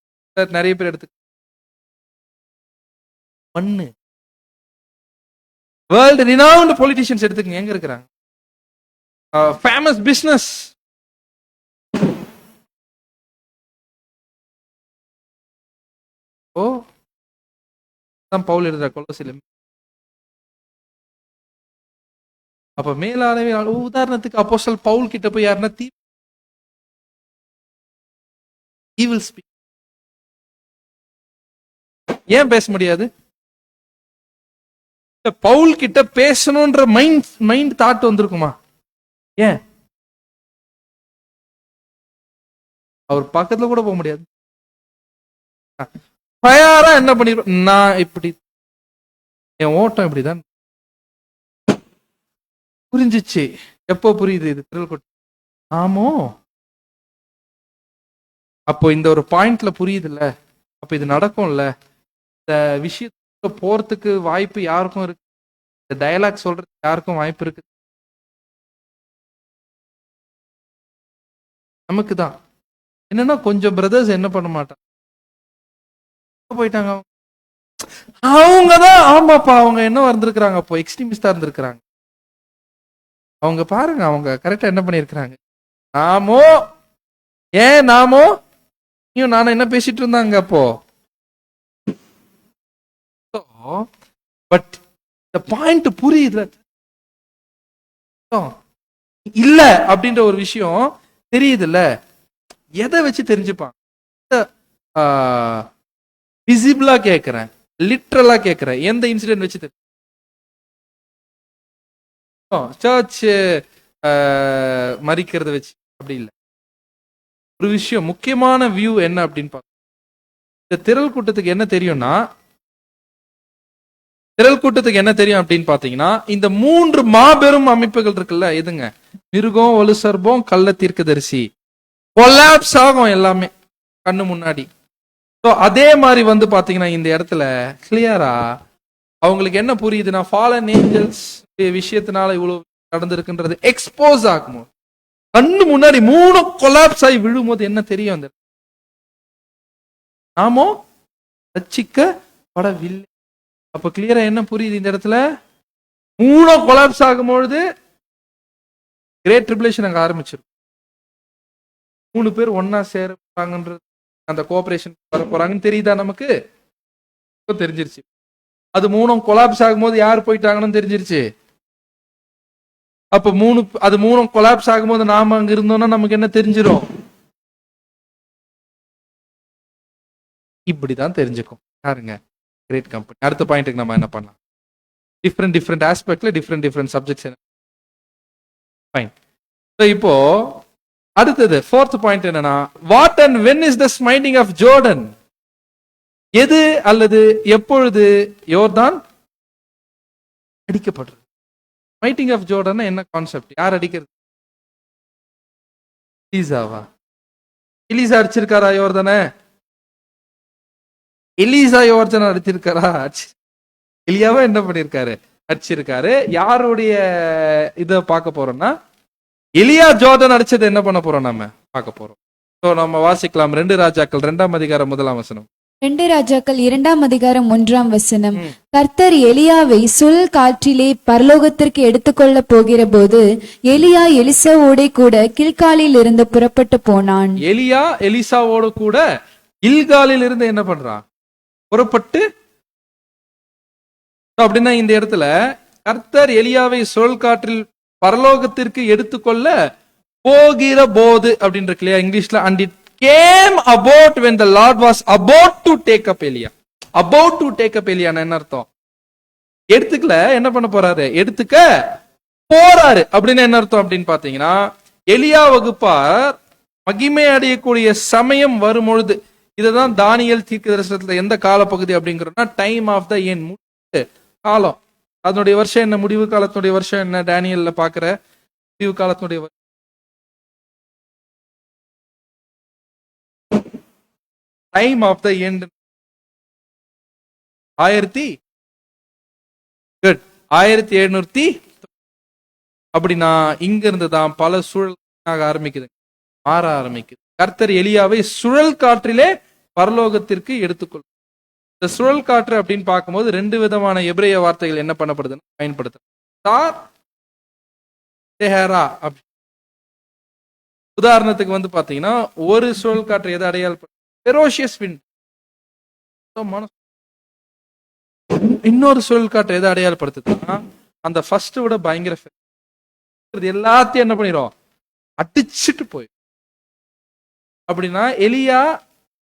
நிறைய பேர் எடுத்து மண்ணு. வேர்ல்டு ரினவுண்ட் பொலிட்டிஷியன்ஸ் எடுத்துக்கங்க, எங்க இருக்கிறாங்க? ஃபேமஸ் பிசினஸ், பவுல் எழுதுற கொலோசில. அப்ப மேலானவே, உதாரணத்துக்கு அப்போஸ்தலர் பவுல் கிட்ட போய் யாருன்னா evil speak, ஏன் பேச முடியாது? பவுல் கிட்ட பேசணும்ன்ற மைண்ட் தாட் வந்திருக்குமா? ஏன்? அவர் பக்கத்துல கூட போக முடியாது. ஃபயரா என்ன பண்ணிருப்ப, நான் இப்படி, என் ஓட்டம் இப்படிதான். புரிஞ்சிச்சு. எப்போ புரியுது இது? திரள் கொட்டு ஆமோ, அப்போ இந்த ஒரு பாயிண்ட்ல புரியுது இல்ல, அப்ப இது நடக்கும்ல. இந்த விஷயத்துல போறதுக்கு வாய்ப்பு யாருக்கும் இருக்கு, இந்த டயலாக் சொல்றதுக்கு யாருக்கும் வாய்ப்பு இருக்கு, நமக்கு தான். என்னன்னா கொஞ்சம் பிரதர்ஸ் என்ன பண்ண மாட்டாங்க, போயிட்டாங்க. அவங்கதான், ஆமாப்பா, அவங்க என்ன வந்திருக்கிறாங்க, அப்போ எக்ஸ்ட்ரீமிஸ்டா இருந்திருக்கிறாங்க. அவங்க பாருங்க, அவங்க கரெக்டா என்ன பண்ணிருக்கிறாங்க. நாமோ நானும் என்ன பேசிட்டு இருந்தாங்க அப்போ. பட் இந்த பாயிண்ட் புரியுது இல்ல அப்படின்ற ஒரு விஷயம் தெரியுது இல்ல. எதை வச்சு தெரிஞ்சுப்பான்? விசிபிளா கேட்கிறேன், லிட்ரலா கேட்கிறேன், எந்த இன்சிடென்ட் வச்சு தெரியும்? சர்ச் மறிக்கிறத வச்சு அப்படி இல்லை. ஒரு விஷயம், முக்கியமான வியூ என்ன அப்படின்னு பார்க்க, இந்த திரள் கூட்டத்துக்கு என்ன தெரியும்னா, திரள் கூட்டத்துக்கு என்ன தெரியும் அப்படின்னு பாத்தீங்கன்னா, இந்த 3 மாபெரும் அமைப்புகள் இருக்குல்ல, எதுங்க? மிருகம், வலு சர்ப்பம், கள்ள தீர்க்கதரிசி. கொலாப்ஸ் ஆகும் எல்லாமே கண்ணு முன்னாடி. அதே மாதிரி வந்து பாத்தீங்கன்னா இந்த இடத்துல கிளியரா அவங்களுக்கு என்ன புரியுதுன்னா, ஃபாலன் ஏஞ்சல்ஸ் விஷயத்தினால இவ்வளவு நடந்திருக்குன்றது எக்ஸ்போஸ் ஆகும். கண்ணு முன்னாடி 3 கொலாப்ஸ் ஆகி விழும்போது என்ன தெரியும்? அந்த நாமோ ரட்சிக்கப்படவில்லை. அப்ப கிளியரா என்ன புரியுது இந்த இடத்துல? 3 கொலாப்ஸ் ஆகும்பொழுது கிரேட் ட்ரிபுலேஷன் அங்க ஆரம்பிச்சிருக்கும். 3 பேர் ஒன்னா சேர போறாங்கன்றது, அந்த கோஆபரேஷன் வர போறாங்கன்னு தெரியுதா நமக்கு? தெரிஞ்சிருச்சு. அது 3 கொலாப்ஸ் ஆகும்போது யார் போயிட்டாங்கன்னு தெரிஞ்சிருச்சு. அப்ப 3 கொலாப்ஸ் ஆகும்போது நாம அங்க இருந்தோம்னா நமக்கு என்ன தெரிஞ்சிடும்? இப்படிதான் தெரிஞ்சுக்கும். யாருங்க? Great company. அடுத்த பாயிண்ட்டுக்கு நம்ம என்ன பண்ணலாம்? டிஃப்ரெண்ட் ஆஸ்பெக்ட்ல டிஃப்ரெண்ட் சப்ஜெக்ட்ஸ். ஃபைன். இப்போ அடுத்தது 4th பாயிண்ட் என்னன்னா, what and when is the smiting of Jordan? எது அல்லது எப்பொழுது யோர்தான் அடிக்கப்படுறது? ஸ்மைட்டிங் ஆஃப் ஜோர்டன் என்ன கான்செப்ட்? யார் அடிக்கிறது? எலிசாவா? எலிசா அடிச்சிருக்காரா யோர்தானே? எலிசா யோர்தான் அடிச்சிருக்காரா? எலியாவா என்ன பண்ணிருக்காரு? அடிச்சிருக்காரு. யாருடைய இதை பார்க்க போறோம்னா, எலியா ஜோர்டன் அடிச்சது என்ன பண்ண போறோம் நம்ம பார்க்க போறோம். நம்ம வாசிக்கலாம் 2 ராஜாக்கள் 2ஆம் அதிகாரம் 1ஆம் வசனம். 2 ராஜாக்கள் 2ஆம் அதிகாரம் 1ஆம் வசனம். கர்த்தர் எலியாவை சுழல் காற்றிலே பரலோகத்திற்கு எடுத்துக்கொள்ள போகிற போது எலியா எலிசாவோட கூட கில்காலில் இருந்து புறப்பட்டு போனான். எலியா எலிசாவோடு கூட கில்காலில் இருந்து என்ன பண்றான்? புறப்பட்டு. அப்படின்னா இந்த இடத்துல கர்த்தர் எலியாவை சுழல் காற்றில் பரலோகத்திற்கு எடுத்துக்கொள்ள போகிற போது அப்படின்னு இருக்கு இல்லையா இங்கிலீஷ்ல, and it came about when the Lord was about to take up Elia. about to take up Elia என்ன அர்த்தம்? எடுத்துக்கல, என்ன பண்ண போறாரு? எடுத்துக்க போறாரு அப்படின்னு என்ன அர்த்தம் அப்படின்னு பாத்தீங்கன்னா, எலியா வகுப்பார் மகிமை அடையக்கூடிய சமயம் வரும் பொழுது, இதுதான் தானியேல் தீர்க்கதரிசனத்துல எந்த காலப்பகுதி அப்படிங்கிறோம்னா டைம் ஆஃப் த எண்ட், முடிவு காலம். அதனுடைய வருஷம் என்ன? முடிவு காலத்தினுடைய வருஷம் என்ன? டேனியல்ல பாக்குற முடிவு காலத்தினுடைய டைம் ஆஃப் த எண்ட் 1700 அப்படின்னா இங்க இருந்து தான் பல சூழல் ஆரம்பிக்குது, மாற ஆரம்பிக்குது. கர்த்தர் எலியாவை சுழல் காற்றிலே பரலோகத்திற்கு எடுத்துக்கொள்ளும். இந்த சுழல் காற்று அப்படின்னு பார்க்கும்போது 2 விதமான எபிரேய வார்த்தைகள் என்ன பண்ணப்படுதுன்னு பயன்படுத்துறார். உதாரணத்துக்கு வந்து பாத்தீங்கன்னா, ஒரு சுழல் காற்று எதை அடையாளப்படுத்த? Ferocious wind. இன்னொரு சுழல் காற்று எதை அடையாளப்படுத்துதுன்னா, அந்த ஃபர்ஸ்ட் விட பயங்கர எல்லாத்தையும் என்ன பண்ணிடும்? அடிச்சுட்டு போய். அப்படின்னா எலியா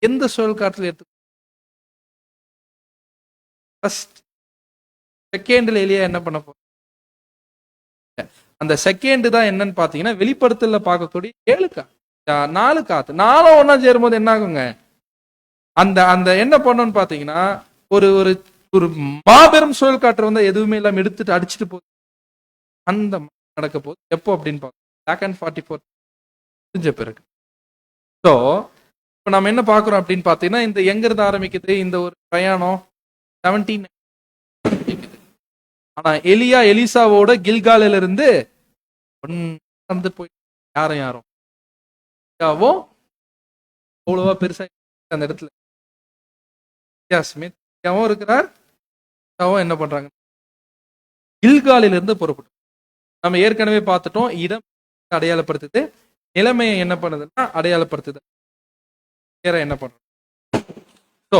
எந்த சுழல் காற்றுல எடுத்து? ஃபர்ஸ்ட் செகண்ட்ல எலியா என்ன பண்ண போற? அந்த செகண்ட் தான் என்னன்னு பாத்தீங்கன்னா, வெளிப்படுத்தல பார்க்கக்கூடிய 4 காத்து 4 ஒன்னா சேரும்போது என்ன ஆகுங்க? அந்த அந்த என்ன பண்ணணும்னு பாத்தீங்கன்னா, ஒரு ஒரு ஒரு மாபெரும் சுழல் காற்று வந்து எதுவுமே இல்லாம எடுத்துட்டு அடிச்சுட்டு போகுது. அந்த நடக்க போகுது எப்போ அப்படின்னு பார்த்தோம் 44 முடிஞ்ச பிறகு. ஸோ இப்போ நம்ம என்ன பார்க்குறோம் அப்படின்னு பார்த்தீங்கன்னா, இந்த எங்கிருந்து ஆரம்பிக்குது இந்த ஒரு பிரயாணம்? 17 ஆரம்பிக்குது. ஆனா எலியா எலிசாவோட கில்காலில இருந்து நடந்து போய் யாரும் எலியாவும் அவ்வளவா பெருசா அந்த இடத்துல வித்தியாசமே இருக்கிறார். என்ன பண்றாங்க? கில்காலில இருந்து புறப்பட்டு நம்ம ஏற்கனவே பார்த்துட்டோம். இடம் அடையாளப்படுத்துது, நிலைமையை என்ன பண்ணுதுன்னா அடையாளப்படுத்துது. வேற என்ன பண்றோம்? ஸோ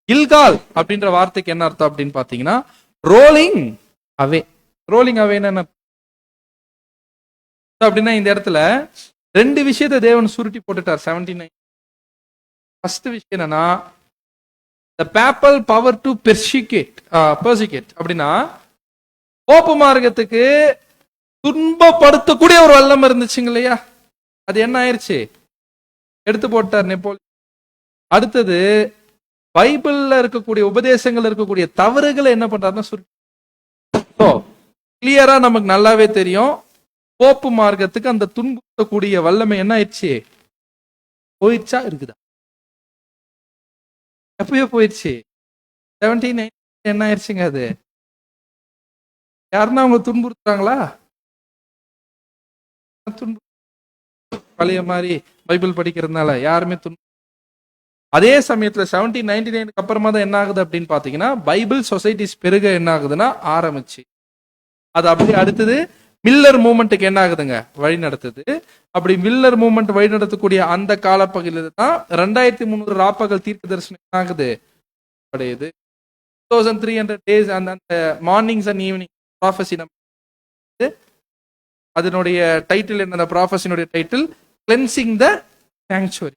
கில்கால் அப்படின்ற வார்த்தைக்கு என்ன அர்த்தம் அப்படின்னு பாத்தீங்கன்னா, ரோலிங் அவே. ரோலிங் அவேன்னு என்ன அப்படின்னா, இந்த இடத்துல 2 விஷயத்தை தேவன் சுருட்டி போட்டுட்டார் 79. ஃபர்ஸ்ட் விஷயம் என்னன்னா, the papal power to persecute அப்படின்னா, போப்பு மார்க்கத்துக்கு துன்பப்படுத்தக்கூடிய ஒரு வல்லம் இருந்துச்சுங்க இல்லையா? அது என்ன ஆயிருச்சு? எடுத்து போட்டார் நெப்போலியன். அடுத்தது பைபிள்ல இருக்கக்கூடிய உபதேசங்கள் இருக்கக்கூடிய தவறுகளை என்ன பண்றாருன்னா சுருட்டி. கிளியரா நமக்கு நல்லாவே தெரியும், போப்பு மார்க்கத்துக்கு அந்த துன்புறுத்தக்கூடிய வல்லமை என்ன ஆயிடுச்சு? போயிடுச்சா இருக்குதா? எப்பயோ போயிடுச்சு. 79 என்ன ஆயிடுச்சுங்க? அது யாருன்னா அவங்க துன்புறுத்துறாங்களா? பழைய மாதிரி பைபிள் படிக்கிறதுனால யாருமே அதே சமயத்துல 1799 அப்புறமா தான் என்ன ஆகுது அப்படின்னு பாத்தீங்கன்னா, பைபிள் சொசைட்டிஸ் பெருக என்ன ஆகுதுன்னா ஆரம்பிச்சு. அது அப்படியே அடுத்தது மில்லர் மூவ்மெண்ட்டுக்கு என்ன ஆகுதுங்க? வழி நடத்துது. அப்படி மில்லர் மூவ்மெண்ட் வழி நடத்தக்கூடிய அந்த காலப்பகுதியில தான் 2300 ராப்பகல் தீர்க்க தரிசனம் என்ன ஆகுது? அடையுது. 2300 days அந்த மார்னிங்ஸ் அண்ட் ஈவினிங் ப்ராஃபஸி. அதனுடைய டைட்டில் என்ன? ப்ராஃபஸினுடைய டைட்டில் கிளென்சிங் த சாங்சுவரி.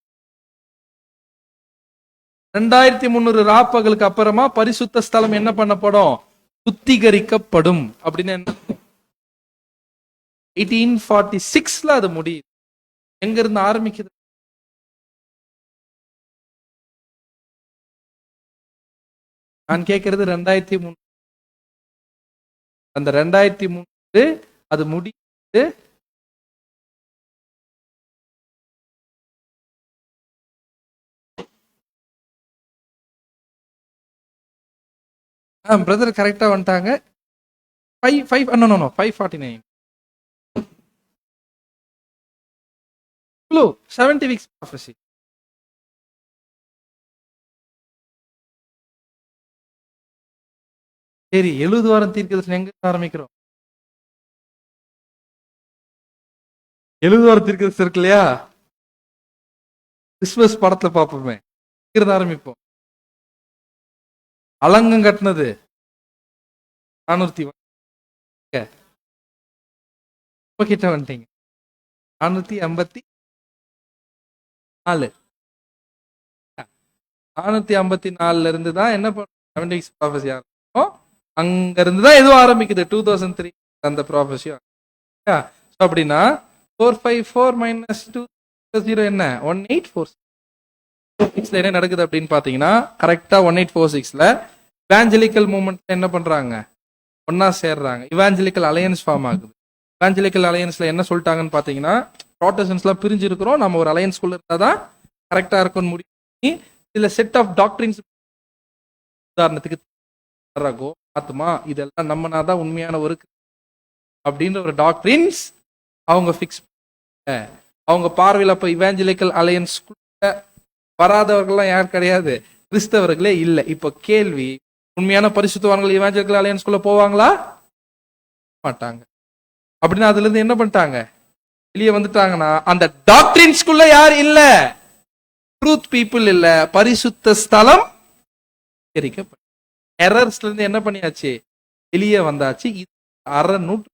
2300 ராப்பகலுக்கு அப்புறமா பரிசுத்த ஸ்தலம் என்ன பண்ணப்படும்? சுத்திகரிக்கப்படும். அப்படின்னு 1846ல அது முடியுது. எங்க இருந்து ஆரம்பிக்குது? நான் கேட்கறது 2003. அந்த 2003 அது முடியுது. பிரதர் கரெக்டா வந்துட்டாங்க. 549. 70 weeks prophecy. சரி, 70 வாரம் தீர்க்கதரிசனம் எங்க ஆரம்பிக்கிறோம்? 70 வாரம் தீர்க்கதரிசனம் இருக்கு இல்லையா? கிறிஸ்துமஸ் படத்துல பார்ப்போமே, இங்கிருந்து ஆரம்பிப்போம். அலங்கம் கட்டினது 400 இப்ப கிட்ட வந்துட்டீங்க. 454 454 இருந்து தான் என்ன பண்ணும் ப்ராஃபஸி ஆரம்பிக்கும். அங்க இருந்து தான் எதுவும் ஆரம்பிக்குது 2003 அந்த ப்ராஃபஸி. அப்படின்னா 454 மைனஸ் 2 என்ன 1846 என்ன நடக்குது அப்படின்னு பாத்தீங்கன்னா கரெக்டா 1846ல இவாஞ்சலிக்கல் மூவ்மெண்ட்ல என்ன பண்றாங்க, ஒன்னா சேர்றாங்க. இவாஞ்சலிக்கல் அலையன்ஸ் ஃபார்ம் ஆகுது. இவாஞ்சலிக்கல் அலையன்ஸ்ல என்ன சொல்லிட்டாங்கன்னு பாத்தீங்கன்னா, ப்ராட்டஸ்டன்ட்ஸ்லாம் பிரிஞ்சு இருக்கிறோம், நம்ம ஒரு அலையன்ஸ்குள்ள இருந்தாதான் கரெக்டா இருக்கும்னு முடிவு பண்ணி இதுல செட் ஆஃப் டாக்டரின்ஸ், உதாரணத்துக்கு ரகோ ஆத்மா, இதெல்லாம் நம்மனாதான் உண்மையான ஒரு அப்படின்ற ஒரு டாக்டரின்ஸ் அவங்க ஃபிக்ஸ். அவங்க பார்வையில் அப்ப இவாஞ்சலிக்கல் அலையன்ஸ் வராதவர்கள்லாம் யார் கிடையாது, கிறிஸ்தவர்களே இல்லை. இப்ப கேள்வி, உண்மையான பரிசுத்தவான்கள் இவாஞ்சலிக்கல் அலையன்ஸ்குள்ள போவாங்களா? மாட்டாங்க. அப்படின்னா அதுல இருந்து என்ன பண்ணிட்டாங்க, வெளியே வந்துட்டாங்கன்னா அந்த டாக்டரின்ஸ்குள்ள யார் இல்ல, ட்ரூத் பீப்புள் இல்ல, பரிசுத்த ஸ்தலம் எரிக்கப்பட்ட. எரர்ஸ்ல இருந்து என்ன பண்ணியாச்சு, வெளியே வந்தாச்சு. இது அறநூற்று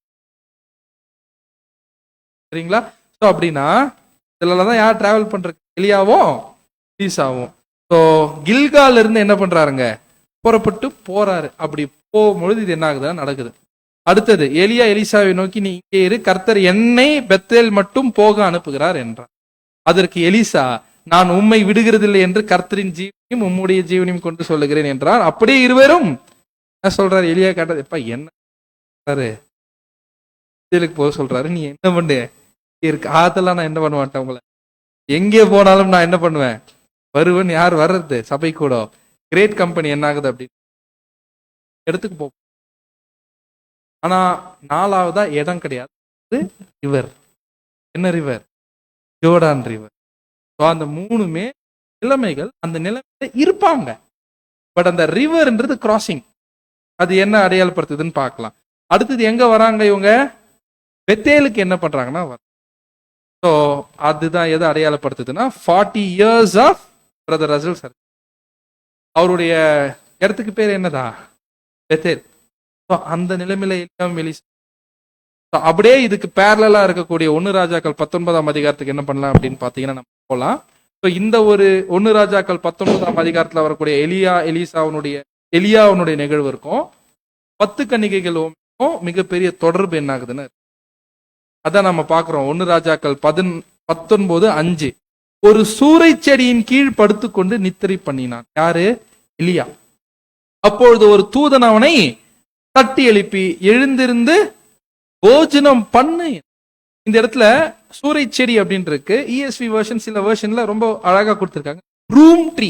சரிங்களா? ஸோ அப்படின்னா இதுலதான் யார் டிராவல் பண்ற, எலியாவும் எலிசாவும். ஸோ கில்கால இருந்து என்ன பண்றாருங்க, புறப்பட்டு போறாரு. அப்படி போகும்பொழுது இது என்ன ஆகுதுன்னா நடக்குது. அடுத்தது எலியா எலிசாவை நோக்கி, நீ இங்கே இரு, கர்த்தர் என்னை பெத்தேல் மட்டும் போக அனுப்புகிறார் என்றார். அதற்கு எலிசா, நான் உம்மை விடுகிறதில்லை என்று கர்த்தரின் ஜீவனையும் உம்முடைய ஜீவனையும் கொண்டு சொல்லுகிறேன் என்றார். அப்படியே இருவரும் என்ன சொல்றாரு, எலியா கேட்டது, எப்ப என்ன போக சொல்றாரு, நீ என்ன பண்ணு இருக்கு ஆத்தெல்லாம் நான் என்ன பண்ண மாட்டேன், உங்களை எங்கே போனாலும் நான் என்ன பண்ணுவேன், வருவன். யார் வர்றது, சபை கூட கிரேட் கம்பெனி என்ன ஆகுது அப்படின்னு இடத்துக்கு போ. ஆனா 4வதா இடம் கிடையாது, ரிவர். என்ன ரிவர், ஜோர்டான் ரிவர். அந்த 3மே நிலைமைகள் அந்த நிலைமையில இருப்பாங்க. பட் அந்த ரிவர்ன்றது கிராசிங், அது என்ன அடையாளப்படுத்துதுன்னு பார்க்கலாம். அடுத்தது எங்க வராங்க இவங்க, பெத்தேலுக்கு என்ன பண்றாங்கன்னா ஸோ அதுதான் எதை அடையாளப்படுத்துதுன்னா 40 years of brother Russell sir. அவருடைய இடத்துக்கு பேர் என்னதா, பெத்தேல். அந்த நிலைமையில அப்படியே இதுக்கு பேரலா இருக்கக்கூடிய 1 ராஜாக்கள் 19ஆம் அதிகாரத்துக்கு என்ன பண்ணலாம் அப்படின்னு பாத்தீங்கன்னா நம்ம போகலாம். ஸோ இந்த ஒரு 1 ராஜாக்கள் 19ஆம் அதிகாரத்துல வரக்கூடிய எலியாவுடைய நிகழ்வு இருக்கும். 10 கன்னிகைகளும் மிகப்பெரிய தொடர்பு என்ன ஆகுதுன்னு அதான் நம்ம பாக்குறோம். 1 ராஜாக்கள் 19:5 ஒரு சூறை செடியின் கீழ் படுத்துக்கொண்டு நித்திரை பண்ணினான். யாரு, எலியா. அப்பொழுது ஒரு தூதன் அவனை தட்டி எழுப்பி, எழுந்திருந்து போஜனம் பண்ணு. இந்த இடத்துல சூறை செடி அப்படின்னு இருக்கு. ESV வெர்ஷன் சில வெர்ஷன்ல ரொம்ப அழகா கொடுத்திருக்காங்க, ப்ரூம் ட்ரீ.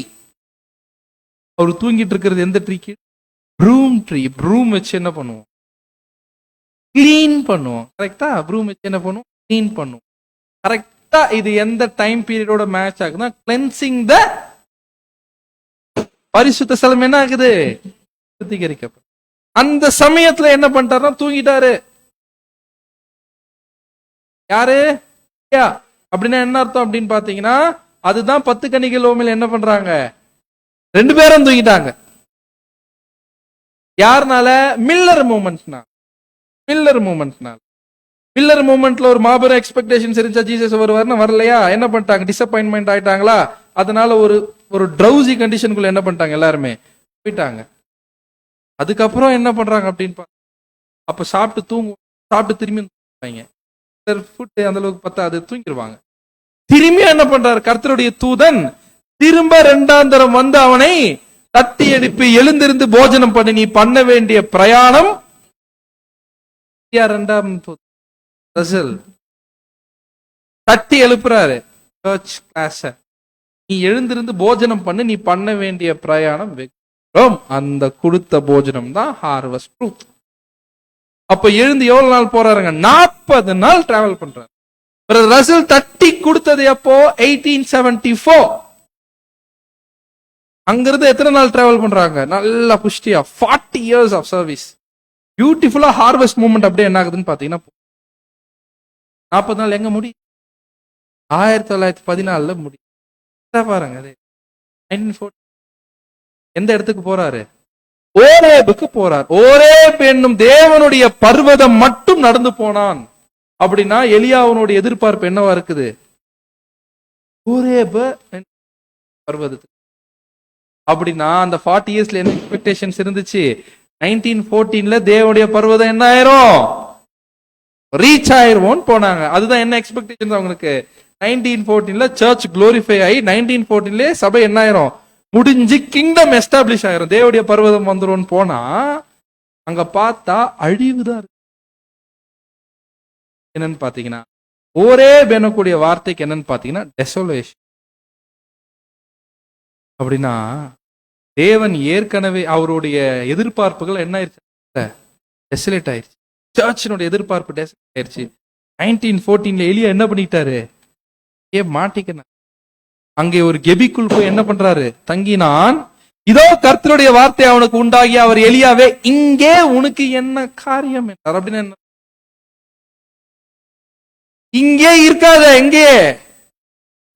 அவர் தூங்கிட்டு இருக்கிறது எந்த ட்ரீக்கு, ப்ரூம் ட்ரீ. ப்ரூம் வச்சு என்ன பண்ணுவோம், கிளீன் பண்ணுவோம். கரெக்டா, ப்ரூம் வச்சு என்ன பண்ணுவோம், கிளீன் பண்ணுவோம். கரெக்டா இது எந்த டைம் பீரியடோட மேட்ச் ஆகுதுன்னா, கிளென்சிங் த, பரிசுத்த ஸ்தலம் என்ன ஆகுது, சுத்திகரிக்கப்படும். அந்த சமயத்துல என்ன பண்ணிட்டாருன்னா தூங்கிட்டாரு. யாரு, அப்படின்னா என்ன அர்த்தம் அப்படின்னு பாத்தீங்கன்னா, அதுதான் 10 கன்னிகைகள் ஓமையில என்ன பண்றாங்க, 2 பேரும் தூங்கிட்டாங்க. யாருனால, மில்லர் மூமெண்ட்னா. மில்லர் மூமெண்ட்ல ஒரு மாபெரும் எக்ஸ்பெக்டேஷன்ஸ் இருந்துச்சா, ஜீசஸ் வருவார்னு, வரலையா, என்ன பண்ணிட்டாங்க, டிசப்பாயின்மெண்ட் ஆயிட்டாங்களா, அதனால ஒரு ட்ரௌசி கண்டிஷனுக்குள்ள என்ன பண்ணிட்டாங்க, எல்லாருமே போயிட்டாங்க. அதுக்கப்புறம் என்ன பண்றாங்க அப்படின்னு அப்ப சாப்பிட்டு திரும்பி ஃபுட் அந்த அளவுக்கு பார்த்தா அது தூங்கிடுவாங்க. திரும்பி என்ன பண்றாரு, கர்த்தருடைய தூதன் திரும்ப 2ஆம் தரம் வந்து அவனை தட்டி எழுப்பி, எழுந்திருந்து போஜனம் பண்ணி, நீ பண்ண வேண்டிய பிரயாணம். 2ஆம் ரசல் தட்டி எழுப்புறாரு சர்ச் கிளாஸ, நீ எழுந்திருந்து போஜனம் பண்ணு, நீ பண்ண வேண்டிய பிரயாணம். அந்த கொடுத்த போஜனம் தான் ஹார்வெஸ்ட் ட்ரூத். அப்ப எழுந்து எவ்வளவு நாள் போறாருங்க, 40 நாள் டிராவல் பண்றாரு. ரசல் தட்டி கொடுத்தது எப்போ, 1874. அங்கிருந்து எத்தனை நாள் டிராவல் பண்றாங்க, நல்லா புஷ்டியா 40 years ஆஃப் சர்வீஸ். பியூட்டிஃபுல்லா ஹார்வெஸ்ட் மூமெண்ட் அப்படியே என்ன ஆகுதுன்னு பாத்தீங்கன்னா, 40 நாள் எங்க முடியும், 1914 முடியும். பாருங்க, 1940 எந்த இடத்துக்கு போறாரு, ஓரேபுக்கு போறார். ஓரேப் என்னும் தேவனுடைய பர்வதம் மட்டும் நடந்து போனான். அப்படின்னா எலியாவுனுடைய எதிர்பார்ப்பு என்னவா இருக்குது? ஹோரேப பர்வதத்துக்கு. அப்படின்னா அந்த 40 இயர்ஸ்ல என்ன எக்ஸ்பெக்டேஷன்ஸ் இருந்துச்சு? 1914ல தேவனுடைய பர்வதம் என்ன ஆயிரும்? ரீச் ஆயிருவோம்னு போனாங்க. அதுதான் என்ன எக்ஸ்பெக்டேஷன் அவங்களுக்கு. 1914ல சர்ச் குளோரிஃபை ஆகி 1914ல சபை என்ன ஆயிரும்? முடிஞ்சு கிங்டம் எஸ்டாப்ளிஷ் ஆயிரும், தேவனுடைய பர்வதம் வந்துரும்னு போனா அங்க பார்த்தா அழிவுதான் இருக்கு. என்னன்னு பாத்தீங்கன்னா ஒரே வேணக்கூடிய வார்த்தைக்கு என்னன்னு பாத்தீங்கன்னா டெசோலேஷன். அப்படின்னா தேவன் ஏற்கனவே அவருடைய எதிர்பார்ப்புகள் என்ன ஆயிடுச்சு? டெசலேட் ஆயிடுச்சு. சர்ச்சினுடைய எதிர்பார்ப்பு டெசலேட் ஆயிடுச்சு. 1914ல எலியா என்ன பண்ணிட்டாரு? மாட்டிக்கினான். அங்கே ஒரு கெபிக்குள் போய் என்ன பண்றாரு? தங்கினான். இதோ கர்த்தருடைய வார்த்தை அவனுக்கு உண்டாகி அவர் எலியாவே, இங்கே உனக்கு என்ன காரியம் என்றார். அப்படின்னு என்ன? இங்கே இருக்காத, எங்கே?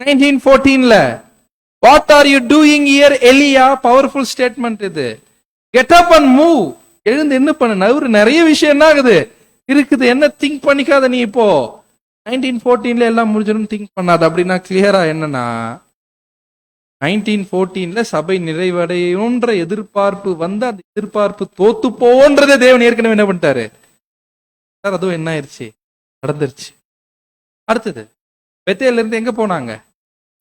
1914ல what are you doing here எலியா? பவர்ஃபுல் ஸ்டேட்மெண்ட் இது. Get up and move. எழுந்து என்ன பண்ணு? நவரு. நிறைய விஷயம் என்ன ஆகுது இருக்குது. என்ன திங்க் பண்ணிக்காத நீ இப்போ. 1914ல எல்லாம் முடிஞ்சிடும் திங்க் பண்ணாத. அப்படின்னா கிளியரா என்னன்னா 1914ல சபை நிறைவடையும்ன்ற எதிர்பார்ப்பு வந்து அந்த எதிர்பார்ப்பு தோத்து போன்றதே தேவன் ஏற்கனவே என்ன பண்ணிட்டாரு சார்? அதுவும் என்ன ஆயிடுச்சு? நடந்துருச்சு. அடுத்தது பெத்தேல்ல இருந்து எங்க போனாங்க?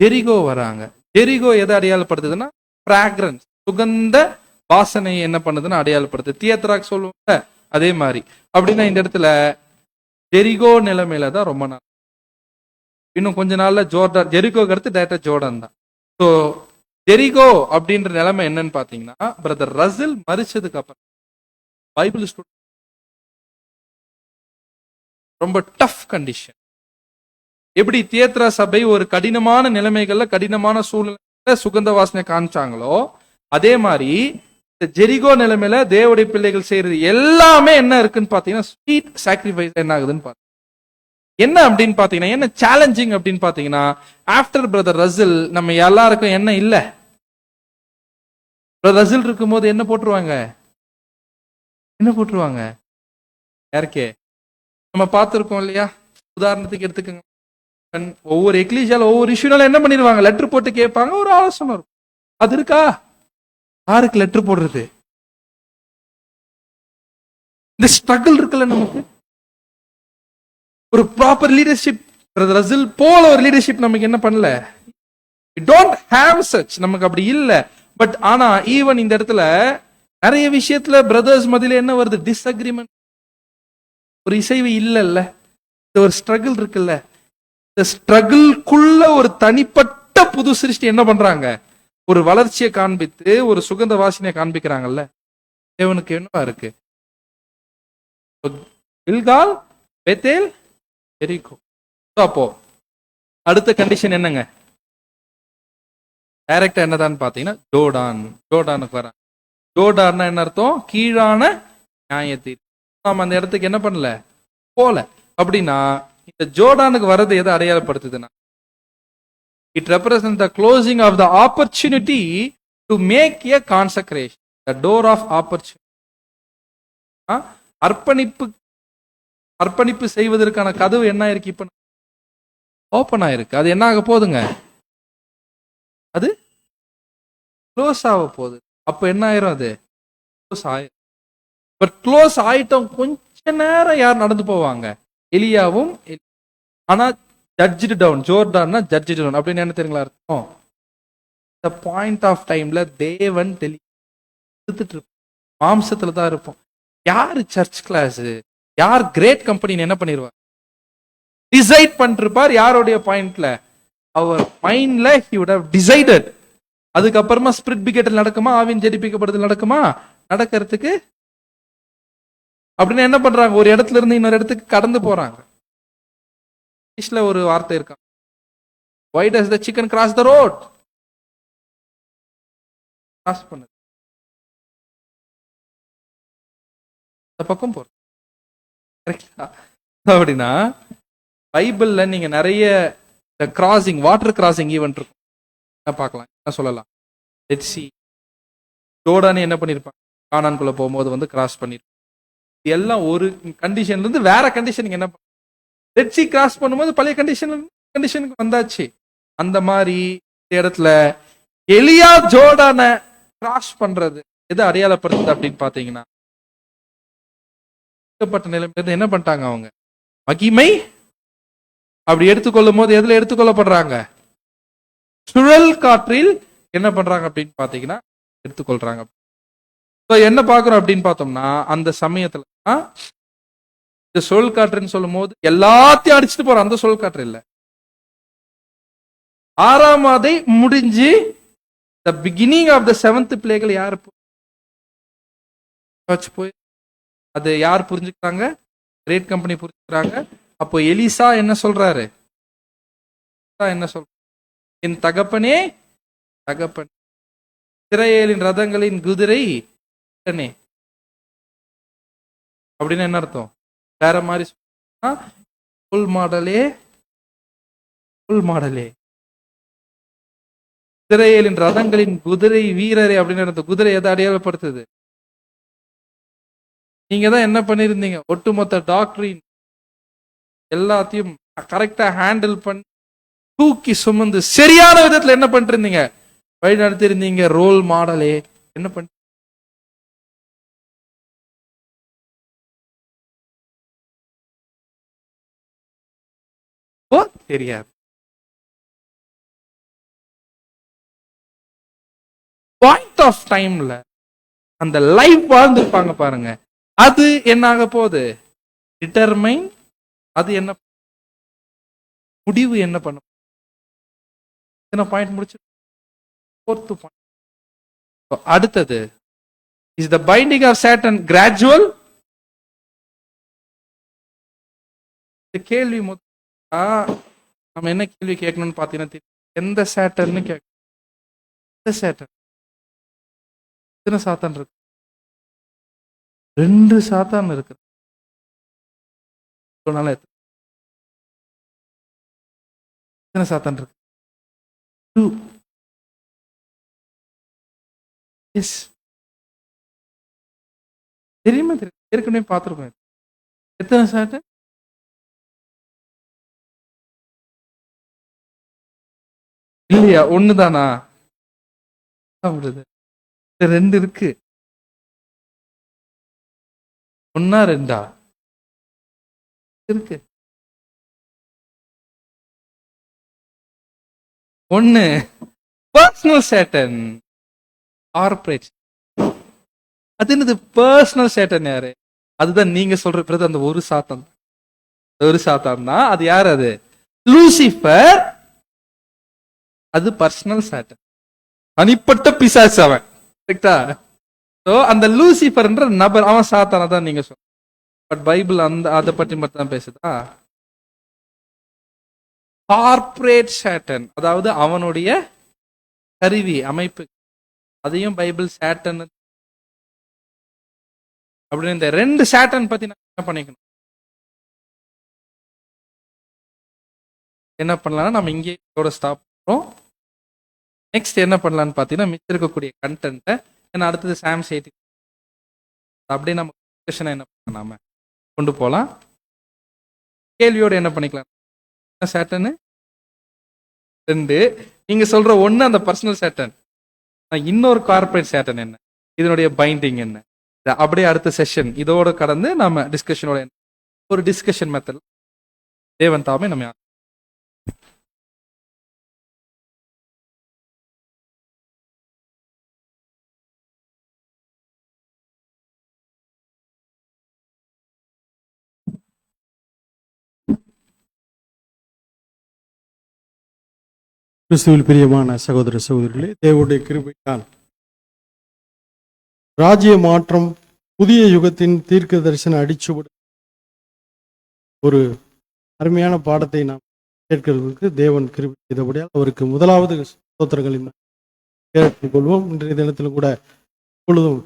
ஜெரிகோ வராங்க. ஜெரிகோ எதை அடையாளப்படுத்துதுன்னா பிராக்ரன்ஸ், சுகந்த வாசனை என்ன பண்ணுதுன்னு அடையாளப்படுத்து. தியேத்ராக் சொல்லுவாங்க அதே மாதிரி. அப்படின்னா இந்த இடத்துல ஜெரிகோ நிலைமையில தான் ரொம்ப நாள். இன்னும் கொஞ்ச நாள்ல ஜோர்டான், ஜெரிகோக்கு அடுத்து டேரக்டா ஜோர்டான் தான். ஸோ ஜெரிகோ அப்படின்ற நிலைமை என்னன்னு பாத்தீங்கன்னா பிரதர் ரசில் மரிச்சதுக்கு அப்புறம் பைபிள் ஸ்டூடெண்ட் ரொம்ப டஃப் கண்டிஷன். எப்படி தியேத்ரா சபை ஒரு கடினமான நிலைமைகள்ல கடினமான சூழ்நிலை சுகந்த வாசனை காமிச்சாங்களோ அதே மாதிரி இந்த ஜெரிகோ நிலைமையில தேவடைய பிள்ளைகள் செய்யறது எல்லாமே என்ன இருக்குன்னு பாத்தீங்கன்னா ஸ்வீட் சாக்ரிஃபைஸ் என்ன ஆகுதுன்னு பாத்தீங்கன்னா என்ன அப்படின்னு பாத்தீங்கன்னா என்ன சேலஞ்சிங் அப்படின்னு பாத்தீங்கன்னா ஆஃப்டர் பிரதர் ரசில் நம்ம எல்லாருக்கும் என்ன இல்ல. பிரதர் ரசில் இருக்கும் போது என்ன போட்டுருவாங்க? யாருக்கே நம்ம பார்த்திருக்கோம் இல்லையா? உதாரணத்துக்கு எடுத்துக்கோங்க, ஒவ்வொரு எக்லீஷியால ஒவ்வொரு இஷ்யூனால என்ன பண்ணிடுவாங்க? லெட்டர் போட்டு கேட்பாங்க, ஒரு ஆலோசனை இருக்கும். அது இருக்கா? யாருக்கு லெட்டர் போடுறது? இந்த ஸ்ட்ரகிள் இருக்குல்ல நமக்கு. ஒரு ப்ராப்பர் லீடர்ஷிப் பிரதர் ரசில் போல ஒரு லீடர்ஷிப் நமக்கு என்ன பண்ணல. We don't have such. நமக்கு அப்படி இல்ல. பட் ஆனா ஈவன் இந்த இடத்துல நிறைய விஷயத்துல பிரதர்ஸ் மத்தியில என்ன வருது? டிஸ்அக்ரிமெண்ட், ஒரு இசைவு இல்லைல்ல, ஒரு ஸ்ட்ரகிள் இருக்குல்ல. இந்த ஸ்ட்ரகிள்குள்ள ஒரு தனிப்பட்ட புது சிருஷ்டி என்ன பண்றாங்க? ஒரு வளர்ச்சியை காண்பித்து ஒரு சுகந்த வாசனையை காண்பிக்கிறாங்கல்ல. தேவனுக்கு என்னவா இருக்கு? கில்கால், பெத்தேல், எரிகோ. அப்போ அடுத்த கண்டிஷன் என்னங்க? டைரக்டா என்னதான் பாத்தீங்கன்னா ஜோர்டானுக்கு வர. ஜோர்டான்னா என்ன அர்த்தம்? கீழான நியாயத்தீர். நாம அந்த இடத்துக்கு என்ன பண்ணல, போல. அப்படின்னா இந்த ஜோர்டானுக்கு வர்றது எதை அடையாளப்படுத்துதுன்னா it represent the closing of the opportunity to make a consecration, the door of opportunity. அர்ப்பணிப்பு செய்வதற்கான கதவு என்ன ஆயிருக்கு? இப்ப ஓப்பன் ஆயிருக்கு. அது என்ன ஆக போகுதுங்க? அது க்ளோஸ் ஆக போகுது. அப்ப என்ன ஆயிரும்? அது க்ளோஸ் ஆயிரும். பட் க்ளோஸ் ஆயிட்டோம் கொஞ்ச நேரம் யார் நடந்து போவாங்க? எலியாவும். ஆனா ஜட்ஜ்டு டவுன். ஜோர்டான்னா ஜட்ஜ்டு டவுன் அப்படின்னு என்ன தெரியுங்களா அர்த்தம்? இந்த பாயிண்ட் ஆஃப் டைம்ல தேவன் எடுத்துட்டு இருப்போம், மாம்சத்துல தான் இருப்போம். யாரு சர்ச் கிளாஸ், யார் கிரேட் கம்பெனி என்ன பண்ணிருவார்? டிசைட் பண்ணிருப்பார். யாருடைய பாயிண்ட்ல? அவர் மைண்ட்ல he would have decided. அதுக்கப்புறமா ஸ்பிரிட் பிகேட்டல் நடக்குமா? ஆவின் ஜெடிப்பிக்கப்படுதல் நடக்குமா? நடக்கிறதுக்கு அப்படின்னு என்ன பண்றாங்க? ஒரு இடத்துல இருந்து இன்னொரு இடத்துக்கு கடந்து போறாங்க. ஒரு வார்த்தை இருக்கா, why does the chicken cross the road? Cross பண்ணு, அந்த பக்கம் போற. அப்படின்னா பைபிள்ல நீங்க நிறைய கிராசிங், வாட்டர் கிராசிங் ஈவென்ட் இருக்கும். என்ன பார்க்கலாம், என்ன சொல்லலாம்? Let's see. ஜோர்டானே என்ன பண்ணிருப்பாங்க? கானான்குள்ள போகும்போது வந்து கிராஸ் பண்ணிருப்பாங்க. எல்லாம் ஒரு கண்டிஷன்ல இருந்து வேற கண்டிஷன் என்ன ரெட் சி கிராஸ் பண்ணும்போது பழைய கண்டிஷனுக்கு வந்தாச்சு. அந்த மாதிரி இந்த இடத்துல எலியா ஜோர்டான கிராஸ் பண்றது எது அடையாளப்படுத்துது அப்படின்னு பாத்தீங்கன்னா, நிலைமையிலிருந்து என்ன பண்ணிட்டாங்க அவங்க மகிமை அப்படி எடுத்துக்கொள்ளும் போது எதுல எடுத்துக்கொள்ளப்படுறாங்க? சுழல் காற்றில் என்ன பண்றாங்க அப்படின்னு பாத்தீங்கன்னா எடுத்துக்கொள்றாங்க. என்ன பாக்குறோம் அப்படின்னு பார்த்தோம்னா, அந்த சமயத்துல இந்த சுழல் காற்றுன்னு சொல்லும் போது எல்லாத்தையும் அடிச்சுட்டு போறோம். அந்த சுழல் காற்று இல்ல, 6ஆம் மாதை முடிஞ்சு the beginning of the 7th plague யார் போய் அது யார் புரிஞ்சுக்கிறாங்க? கிரேட் கம்பெனி புரிஞ்சுக்கிறாங்க. அப்போ எலிசா என்ன சொல்றாரு? என்ன சொல்ற? என் தகப்பனே தகப்பன், இஸ்ரவேலின் ரதங்களின் குதிரை அப்படின்னு என்ன அர்த்தம்? வேற மாதிரி புல் மாடலே இஸ்ரவேலின் ரதங்களின் குதிரை வீரரே அப்படின்னு அர்த்தம். குதிரை எதை அடையாளப்படுத்துது? நீங்க தான் என்ன பண்ணிருந்தீங்க? ஒட்டுமொத்த டாக்டரின் எல்லாத்தையும் கரெக்டா ஹேண்டில் பண்ணி தூக்கி சுமந்து சரியான விதத்துல என்ன பண்ணிட்டு இருந்தீங்க? வழி நடத்தி இருந்தீங்க. ரோல் மாடலே என்ன பண்ண தெரியாது. பாயிண்ட் ஆஃப் டைம்ல அந்த லைஃப் வாழ்ந்துருப்பாங்க பாருங்க, அது என்ன ஆக போகுது? டிட்டர்மைன். அது என்ன முடிவு என்ன பண்ண? பாயிண்ட் முடிச்சு 4th பாயிண்ட். அடுத்தது is the binding of Satan gradual. கேள்வி நம்ம என்ன கேள்வி கேட்கணும்னு பாத்தீங்கன்னா, எந்த சாட்டர்னு கேட்க, எந்த சாட்டன்? எத்தனை சாத்தான் இருக்கு? 2 சாத்தான் இருக்கு. எத்தனை சாத்தான் இருக்கு? 2. எஸ், தெரியுமா? தெரியும், ஏற்கனவே பார்த்துருக்கோம். எத்தனை சாட்டன்? இல்லையா? 1 தானா? 2 இருக்கு. 1 2 இருக்கு. 1 பர்சனல் சேட்டன், கார்பரேட். அது என்னது பர்சனல் சேட்டன்? யாரு? அதுதான் நீங்க சொல்ற பிறகு அந்த ஒரு சாத்தான் தான். அது யார்? அது லூசிஃபர். அது பர்சனல் சேட்டன், தனிப்பட்ட பிசாசு அவன். கரெக்டா? சோ அந்த லூசிஃபர்ன்ற நபர் அவன் சாத்தான தான் நீங்க சொல்ற. பட் பைபிள் அதை பற்றி மட்டும் தான் பேசுதா? கார்பரேட் சேட்டன், அதாவது அவனுடைய கருவி அமைப்பு, அதையும் பைபிள் சேட்டன் அப்படின்னு. இந்த 2 சேட்டன் பத்தி நான் என்ன பண்ணிக்கணும்? என்ன பண்ணலாம்னா, நம்ம இங்கே ஸ்டாப் பண்றோம். நெக்ஸ்ட் என்ன பண்ணலான்னு பார்த்தீங்கன்னா, மிச்சம் இருக்கக்கூடிய கண்டென்ட்டை, ஏன்னா அடுத்தது சாம் 8 அப்படியே நம்ம டிஸ்கஷனை என்ன பண்ணலாம், நாம கொண்டு போகலாம். கேள்வியோடு என்ன பண்ணிக்கலாம்? சேட்டன் 2, நீங்க சொல்ற 1 அந்த பர்சனல் சேட்டன், இன்னொரு கார்பரேட் சேட்டன் என்ன, இதனுடைய பைண்டிங் என்ன, அப்படியே அடுத்த செஷன் இதோட கடந்து நம்ம டிஸ்கஷனோட ஒரு டிஸ்கஷன் மெத்தட் தேவன் தாமே நம்ம கிறிஸ்துவில் பிரியமான சகோதர சகோதரிகளே, தேவனுடைய கிருபையால் ராஜ்ய மாற்றம், புதிய யுகத்தின் தீர்க்க தரிசன அடிச்சுவடு ஒரு அருமையான பாடத்தை நாம் கேட்கிறதுக்கு தேவன் கிருபை செய்தபடியால் அவருக்கு முதலாவது ஸ்தோத்திரங்களின் கேட்டுக்கொள்வோம். இன்றைய தினத்திலும் கூட இப்பொழுதும்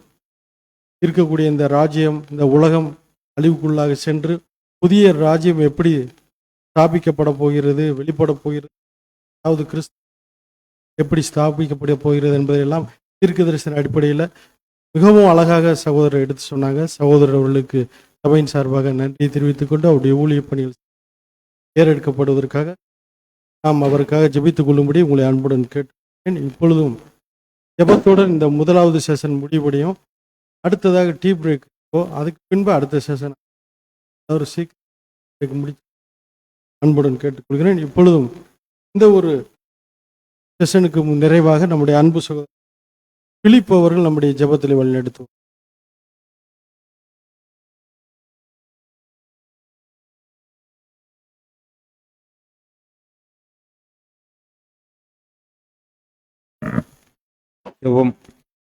இருக்கக்கூடிய இந்த ராஜ்யம், இந்த உலகம் அழிவுக்குள்ளாக சென்று புதிய ராஜ்யம் எப்படி ஸ்தாபிக்கப்பட போகிறது, வெளிப்பட போகிறது, அதாவது கிறிஸ்து எப்படி ஸ்தாபிக்கப்பட போகிறது என்பதையெல்லாம் தீர்க்க தரிசன அடிப்படையில் மிகவும் அழகாக சகோதரர் எடுத்து சொன்னாங்க. சகோதரர் அவர்களுக்கு சபையின் சார்பாக நன்றி தெரிவித்துக் கொண்டு அவருடைய ஊழிய பணியில் ஏறெடுக்கப்படுவதற்காக நாம் அவருக்காக ஜெபித்துக் கொள்ளும்படி உங்களை அன்புடன் கேட்டுக்கொள்கிறேன். இப்பொழுதும் ஜெபத்துடன் இந்த முதலாவது செஷன் முடிவடையும். அடுத்ததாக டீ பிரேக், அதுக்கு பின்பு அடுத்த செஷன் ஒரு சீக்கிரம் முடித்து அன்புடன் கேட்டுக்கொள்கிறேன். இப்பொழுதும் இந்த ஒரு செஷனுக்கு நிறைவாக நம்முடைய அன்பு சகோதரர் பிலிப் அவர்கள் நம்முடைய ஜெபத்தில் வழிநடத்துவார். ஜெபம்.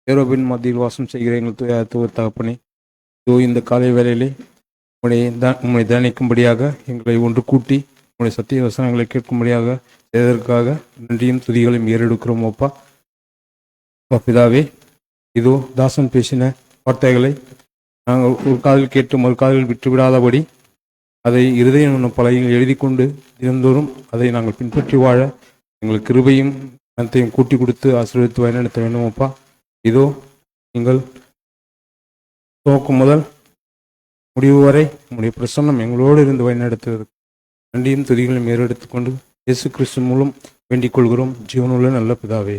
ஏரோபின் மத்தியில் வாசம் செய்கிற எங்கள் தூய தகப்பனே, இதோ இந்த காலை வேளையிலே உம்மை தியானிக்கும்படியாக எங்களை ஒன்று கூட்டி உங்களுடைய சத்திய வசனங்களை கேட்கும்படியாக செய்ததற்காக நன்றியும் துதிகளையும் ஏறெடுக்கிறோம். அப்பா பிதாவே, இதோ தாசன் பேசின வார்த்தைகளை நாங்கள் ஒரு காதில் கேட்டு மறு காதில் விட்டுவிடாதபடி அதை இருதயம் பலகையில் எழுதி கொண்டு தினந்தோறும் அதை நாங்கள் பின்பற்றி வாழ எங்களுக்கு கிருபையும் அனைத்தையும் கூட்டி கொடுத்து ஆசீர்வதித்து வழிநடத்த வேண்டும். அப்பா, இதோ நீங்கள் துவக்கம் முதல் முடிவு வரை உங்களுடைய பிரசன்னம் எங்களோடு இருந்து வழிநடத்துவது நன்றியும் துதிகளையும் ஏறெடுத்துக்கொண்டு இயேசு கிறிஸ்து மூலம் வேண்டிக் கொள்கிறோம், ஜீவனுள்ள நல்ல பிதாவே.